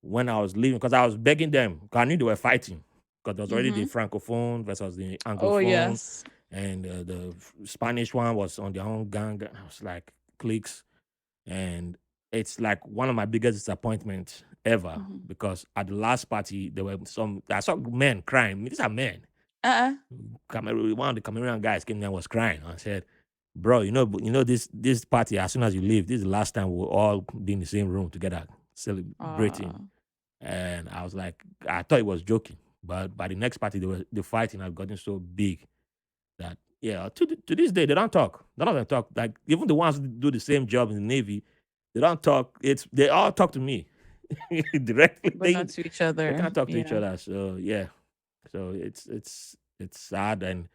Speaker 1: when I was leaving, because I was begging them, because I knew they were fighting, because there was already the
Speaker 2: Mm-hmm.
Speaker 1: francophone versus the
Speaker 2: Oh
Speaker 1: anglophone,
Speaker 2: yes.
Speaker 1: and the Spanish one was on their own gang. I was like cliques, and it's like one of my biggest disappointments ever,
Speaker 2: Mm-hmm.
Speaker 1: because at the last party there were I saw men crying. These are men.
Speaker 2: Uh-uh.
Speaker 1: One of the Cameroonian guys came there and was crying. I said, "Bro, this party. As soon as you leave, this is the last time we'll all be in the same room together celebrating."
Speaker 2: Uh,
Speaker 1: And I was like, I thought he was joking, but by the next party, the fighting had gotten so big that, yeah, to this day they don't talk. None of them talk. Like even the ones who do the same job in the Navy, they don't talk. They all talk to me directly.
Speaker 2: but
Speaker 1: They
Speaker 2: not to each
Speaker 1: they
Speaker 2: other.
Speaker 1: can't talk to each
Speaker 2: Yeah.
Speaker 1: other. So yeah, so it's sad.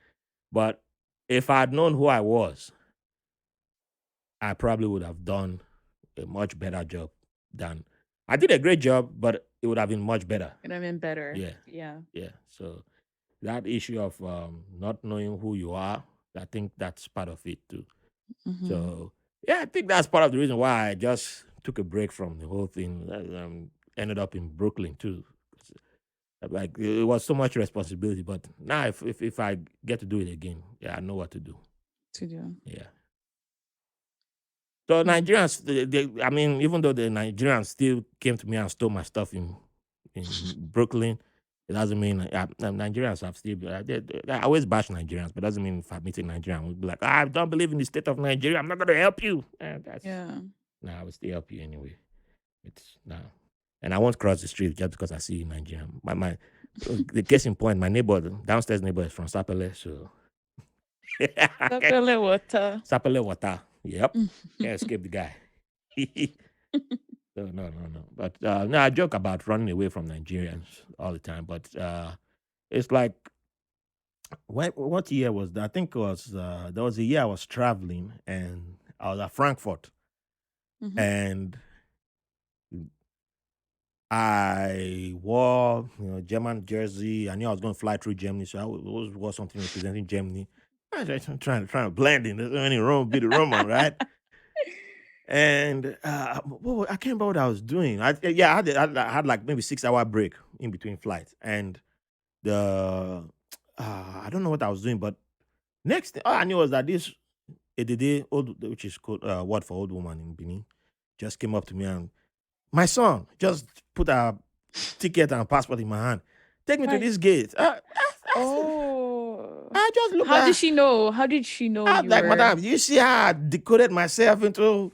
Speaker 1: But if I had known who I was, I probably would have done a much better job than I did a great job, but it would have been much better.
Speaker 2: Could have been better.
Speaker 1: Yeah,
Speaker 2: Yeah.
Speaker 1: yeah. So that issue of not knowing who you are, I think that's part of it too.
Speaker 2: Mm-hmm.
Speaker 1: So yeah, I think that's part of the reason why I just took a break from the whole thing. Ended up in Brooklyn too. Like it was so much responsibility, but now if I get to do it again, yeah, I know what to do.
Speaker 2: To do.
Speaker 1: Yeah. So
Speaker 2: Mm-hmm.
Speaker 1: Nigerians, I mean, even though the Nigerians still came to me and stole my stuff in Brooklyn, it doesn't mean Nigerians have still. I always bash Nigerians, but doesn't mean if I meet a Nigerian, we'll be like, I don't believe in the state of Nigeria. I'm not going to help you.
Speaker 2: Yeah.
Speaker 1: I will still help you anyway. It's and I won't cross the street just because I see Nigerian. The case in point, my neighbor, downstairs neighbor, is from Sapele, so
Speaker 2: Sapele water.
Speaker 1: Sapele water. Yep, can't escape the guy. No. But no, I joke about running away from Nigerians all the time. But it's like, what year was that? I think it was there was a year I was traveling and I was at Frankfurt
Speaker 2: Mm-hmm.
Speaker 1: and I wore German jersey. I knew I was going to fly through Germany, so I always wore something representing Germany. I was just trying to blend in. There's any room, be the Roman, right? And I can't remember what I was doing. I had like maybe 6 hour break in between flights, and the I don't know what I was doing, but next thing all I knew was that this Edede old, which is called word for old woman in Benin, just came up to me and my son just put a ticket and passport in my hand. Take me to
Speaker 2: Hi.
Speaker 1: this gate.
Speaker 2: Oh.
Speaker 1: I just look
Speaker 2: How did
Speaker 1: at
Speaker 2: she know? How did she know
Speaker 1: I was
Speaker 2: you
Speaker 1: like,
Speaker 2: were?
Speaker 1: Madam, you see how I decoded myself into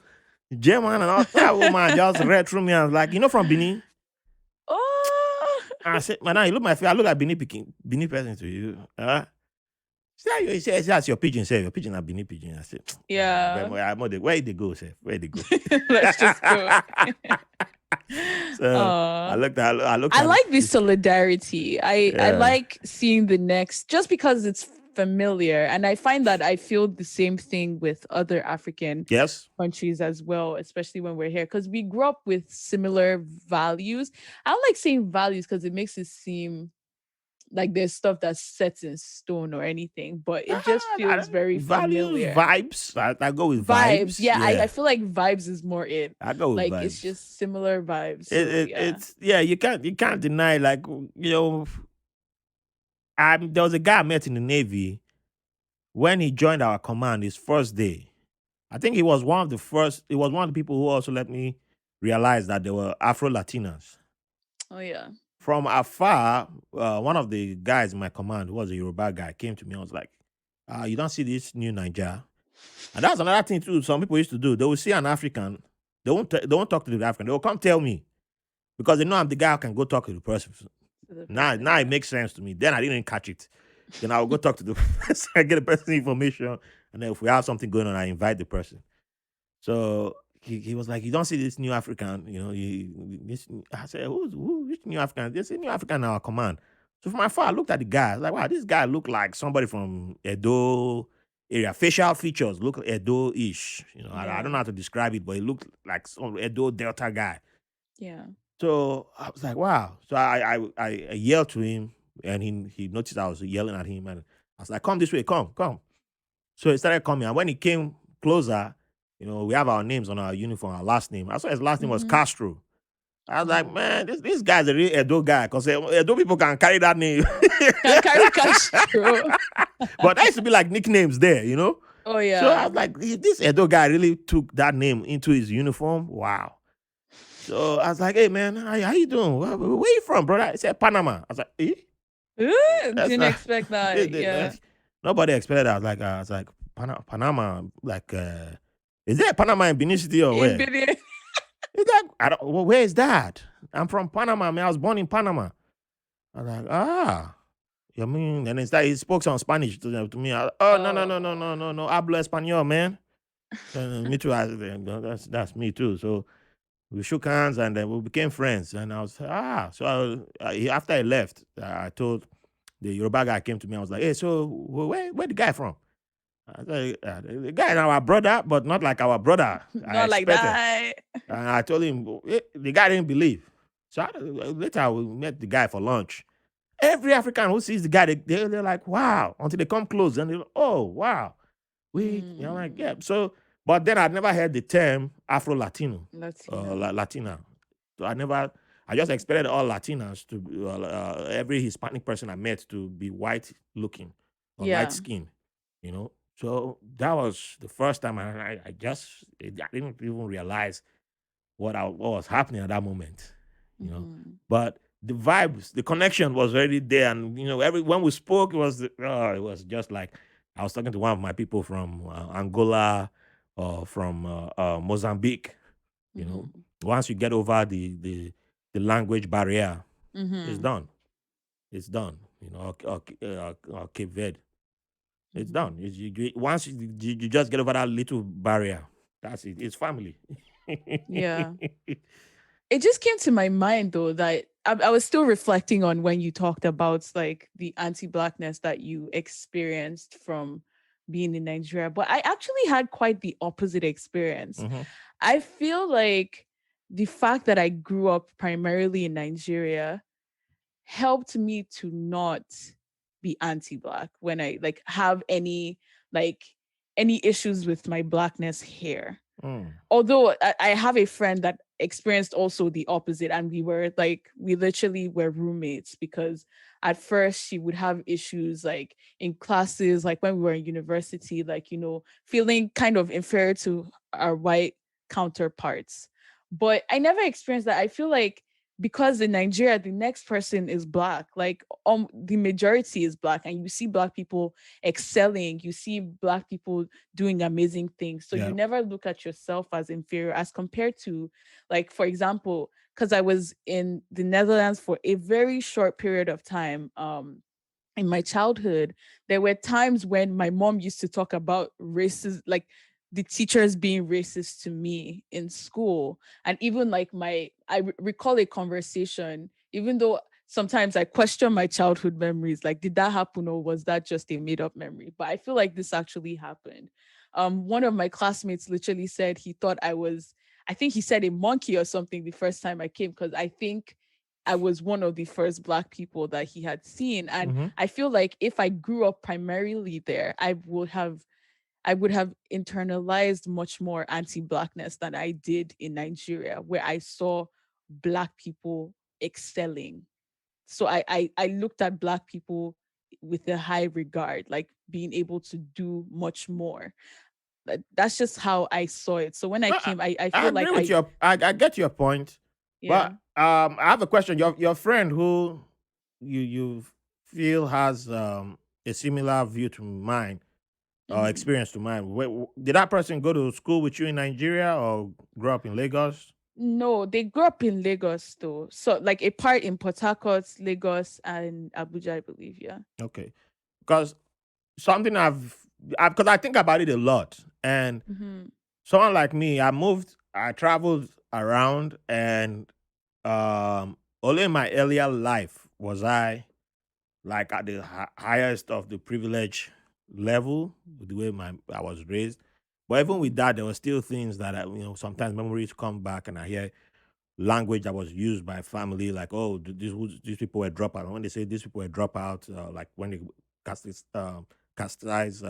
Speaker 1: German and all that woman just read through me and was like, from Benin?
Speaker 2: Oh,
Speaker 1: I said, Madam, you look my face, I look like Benin person to you. He said, that's your pigeon, say your pigeon are Benin pigeon. I said,
Speaker 2: yeah.
Speaker 1: where they go, sir? Where they go?
Speaker 2: Let's just go.
Speaker 1: So
Speaker 2: uh,
Speaker 1: I looked
Speaker 2: I
Speaker 1: at it.
Speaker 2: like the solidarity. I
Speaker 1: Yeah.
Speaker 2: like seeing the next just because it's familiar. And I find that I feel the same thing with other African
Speaker 1: Yes.
Speaker 2: countries as well, especially when we're here, because we grew up with similar values. I don't like saying values because it makes it seem like there's stuff that's set in stone or anything, but it just feels very
Speaker 1: Values,
Speaker 2: familiar.
Speaker 1: vibes. I go with
Speaker 2: Vibes.
Speaker 1: vibes.
Speaker 2: Yeah, I
Speaker 1: Yeah.
Speaker 2: feel like vibes is more it.
Speaker 1: I go with
Speaker 2: Like it's
Speaker 1: vibes.
Speaker 2: just similar vibes. So yeah.
Speaker 1: It's yeah, you can't deny, like, there was a guy I met in the Navy when he joined our command his first day. I think he was one of the people who also let me realize that there were Afro Latinas.
Speaker 2: Oh yeah.
Speaker 1: From afar, one of the guys in my command, who was a Yoruba guy, came to me and was like, you don't see this new Niger? And that's another thing too. Some people used to do. They will see an African, they won't talk to the African. They will come tell me because they know I'm the guy who can go talk to the person.
Speaker 2: To the person,
Speaker 1: Now it
Speaker 2: yeah.
Speaker 1: makes sense to me. Then I didn't catch it. Then I will go talk to the person, I get the person information, and then if we have something going on, I invite the person. So he was like, "You don't see this new African, I said, which new African? This is new African in our command." So from afar, I looked at the guy. I was like, "Wow, this guy looked like somebody from Edo area. Facial features look Edo-ish. I don't
Speaker 2: Yeah.
Speaker 1: know how to describe it, but it looked like some Edo Delta guy."
Speaker 2: Yeah.
Speaker 1: So I was like, "Wow!" So I yelled to him, and he noticed I was yelling at him, and I was like, "Come this way, come, come." So he started coming, and when he came closer, we have our names on our uniform, our last name. I saw his last name was
Speaker 2: Mm-hmm.
Speaker 1: Castro. I was like,
Speaker 2: Oh.
Speaker 1: man, this guy's a real Edo guy, because Edo people can carry that name.
Speaker 2: Can carry Castro.
Speaker 1: But that used to be like nicknames there.
Speaker 2: Oh
Speaker 1: So I
Speaker 2: yeah.
Speaker 1: was like, this Edo guy really took that name into his uniform. Wow. So I was like, hey man, how you doing? Where you from, brother? He said Panama. I was like, eh? That's
Speaker 2: Didn't
Speaker 1: not
Speaker 2: expect that. Yeah.
Speaker 1: nobody expected that. I was like, Panama, like, is there a Panama in Benin City or
Speaker 2: In
Speaker 1: where?
Speaker 2: video.
Speaker 1: Is that, well, where is that? I'm from Panama, man. I was born in Panama. I was like, you mean? And he spoke some Spanish to me. Oh, no, no, no, no,
Speaker 2: Oh.
Speaker 1: no, no, no. Hablo español, man. Me too. That's me too. So we shook hands and then we became friends. And I was, after I left, I told the Yoruba guy came to me. I was like, hey, so where the guy from? I said, the guy is our brother, but not like our brother I
Speaker 2: Not like
Speaker 1: expected.
Speaker 2: that.
Speaker 1: And I told him, the guy didn't believe. So later we met the guy for lunch. Every African who sees the guy, they're like, wow, until they come close and they're like, oh, wow. Like, yeah. So, but then I'd never heard the term Afro Latino,
Speaker 2: Latina.
Speaker 1: Latina. So I just expected all Latinas to, every Hispanic person I met to be white looking or light
Speaker 2: Yeah.
Speaker 1: skin, you know. So that was the first time I didn't even realize what was happening at that moment.
Speaker 2: Mm-hmm.
Speaker 1: But the vibes, the connection was already there, and every when we spoke, it was just like I was talking to one of my people from Angola or from Mozambique. You know,
Speaker 2: Mm-hmm.
Speaker 1: once you get over the language barrier, it's
Speaker 2: Mm-hmm.
Speaker 1: done. It's done. Or Cape Verde, it's
Speaker 2: Mm-hmm.
Speaker 1: done. Once you just get over that little barrier, that's it. It's family.
Speaker 2: Yeah. It just came to my mind though that I was still reflecting on when you talked about like the anti-blackness that you experienced from being in Nigeria, but I actually had quite the opposite experience.
Speaker 1: Mhm.
Speaker 2: I feel like the fact that I grew up primarily in Nigeria helped me to not be anti-black when I like have like any issues with my blackness here.
Speaker 1: Mm.
Speaker 2: Although I have a friend that experienced also the opposite, and we literally were roommates because at first she would have issues like in classes, like when we were in university, like feeling kind of inferior to our white counterparts. But I never experienced that. I feel like because in Nigeria, the next person is black. Like the majority is black, and you see black people excelling. You see black people doing amazing things. So you
Speaker 1: Yeah.
Speaker 2: never look at yourself as inferior as compared to, like, for example, because I was in the Netherlands for a very short period of time. In my childhood, there were times when my mom used to talk about racism, like the teachers being racist to me in school. And even like recall a conversation, even though sometimes I question my childhood memories, like, did that happen or was that just a made up memory? But I feel like this actually happened. One of my classmates literally said he thought I think he said a monkey or something the first time I came, because I think I was one of the first black people that he had seen. And
Speaker 1: Mm-hmm.
Speaker 2: I feel like if I grew up primarily there, I would have internalized much more anti-blackness than I did in Nigeria, where I saw black people excelling. So I looked at black people with a high regard, like being able to do much more. That's just how I saw it. So when I
Speaker 1: No,
Speaker 2: came, I
Speaker 1: I
Speaker 2: feel
Speaker 1: agree
Speaker 2: like
Speaker 1: with you. I get your point, but
Speaker 2: yeah.
Speaker 1: I have a question. Your friend who you feel has a similar view to mine or
Speaker 2: Mhm.
Speaker 1: experience to mine. Did that person go to school with you in Nigeria or grow up in Lagos?
Speaker 2: No, they grew up in Lagos though. So like a part in Port Harcourt, Lagos, and Abuja, I believe. Yeah.
Speaker 1: Okay, because something because I think about it a lot, and
Speaker 2: Mm-hmm.
Speaker 1: someone like me, I traveled around, and only in my earlier life was I like at the highest of the privilege level with the way I was raised. But even with
Speaker 2: Mm-hmm.
Speaker 1: that, there were still things that sometimes memories come back, and I hear language that was used by family, like, oh, these people were dropouts. And when they say these people were dropouts, like when they cast, castize,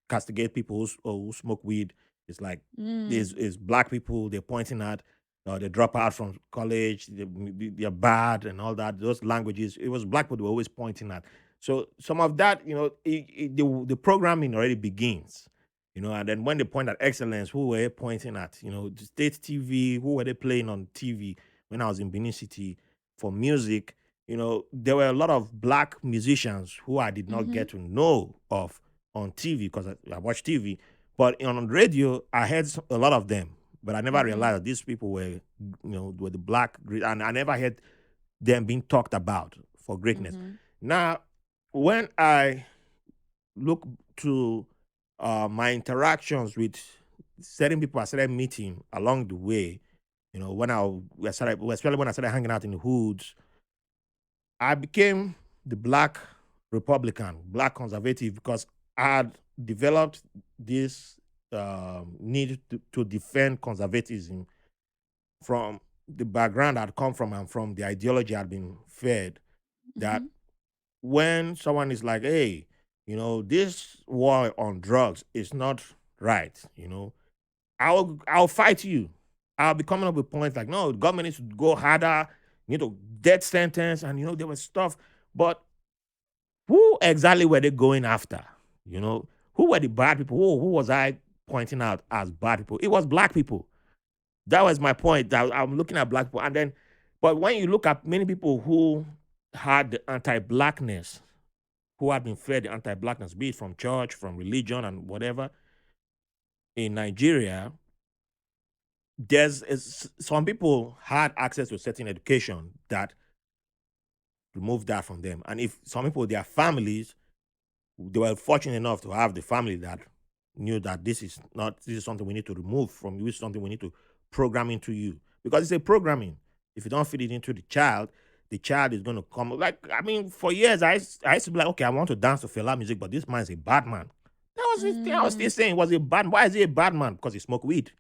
Speaker 1: castigate people who smoke weed, it's like
Speaker 2: Mm.
Speaker 1: there's is black people they're pointing at. They drop out from college, they're bad and all that. Those languages, it was black people they were always pointing at. So some of that, the programming already begins, and then when they point at excellence, who were they pointing at? The state TV, who were they playing on TV when I was in Benin City for music? There were a lot of black musicians who I did not
Speaker 2: Mm-hmm.
Speaker 1: get to know of on TV because I watched TV, but on radio, I heard a lot of them, but I never
Speaker 2: Mm-hmm.
Speaker 1: realized that these people were the black, and I never heard them being talked about for greatness.
Speaker 2: Mm-hmm.
Speaker 1: Now, when I look to my interactions with certain people I started meeting along the way, especially when I started hanging out in the hoods, I became the black Republican, black conservative, because I had developed this need to defend conservatism from the background I'd come from and from the ideology I'd been fed. That
Speaker 2: Mm-hmm.
Speaker 1: when someone is like, hey, this war on drugs is not right, I'll fight you. I'll be coming up with points like, no, the government needs to go harder, death sentence, and there was stuff. But who exactly were they going after? You know, who were the bad people? Who was I pointing out as bad people? It was black people. That was my point. That I'm looking at black people, and then, but when you look at many people who had the anti-blackness, who had been fed the anti-blackness, be it from church, from religion, and whatever, in Nigeria, some people had access to certain education that removed that from them, and if some people, their families, they were fortunate enough to have the family that knew that this is something we need to remove from you, this is something we need to program into you, because it's a programming. If you don't feed it into the child is going to come. Like, I mean, for years I used to be like, okay, I want to dance to Fela music, but this man is a bad man. That was his thing. I was still
Speaker 2: Mm.
Speaker 1: saying he was a bad. Why is he a bad man? Because he smoked weed.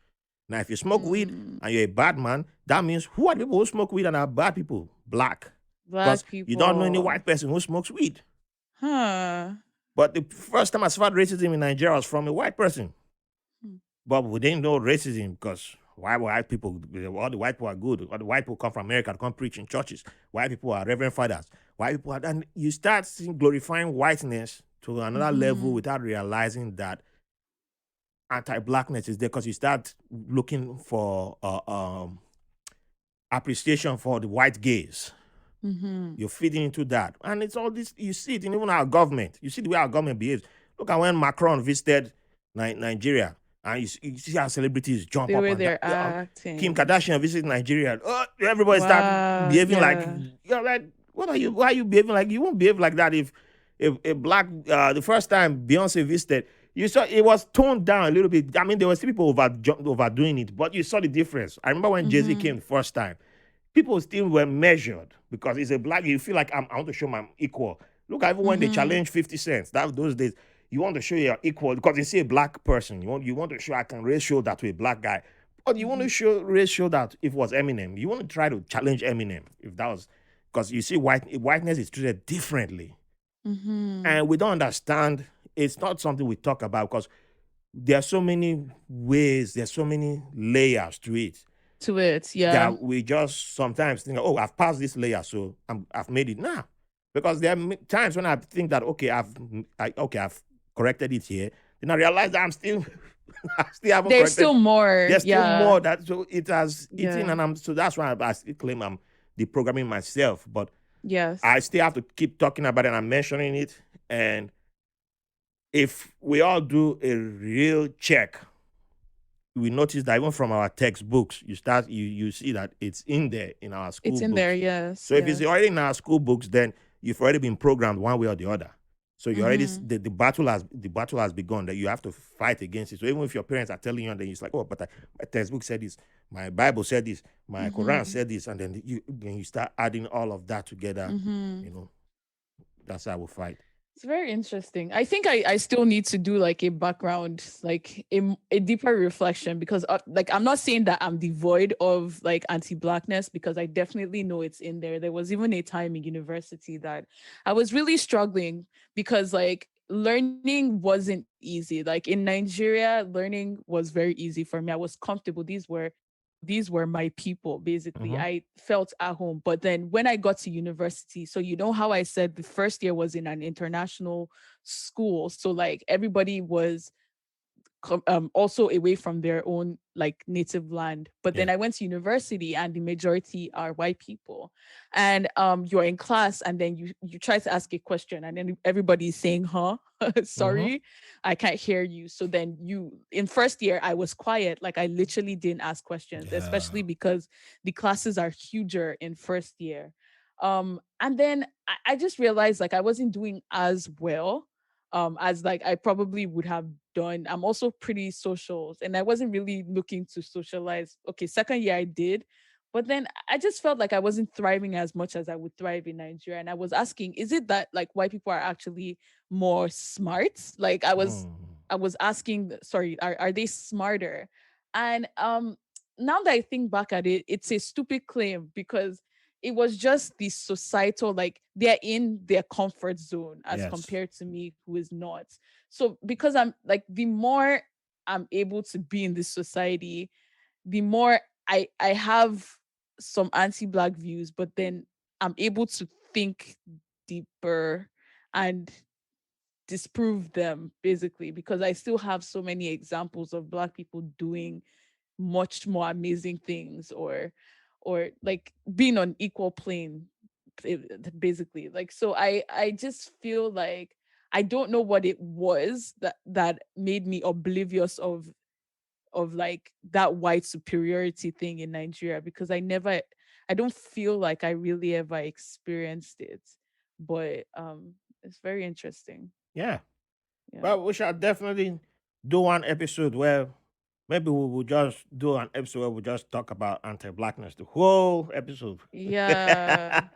Speaker 1: Now, if you smoke weed
Speaker 2: Mm.
Speaker 1: and you're a bad man, that means who are the people who smoke weed and are bad people? Black. Because
Speaker 2: Black
Speaker 1: you don't know any
Speaker 2: people.
Speaker 1: white person who smokes weed.
Speaker 2: Huh.
Speaker 1: But the first time I suffered racism in Nigeria was from a white person.
Speaker 2: Hmm.
Speaker 1: But we didn't know racism because why white people, all the white people are good. All the white people come from America to come preach in churches. White people are reverend fathers. White people are, and you start seeing glorifying whiteness to another level
Speaker 2: Mm-hmm.
Speaker 1: without realizing that anti-blackness is there because you start looking for appreciation for the white gaze.
Speaker 2: Mm-hmm.
Speaker 1: You're feeding into that. And it's all this, you see it in even our government. You see the way our government behaves. Look at when Macron visited Nigeria, and you see how celebrities jump
Speaker 2: The
Speaker 1: up
Speaker 2: way
Speaker 1: and down.
Speaker 2: they're
Speaker 1: Kim
Speaker 2: acting.
Speaker 1: Kardashian visited Nigeria. Oh, everybody start
Speaker 2: Wow.
Speaker 1: behaving like,
Speaker 2: Yeah.
Speaker 1: you're like, what are you, why are you behaving like, you won't behave like that if a black, the first time Beyonce visited, you saw it was toned down a little bit. I mean, there were still people overdoing it, but you saw the difference. I remember when Jay-Z
Speaker 2: Mm-hmm.
Speaker 1: came the first time, people still were measured because it's a black. You feel like I want to show my equal. Look, even when they
Speaker 2: Mm-hmm.
Speaker 1: challenge 50 cents, that those days, you want to show you're equal because you see a black person. You want to show I can raise shoulder to a black guy. But you want
Speaker 2: Mm-hmm.
Speaker 1: to raise shoulder if it was Eminem. You want to try to challenge Eminem if that was because you see whiteness is treated differently.
Speaker 2: Mm-hmm.
Speaker 1: And we don't understand. It's not something we talk about because there are so many ways, there's so many layers to it
Speaker 2: To it. Yeah.
Speaker 1: that we just sometimes think, oh, I've passed this layer, so I've made it now. Because there are times when I think that okay, I've corrected it here, then I realize that I'm still, I still haven't
Speaker 2: There's
Speaker 1: corrected.
Speaker 2: still more.
Speaker 1: There's still
Speaker 2: Yeah.
Speaker 1: more that so it has eaten,
Speaker 2: Yeah.
Speaker 1: and so that's why I still claim I'm deprogramming myself. But I
Speaker 2: Yes.
Speaker 1: still have to keep talking about it and I'm mentioning it. And if we all do a real check, we notice that even from our textbooks, you see that it's in there in our school
Speaker 2: It's in there.
Speaker 1: books.
Speaker 2: Yes.
Speaker 1: So if it's
Speaker 2: Yes.
Speaker 1: already in our school books, then you've already been programmed one way or the other. So you already
Speaker 2: Mm-hmm.
Speaker 1: the battle has begun that you have to fight against it. So even if your parents are telling you, and then it's like, oh, but my textbook said this, my Bible said this, my Quran
Speaker 2: Mm-hmm.
Speaker 1: said this, and then you start adding all of that together.
Speaker 2: Mm-hmm.
Speaker 1: You know, that's how we fight.
Speaker 2: It's very interesting. I think I still need to do like a background, like a deeper reflection because like I'm not saying that I'm devoid of like anti-blackness because I definitely know it's in there. There was even a time in university that I was really struggling because like learning wasn't easy. Like in Nigeria, learning was very easy for me. I was comfortable. These were my people basically.
Speaker 1: Mm-hmm.
Speaker 2: I felt at home. But then when I got to university, so you know how I said the first year was in an international school, so like everybody was also away from their own like native land. But
Speaker 1: Yeah.
Speaker 2: then I went to university and the majority are white people. And you're in class and then you try to ask a question and then everybody's saying, huh?
Speaker 1: Mm-hmm.
Speaker 2: Sorry, I can't hear you. So then in first year, I was quiet. Like I literally didn't ask questions,
Speaker 1: Yeah.
Speaker 2: especially because the classes are huger in first year. And then I just realized like I wasn't doing as well as like I probably would have done. I'm also pretty social and I wasn't really looking to socialize. Okay, second year I did, but then I just felt like I wasn't thriving as much as I would thrive in Nigeria. And I was asking, is it that like white people are actually more smart? Like
Speaker 1: Mm.
Speaker 2: I was asking, sorry, are they smarter? And now that I think back at it, it's a stupid claim because it was just the societal, like they're in their comfort zone as
Speaker 1: Yes.
Speaker 2: compared to me who is not. So because I'm like the more I'm able to be in this society, the more I have some anti-black views, but then I'm able to think deeper and disprove them basically because I still have so many examples of black people doing much more amazing things or like being on equal plane basically. Like so I just feel like I don't know what it was that made me oblivious of like that white superiority thing in Nigeria because I don't feel like I really ever experienced it. But it's very interesting.
Speaker 1: Yeah.
Speaker 2: Yeah.
Speaker 1: Well, we shall definitely do one episode where maybe we will just do an episode where we just talk about anti-blackness, the whole episode.
Speaker 2: Yeah.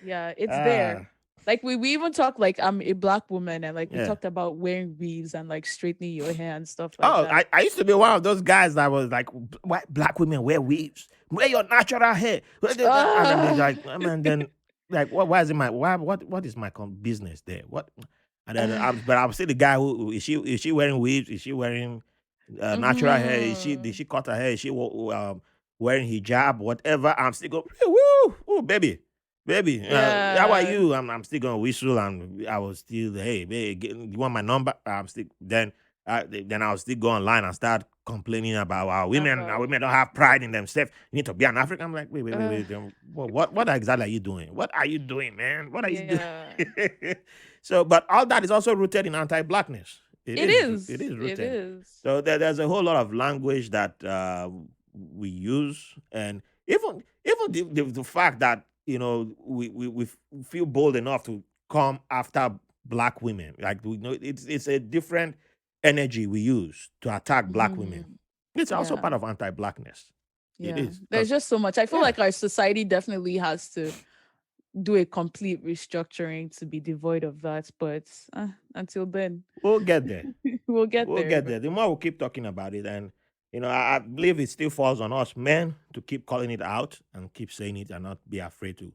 Speaker 2: Yeah, it's there.
Speaker 1: Ah,
Speaker 2: Like we even talked like I'm a black woman and like we
Speaker 1: yeah.
Speaker 2: talked about wearing weaves and like straightening your hair and stuff like
Speaker 1: Oh,
Speaker 2: that.
Speaker 1: I used to be one of those guys that was like, why black women wear weaves? Wear your natural hair. And then they
Speaker 2: Ah,
Speaker 1: like, I mean, then like, why is it what is my business there? What? And then but I'm still the guy who is she wearing weaves? Is she wearing natural hair? Did
Speaker 2: mm-hmm.
Speaker 1: she cut her hair? Is she wearing hijab? Whatever. I'm still going, woo, oh baby, baby. How are
Speaker 2: Yeah.
Speaker 1: you? I'm still gonna whistle, and I was still, hey, baby, you want my number? I'm still then. Then I'll still go online and start complaining about our
Speaker 2: About
Speaker 1: women don't have pride in themselves. You need to be an African. I'm like, wait, wait, wait,
Speaker 2: uh,
Speaker 1: wait. Then what exactly are you doing? What are you doing, man? What are you doing?
Speaker 2: yeah.
Speaker 1: So, but all that is also rooted in anti-blackness. It
Speaker 2: It
Speaker 1: is. It
Speaker 2: is.
Speaker 1: is
Speaker 2: It
Speaker 1: rooted.
Speaker 2: is.
Speaker 1: So there's a whole lot of language that we use, and even the fact that we feel bold enough to come after black women. Like we know it's a different energy we use to attack black women.
Speaker 2: Mhm.
Speaker 1: It's also
Speaker 2: Yeah.
Speaker 1: part of anti-blackness. It
Speaker 2: Yeah.
Speaker 1: is
Speaker 2: There's
Speaker 1: because
Speaker 2: just so much. I feel
Speaker 1: yeah,
Speaker 2: like our society definitely has to do a complete restructuring to be devoid of that. But until then,
Speaker 1: we'll get there.
Speaker 2: we'll get
Speaker 1: We'll
Speaker 2: there
Speaker 1: get there. The
Speaker 2: eventually.
Speaker 1: more we keep talking about it, and I believe it still falls on us men to keep calling it out and keep saying it, and not be afraid to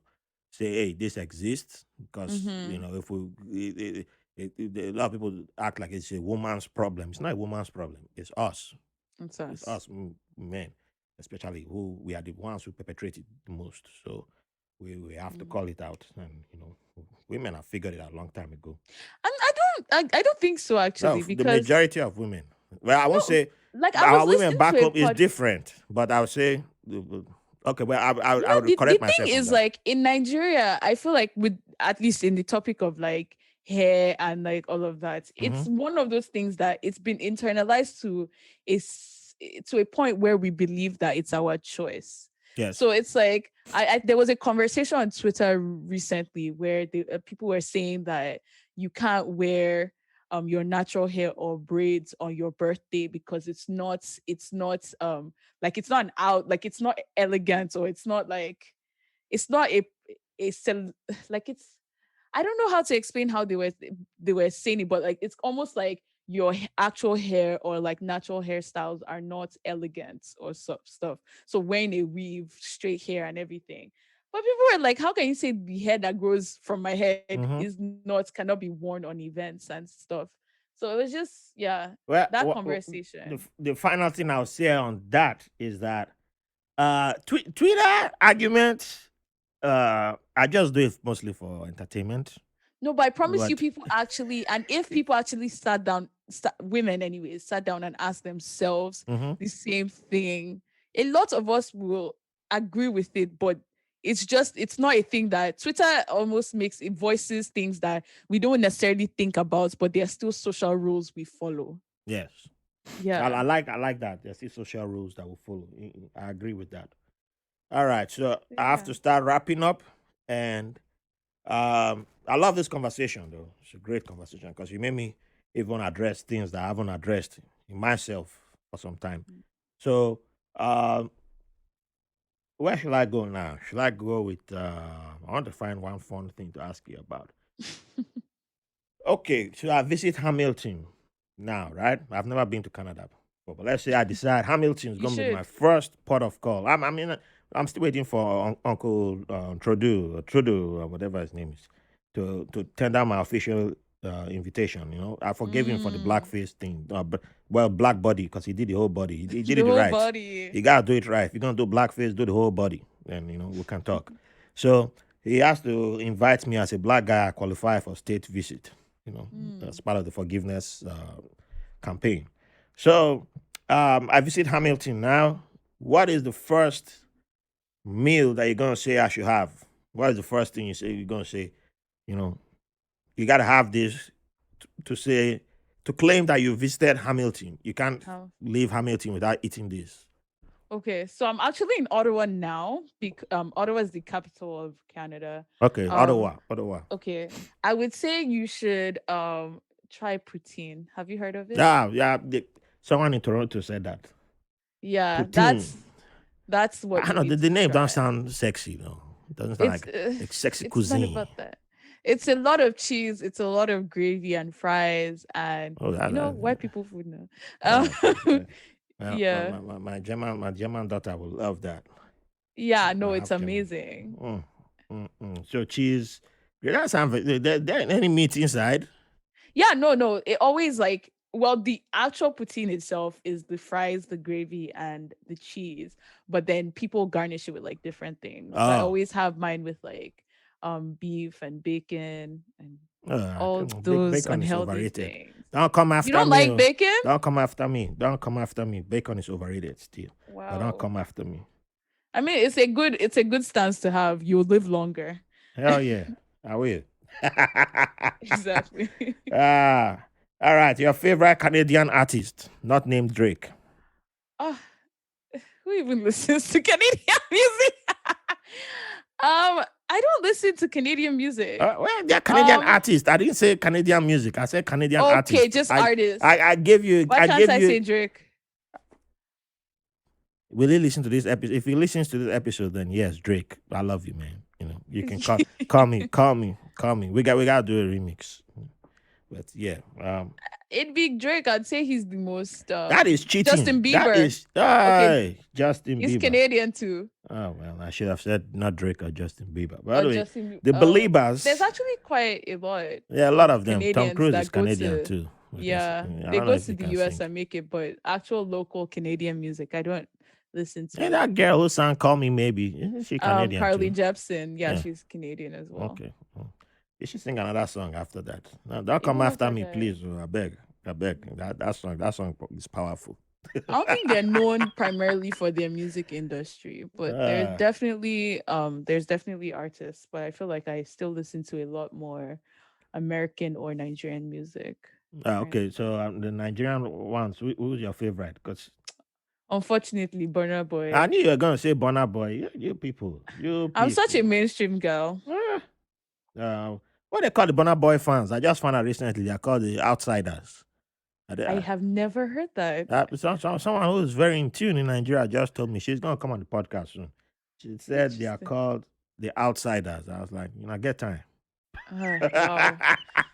Speaker 1: say, "Hey, this exists." Because
Speaker 2: Mm-hmm.
Speaker 1: if we, a lot of people act like it's a woman's problem. It's not a woman's problem. It's us.
Speaker 2: It's
Speaker 1: It's
Speaker 2: us.
Speaker 1: us men, especially who we are the ones who perpetrate it the most. So we have to
Speaker 2: Mm.
Speaker 1: call it out, and women have figured it out a long time ago.
Speaker 2: And I don't think so
Speaker 1: Well,
Speaker 2: actually,
Speaker 1: the
Speaker 2: because
Speaker 1: majority of women. Well, I won't
Speaker 2: no,
Speaker 1: say
Speaker 2: like I
Speaker 1: our
Speaker 2: was
Speaker 1: women
Speaker 2: listening
Speaker 1: back
Speaker 2: to a
Speaker 1: home is
Speaker 2: pod.
Speaker 1: different, but I would say okay. Well, I would
Speaker 2: The
Speaker 1: correct
Speaker 2: thing
Speaker 1: myself on
Speaker 2: is,
Speaker 1: that.
Speaker 2: like in Nigeria, I feel like with at least in the topic of like hair and like all of that, it's
Speaker 1: Hmm.
Speaker 2: one of those things that it's been internalized to to a point where we believe that it's our choice.
Speaker 1: Yes.
Speaker 2: So it's like there was a conversation on Twitter recently where people were saying that you can't wear your natural hair or braids on your birthday because it's not like it's not an out, like it's not elegant, or it's not like it's not like it's, I don't know how to explain how they were saying it, but like it's almost like your actual hair or like natural hairstyles are not elegant or stuff. So wearing a weave, straight hair and everything. But people were like, how can you say the hair that grows from my head
Speaker 1: Hmm.
Speaker 2: cannot be worn on events and stuff? So it was just, yeah,
Speaker 1: Well,
Speaker 2: that
Speaker 1: the
Speaker 2: conversation.
Speaker 1: the final thing I'll say on that is that Twitter arguments. I just do it mostly for entertainment,
Speaker 2: No, but I promise you,
Speaker 1: but.
Speaker 2: people actually, and if people actually sat down, women anyways, sat down and asked themselves
Speaker 1: Mhm.
Speaker 2: the same thing, a lot of us will agree with it, but it's not a thing that Twitter almost makes it voices things that we don't necessarily think about, but there are still social rules we follow.
Speaker 1: Yes. I
Speaker 2: Yeah.
Speaker 1: like that. There's still social rules that will follow. I agree with that. All right, so I have
Speaker 2: Yeah.
Speaker 1: to start wrapping up, and I love this conversation though. It's a great conversation because you made me even address things that I haven't addressed in myself for some time. So, um, where should I go now? Should I go with? I want to find one fun thing to ask you about. Okay, should I visit Hamilton now? Right? I've never been to Canada before, but let's say I decide Hamilton is
Speaker 2: You
Speaker 1: going to be my
Speaker 2: should.
Speaker 1: first port of call. I mean, I'm still waiting for Uncle Trudeau, or whatever his name is, to tender my official invitation. I forgave him for the
Speaker 2: Mm,
Speaker 1: blackface thing. Well, black body because he did the whole body. He did
Speaker 2: the
Speaker 1: it
Speaker 2: whole
Speaker 1: right.
Speaker 2: body.
Speaker 1: You gotta do it right. If you're gonna do blackface, do the whole body, and we can talk. So he has to invite me as a black guy. I qualify for state visit. As
Speaker 2: Mm.
Speaker 1: part of the forgiveness campaign. So I visit Hamilton now. What is the first meal that you're gonna say I should have? What is the first thing you're gonna say? You know, you gotta have this to say to claim that you visited Hamilton. You can't
Speaker 2: How?
Speaker 1: leave Hamilton without eating this.
Speaker 2: Okay, so I'm actually in Ottawa now. Ottawa is the capital of Canada.
Speaker 1: Okay,
Speaker 2: Um,
Speaker 1: Ottawa.
Speaker 2: okay, I would say you should try poutine. Have you heard of it?
Speaker 1: Yeah, yeah. Someone in Toronto said that.
Speaker 2: Yeah,
Speaker 1: Poutine.
Speaker 2: that's what
Speaker 1: I
Speaker 2: you
Speaker 1: don't know.
Speaker 2: need
Speaker 1: The
Speaker 2: to
Speaker 1: name don't
Speaker 2: try.
Speaker 1: sound sexy though. It doesn't sound
Speaker 2: It's
Speaker 1: like sexy
Speaker 2: it's not
Speaker 1: cuisine.
Speaker 2: about that. It's a lot of cheese. It's a lot of gravy and fries, and
Speaker 1: Oh,
Speaker 2: white people food now.
Speaker 1: okay,
Speaker 2: Um,
Speaker 1: okay. Well,
Speaker 2: yeah,
Speaker 1: my German daughter will love that.
Speaker 2: yeah.
Speaker 1: I
Speaker 2: No, it's
Speaker 1: have German.
Speaker 2: amazing.
Speaker 1: So cheese. Yeah, that sounds. There ain't any meat inside.
Speaker 2: Yeah, no. It always like, well, the actual poutine itself is the fries, the gravy, and the cheese. But then people garnish it with like different things. So I
Speaker 1: Oh,
Speaker 2: always have mine with like beef and bacon and all those
Speaker 1: bacon is
Speaker 2: unhealthy
Speaker 1: overrated.
Speaker 2: things.
Speaker 1: Don't come
Speaker 2: You
Speaker 1: after
Speaker 2: don't
Speaker 1: me.
Speaker 2: like
Speaker 1: Oh.
Speaker 2: bacon?
Speaker 1: Don't come after me. Don't come after me. Bacon is overrated still. But don't
Speaker 2: Wow.
Speaker 1: come after me.
Speaker 2: I mean, it's a good stance to have. You'll live longer.
Speaker 1: Hell yeah. I will.
Speaker 2: Exactly.
Speaker 1: Ah. All right. Your favorite Canadian artist, not named Drake.
Speaker 2: Oh, who even listens to Canadian music? I don't listen to Canadian music.
Speaker 1: Well, they're Canadian
Speaker 2: Um,
Speaker 1: artists. I didn't say Canadian music. I said Canadian
Speaker 2: okay,
Speaker 1: artist.
Speaker 2: just
Speaker 1: I,
Speaker 2: artists.
Speaker 1: I, I gave you.
Speaker 2: Why
Speaker 1: I
Speaker 2: can't
Speaker 1: gave
Speaker 2: I
Speaker 1: you.
Speaker 2: say Drake?
Speaker 1: Will he listen to this episode? If he listens to this episode, then yes, Drake. I love you, man. You know, you can call me. We gotta do a remix. But yeah,
Speaker 2: It'd be Drake. I'd say he's the most
Speaker 1: that is
Speaker 2: Justin
Speaker 1: cheating. That
Speaker 2: Bieber.
Speaker 1: is
Speaker 2: Okay,
Speaker 1: Justin
Speaker 2: he's
Speaker 1: Bieber.
Speaker 2: Canadian too.
Speaker 1: Oh well, I should have said not Drake or Justin Bieber. By
Speaker 2: Or
Speaker 1: the way,
Speaker 2: Justin
Speaker 1: the
Speaker 2: there's
Speaker 1: Beliebers,
Speaker 2: actually quite a lot
Speaker 1: yeah, a lot
Speaker 2: of
Speaker 1: of them. Tom
Speaker 2: Canadians
Speaker 1: Cruise is
Speaker 2: that go
Speaker 1: Canadian
Speaker 2: to
Speaker 1: too.
Speaker 2: yeah,
Speaker 1: I
Speaker 2: they
Speaker 1: don't know
Speaker 2: go
Speaker 1: if
Speaker 2: to
Speaker 1: he
Speaker 2: the
Speaker 1: can
Speaker 2: US
Speaker 1: sing.
Speaker 2: and make it, but actual local Canadian music, I don't listen
Speaker 1: Yeah,
Speaker 2: to.
Speaker 1: that girl who sang "Call Me Maybe," isn't she Canadian
Speaker 2: Carly
Speaker 1: too?
Speaker 2: Jepsen, yeah,
Speaker 1: Yeah.
Speaker 2: she's Canadian as well.
Speaker 1: Okay. You should sing another song after that. No, don't come
Speaker 2: Even
Speaker 1: after
Speaker 2: after
Speaker 1: me,
Speaker 2: that,
Speaker 1: please. Oh, I beg. I beg. That song is powerful.
Speaker 2: I don't think they're known primarily for their music industry, but
Speaker 1: uh,
Speaker 2: there's definitely artists, but I feel like I still listen to a lot more American or Nigerian music
Speaker 1: okay,
Speaker 2: currently.
Speaker 1: so the Nigerian ones, who's your favorite? Because
Speaker 2: Unfortunately, Burna
Speaker 1: I
Speaker 2: Boy.
Speaker 1: knew you were going to say Bonner Boy. You people. You
Speaker 2: I'm such a
Speaker 1: people.
Speaker 2: mainstream girl.
Speaker 1: Ah, what they call the Bonner Boy fans? I just found out recently they're called the Outsiders.
Speaker 2: I have never heard that.
Speaker 1: Someone who's very in tune in Nigeria just told me she's going to come on the podcast soon. She said they are
Speaker 2: Interesting.
Speaker 1: called the Outsiders. I was like, get time.
Speaker 2: Wow.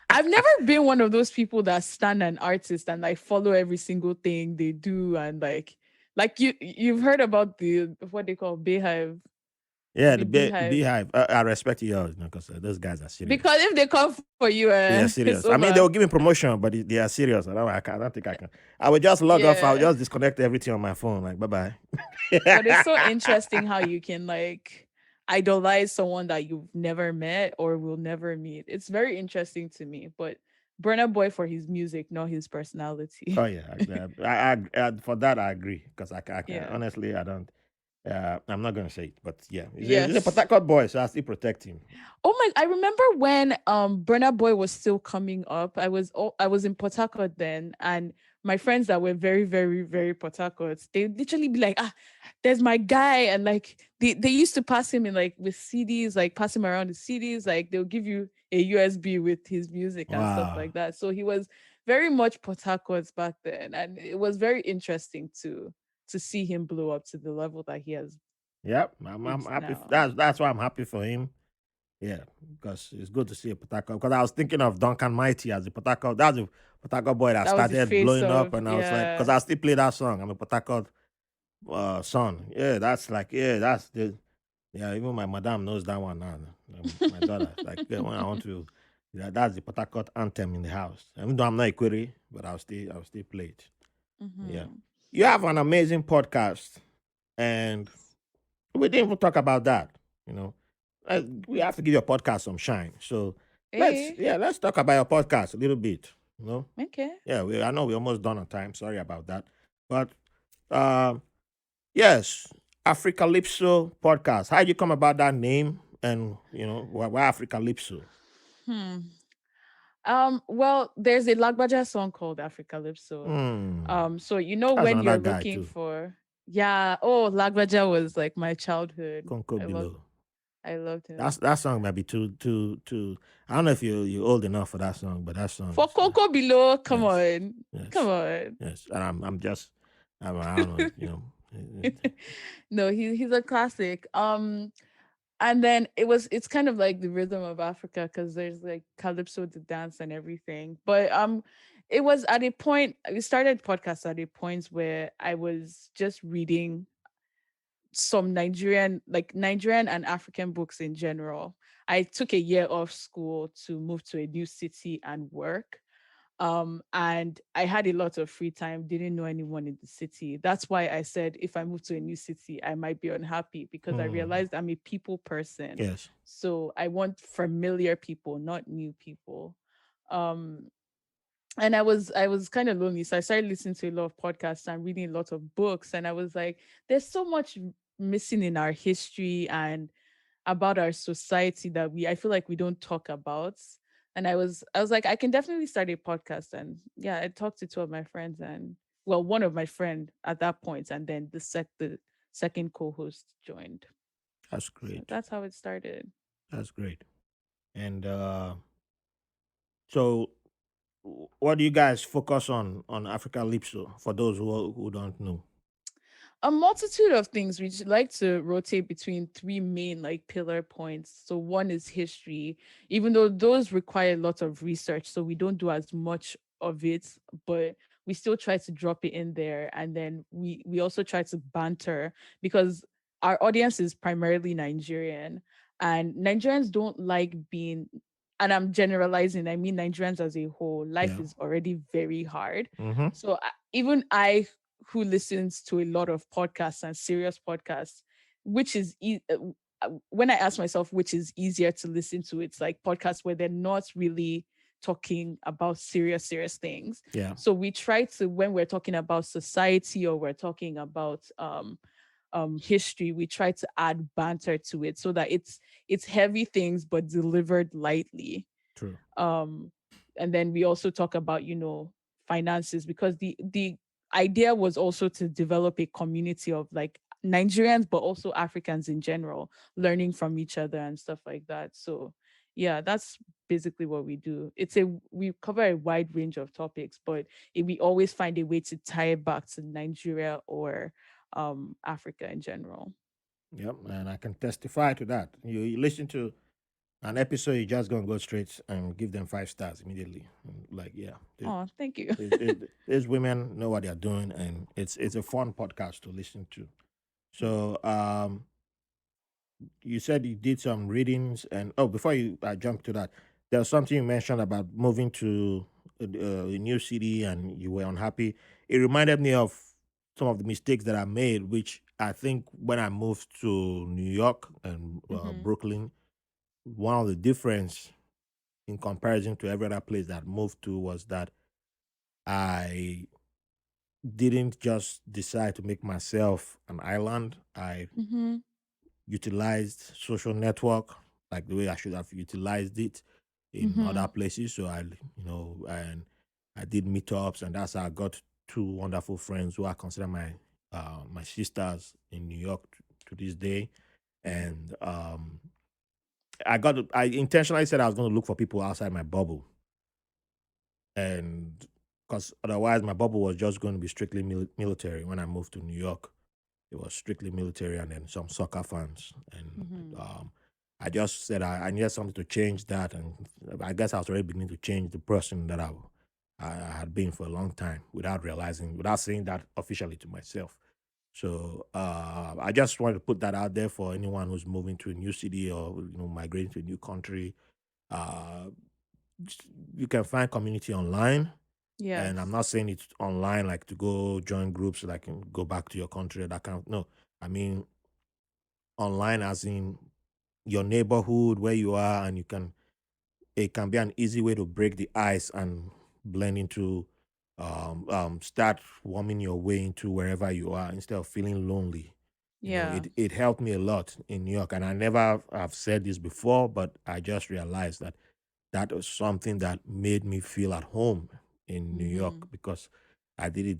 Speaker 2: I've never been one of those people that stand an artist and like follow every single thing they do and like you've heard about the what they call Beehive,
Speaker 1: Yeah,
Speaker 2: the
Speaker 1: the
Speaker 2: Beehive.
Speaker 1: beehive. I respect you all because those guys are serious.
Speaker 2: Because if they come for you,
Speaker 1: They are
Speaker 2: it's
Speaker 1: serious. I mean, they
Speaker 2: over.
Speaker 1: will give me promotion, but they are serious. I don't think I can. I will just log off. I'll
Speaker 2: Yeah.
Speaker 1: just disconnect everything on my phone. Like, bye bye.
Speaker 2: But it's so interesting how you can like idolize someone that you've never met or will never meet. It's very interesting to me. But Burna Boy for his music, not his personality.
Speaker 1: Oh yeah, for that I agree because I
Speaker 2: Yeah.
Speaker 1: honestly I don't. I'm not gonna say it, but yeah, he's a
Speaker 2: Yes.
Speaker 1: Port boy, so I still protect him.
Speaker 2: Oh my! I remember when Burna Boy was still coming up. I was in Port Harcourt then, and my friends that were very very very Port Harcourt, they literally be like, there's my guy, and like they used to pass him in like with CDs, like pass him around the CDs, like they'll give you a USB with his music and stuff
Speaker 1: Wow.
Speaker 2: like that. So he was very much Port Harcourt back then, and it was very interesting to see him blow up to the level that he has
Speaker 1: Yep, I'm
Speaker 2: reached
Speaker 1: happy.
Speaker 2: now.
Speaker 1: That's why I'm happy for him. Yeah, because it's good to see a Potako. Because I was thinking of Duncan Mighty as a Potako. That's a Potako boy that
Speaker 2: That was the
Speaker 1: started
Speaker 2: face
Speaker 1: blowing up,
Speaker 2: of
Speaker 1: and I was like, because
Speaker 2: yeah.
Speaker 1: I still play that song. I'm a Potako son. Yeah, that's like, yeah, that's the, yeah. Even my madam knows that one now. My daughter, like, yeah, when I want to, yeah, that's the Potako anthem in the house. Even though I'm not a query, but I'll still play it. Yeah,
Speaker 2: Mm-hmm.
Speaker 1: you have an amazing podcast, and we didn't even talk about that. You know, we have to give your podcast some shine. So let's
Speaker 2: Hey,
Speaker 1: let's talk about your podcast a little bit. You know,
Speaker 2: okay.
Speaker 1: yeah, I know we're almost done on time. Sorry about that, but um, yes, Africalypso podcast. How did you come about that name? And why Africalypso?
Speaker 2: Hmm. Well, there's a Lagbaja song called Africalypso.
Speaker 1: Hmm,
Speaker 2: So
Speaker 1: that's
Speaker 2: when
Speaker 1: another
Speaker 2: you're
Speaker 1: guy
Speaker 2: looking
Speaker 1: too.
Speaker 2: for yeah, oh Lagbaja was like my childhood.
Speaker 1: Conco
Speaker 2: I loved
Speaker 1: below.
Speaker 2: I loved him.
Speaker 1: That song might be too. I don't know if you're old enough for that song, but that song
Speaker 2: For
Speaker 1: is
Speaker 2: Coco Below, come
Speaker 1: yes,
Speaker 2: on. Come
Speaker 1: yes.
Speaker 2: on.
Speaker 1: Yes, and I'm just, I don't know,
Speaker 2: No, he's a classic. And then it's kind of like the rhythm of Africa because there's like calypso the dance and everything. But it was at a point we started podcast at a point where I was just reading some Nigerian and African books in general. I took a year off school to move to a new city and work. And I had a lot of free time, didn't know anyone in the city. That's why I said if I move to a new city I might be unhappy because I
Speaker 1: Hmm,
Speaker 2: realized I'm a people person,
Speaker 1: yes,
Speaker 2: so I want familiar people, not new people. um and I was kind of lonely, so I started listening to a lot of podcasts and reading a lot of books, and I was like, there's so much missing in our history and about our society that we I feel like we don't talk about. And I was like, I can definitely start a podcast. And yeah, I talked to two of my friends, and well, one of my friend at that point, and then the second co-host joined.
Speaker 1: That's
Speaker 2: So
Speaker 1: great.
Speaker 2: that's how it started.
Speaker 1: That's great. And so, what do you guys focus on Africa Lipso? For those who don't know.
Speaker 2: A multitude of things. We just like to rotate between three main like pillar points. So one is history, even though those require a lot of research, so we don't do as much of it, but we still try to drop it in there. And then we also try to banter, because our audience is primarily Nigerian, and Nigerians don't like being, and I'm generalizing, I mean Nigerians as a whole, life
Speaker 1: Yeah.
Speaker 2: is already very hard.
Speaker 1: Mm-hmm.
Speaker 2: So even I, who listens to a lot of podcasts and serious podcasts, which is when I ask myself which is easier to listen to, it's like podcasts where they're not really talking about serious things.
Speaker 1: Yeah.
Speaker 2: So we try to, when we're talking about society or we're talking about history, we try to add banter to it so that it's heavy things but delivered lightly.
Speaker 1: True.
Speaker 2: um and then we also talk about, finances, because the idea was also to develop a community of like Nigerians but also Africans in general, learning from each other and stuff like that. So yeah, that's basically what we do. We cover a wide range of topics, but we always find a way to tie it back to Nigeria or Africa in general.
Speaker 1: Yep. And I can testify to that. You listen to an episode, you're just gonna go straight and give them 5 stars immediately. Like, yeah,
Speaker 2: Oh, thank you.
Speaker 1: these women know what they're doing, and it's a fun podcast to listen to. So, you said you did some readings, and oh, before you jump to that, there's something you mentioned about moving to a new city, and you were unhappy. It reminded me of some of the mistakes that I made, which I think when I moved to New York and
Speaker 2: Hmm.
Speaker 1: Brooklyn, one of the difference in comparison to every other place that I moved to was that I didn't just decide to make myself an island. I
Speaker 2: Hmm.
Speaker 1: utilized social network like the way I should have utilized it in other
Speaker 2: Hmm.
Speaker 1: places. So and I did meetups, and that's how I got two wonderful friends who I consider my sisters in New York to this day. And I intentionally said I was going to look for people outside my bubble, and because otherwise my bubble was just going to be strictly military. When I moved to New York, it was strictly military and then some soccer fans. And
Speaker 2: Hmm.
Speaker 1: I just said I needed something to change that, and I guess I was already beginning to change the person that I had been for a long time without realizing, without saying that officially to myself. So I just wanted to put that out there for anyone who's moving to a new city or migrating to a new country. Uh, you can find community online, and I'm
Speaker 2: Yes.
Speaker 1: not saying it's online like to go join groups like go back to your country, that kind of, no. I mean online as in your neighborhood where you are, and it can be an easy way to break the ice and blend into start warming your way into wherever you are instead of feeling lonely.
Speaker 2: Yeah.
Speaker 1: It helped me a lot in New York, and I never have said this before, but I just realized that that was something that made me feel at home in New York,
Speaker 2: Hmm.
Speaker 1: because I did it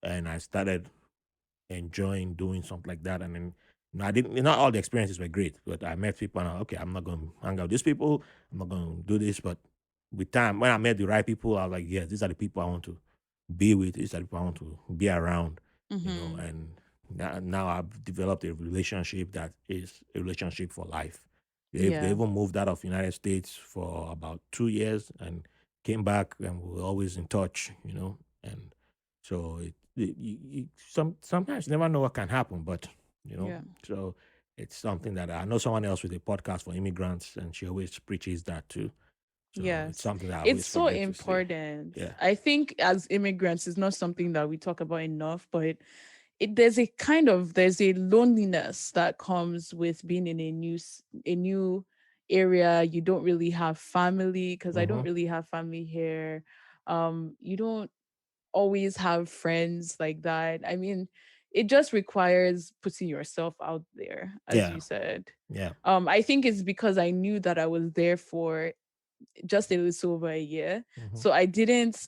Speaker 1: and I started enjoying doing something like that. And then I didn't, not all the experiences were great, but I met people and okay, I'm not going to hang out with these people. I'm not going to do this. But with time, when I met the right people, I was like, yes, these are the people I want to be with. These are the people I want to be around,
Speaker 2: Hmm.
Speaker 1: and now I've developed a relationship that is a relationship for life. They
Speaker 2: Yeah.
Speaker 1: even moved out of United States for about 2 years and came back, and we were always in touch, and so sometimes you never know what can happen, but you know,
Speaker 2: Yeah.
Speaker 1: so it's something that I know someone else with a podcast for immigrants, and she always preaches that too. So it's
Speaker 2: Yes.
Speaker 1: something that I
Speaker 2: It's
Speaker 1: always
Speaker 2: so
Speaker 1: forget to say.
Speaker 2: important.
Speaker 1: Yeah.
Speaker 2: I think as immigrants, it's not something that we talk about enough, but there's a loneliness that comes with being in a new area. You don't really have family, because I don't
Speaker 1: Mm-hmm.
Speaker 2: really have family here. You don't always have friends like that. I mean, it just requires putting yourself out there, as
Speaker 1: Yeah.
Speaker 2: you said.
Speaker 1: Yeah.
Speaker 2: I think it's because I knew that I was there for just a little over a year.
Speaker 1: Hmm.
Speaker 2: So I didn't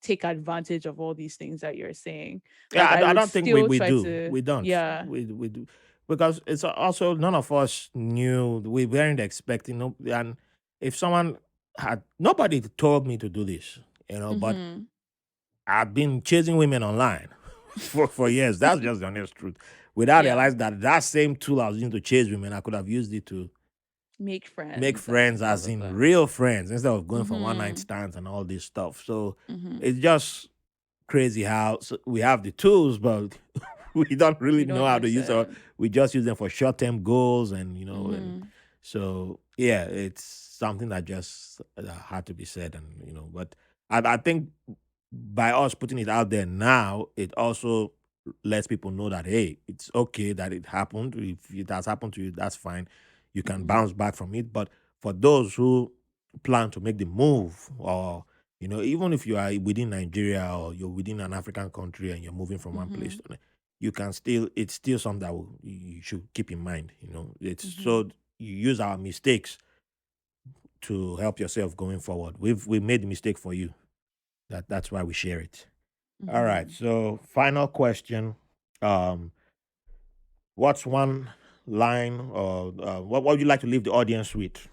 Speaker 2: take advantage of all these things that you're saying.
Speaker 1: Yeah,
Speaker 2: Like I
Speaker 1: I
Speaker 2: would
Speaker 1: don't think we,
Speaker 2: still
Speaker 1: we
Speaker 2: try
Speaker 1: do.
Speaker 2: to,
Speaker 1: We don't.
Speaker 2: yeah.
Speaker 1: We do because it's also none of us knew. We weren't expecting. No, and if someone had nobody told me to do this, but
Speaker 2: Mhm.
Speaker 1: I've been chasing women online for years. That's just the honest truth. Without
Speaker 2: Yeah.
Speaker 1: realizing that same tool I was using to chase women, I could have used it to
Speaker 2: Make
Speaker 1: make
Speaker 2: friends
Speaker 1: friends,
Speaker 2: and all
Speaker 1: as
Speaker 2: of
Speaker 1: in
Speaker 2: that.
Speaker 1: real friends, instead of going for one night
Speaker 2: Mhm.
Speaker 1: stands and all this stuff. So
Speaker 2: Mhm.
Speaker 1: it's just crazy how we have the tools, but we don't really
Speaker 2: We
Speaker 1: know
Speaker 2: don't
Speaker 1: how to
Speaker 2: use
Speaker 1: use it.
Speaker 2: it.
Speaker 1: We just use them for short term goals, and and
Speaker 2: Mhm.
Speaker 1: so yeah, it's something that just had to be said, and but I think by us putting it out there now, it also lets people know that hey, it's okay that it happened. If it has happened to you, that's fine. You can
Speaker 2: Mhm.
Speaker 1: bounce back from it. But for those who plan to make the move, or even if you are within Nigeria or you're within an African country and you're moving from one place
Speaker 2: Mhm.
Speaker 1: to another, you can still it's still something that you should keep in mind. It's
Speaker 2: Mhm.
Speaker 1: so you use our mistakes to help yourself going forward. We made the mistake for you. That's why we share it. All right.
Speaker 2: Mhm.
Speaker 1: So final question: um, What's one line, or what would you like to leave the audience with?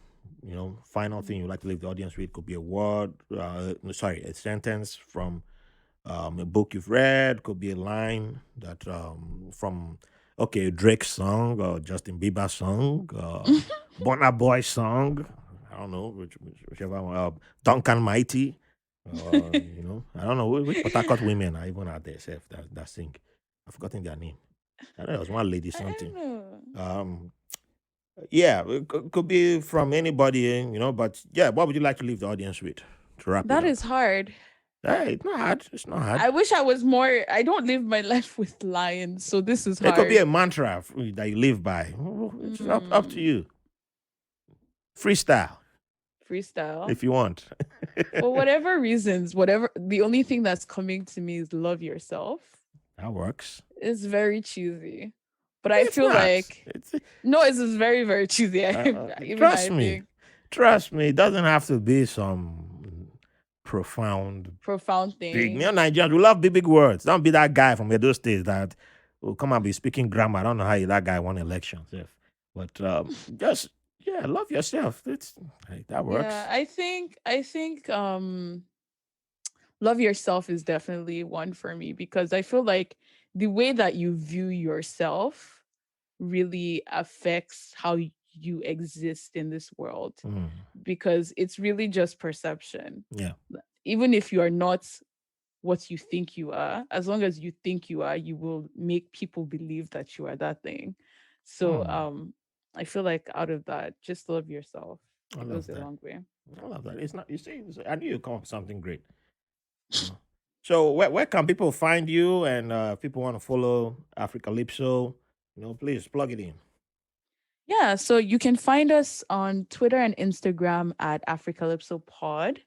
Speaker 1: Final thing you'd like to leave the audience with could be a word. No, sorry, a sentence from a book you've read. Could be a line that from okay, Drake's song or Justin Bieber's song, Burna Boy song. I don't know whichever one. Duncan Mighty. I don't know which Port Harcourt women are even out there, self that sing. I've forgotten their name. I know it was one lady
Speaker 2: I don't
Speaker 1: something.
Speaker 2: know.
Speaker 1: Um, yeah, it could be from anybody, But yeah, what would you like to leave the audience with to wrap it
Speaker 2: That
Speaker 1: up?
Speaker 2: is hard.
Speaker 1: Hey, it's not hard. It's not hard.
Speaker 2: I wish I was more. I don't live my life with lions, so this is
Speaker 1: It could be
Speaker 2: hard.
Speaker 1: a mantra that you live by. It's up to
Speaker 2: Mm,
Speaker 1: you. Freestyle
Speaker 2: freestyle.
Speaker 1: if you want.
Speaker 2: For whatever reasons, whatever, the only thing that's coming to me is love yourself.
Speaker 1: That works.
Speaker 2: It's very cheesy. But I
Speaker 1: It's
Speaker 2: feel
Speaker 1: not.
Speaker 2: like
Speaker 1: It's
Speaker 2: no, it's just very, very cheesy. Even
Speaker 1: trust
Speaker 2: I
Speaker 1: me.
Speaker 2: think
Speaker 1: Trust me. It doesn't have to be some profound
Speaker 2: profound
Speaker 1: big.
Speaker 2: thing.
Speaker 1: Nigerians, we love big words. Don't be that guy from Edo State that will come and be speaking grammar. I don't know how that guy won elections. But just, yeah, love yourself. That
Speaker 2: Yeah,
Speaker 1: works.
Speaker 2: I think love yourself is definitely one for me because I feel like the way that you view yourself really affects how you exist in this world
Speaker 1: Mm,
Speaker 2: because it's really just perception.
Speaker 1: yeah.
Speaker 2: Even if you are not what you think you are, as long as you think you are, you will make people believe that you are that thing. So
Speaker 1: Mm,
Speaker 2: I feel like out of that, just love yourself.
Speaker 1: I
Speaker 2: It
Speaker 1: love
Speaker 2: goes a
Speaker 1: that.
Speaker 2: long way.
Speaker 1: I love that. It's not, you see, I knew you'd come up with something great. You know. So, where can people find you? And if people want to follow Africalypso, please plug it in.
Speaker 2: Yeah, so you can find us on Twitter and Instagram at africalypsopod.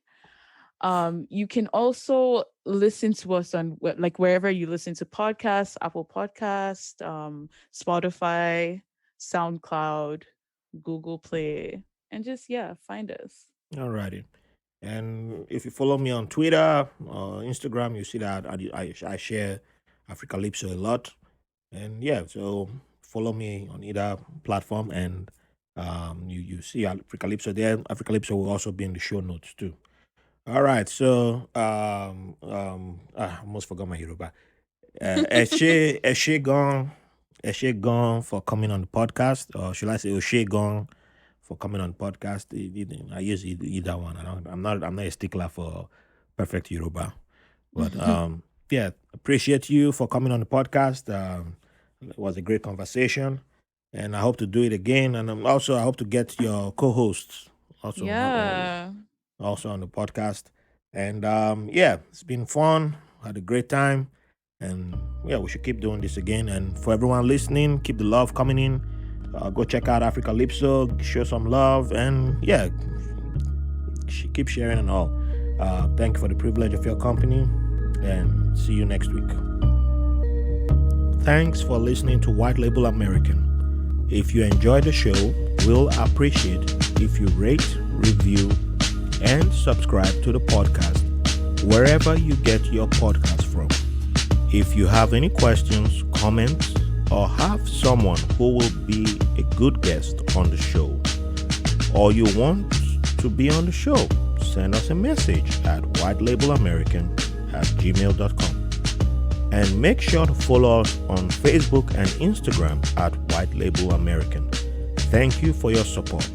Speaker 2: You can also listen to us on like wherever you listen to podcasts, Apple Podcast, Spotify, SoundCloud, Google Play, and just yeah, find us.
Speaker 1: Alrighty. And if you follow me on Twitter or Instagram, you see that I share Africalypso a lot. And yeah, so follow me on either platform, and you see Africalypso there. Africalypso will also be in the show notes too. All right, so I almost forgot my Yoruba. Eshe gone for coming on the podcast, or should I say Oshe gone for coming on the podcast? I use either one. I'm not a stickler for perfect Yoruba, but yeah, appreciate you for coming on the podcast. It was a great conversation, and I hope to do it again. And also I hope to get your co-hosts also
Speaker 2: Yeah.
Speaker 1: also on the podcast. And yeah, it's been fun. Had a great time. And yeah, we should keep doing this again. And for everyone listening, keep the love coming in. Go check out Africalypso, show some love, and yeah, keep sharing and all. Thank you for the privilege of your company, and see you next week. Thanks for listening to White Label American. If you enjoyed the show, we'll appreciate if you rate, review, and subscribe to the podcast wherever you get your podcast from. If you have any questions, comments, or have someone who will be a good guest on the show, or you want to be on the show, send us a message at whitelabelamerican@gmail.com. And make sure to follow us on Facebook and Instagram at White Label American. Thank you for your support.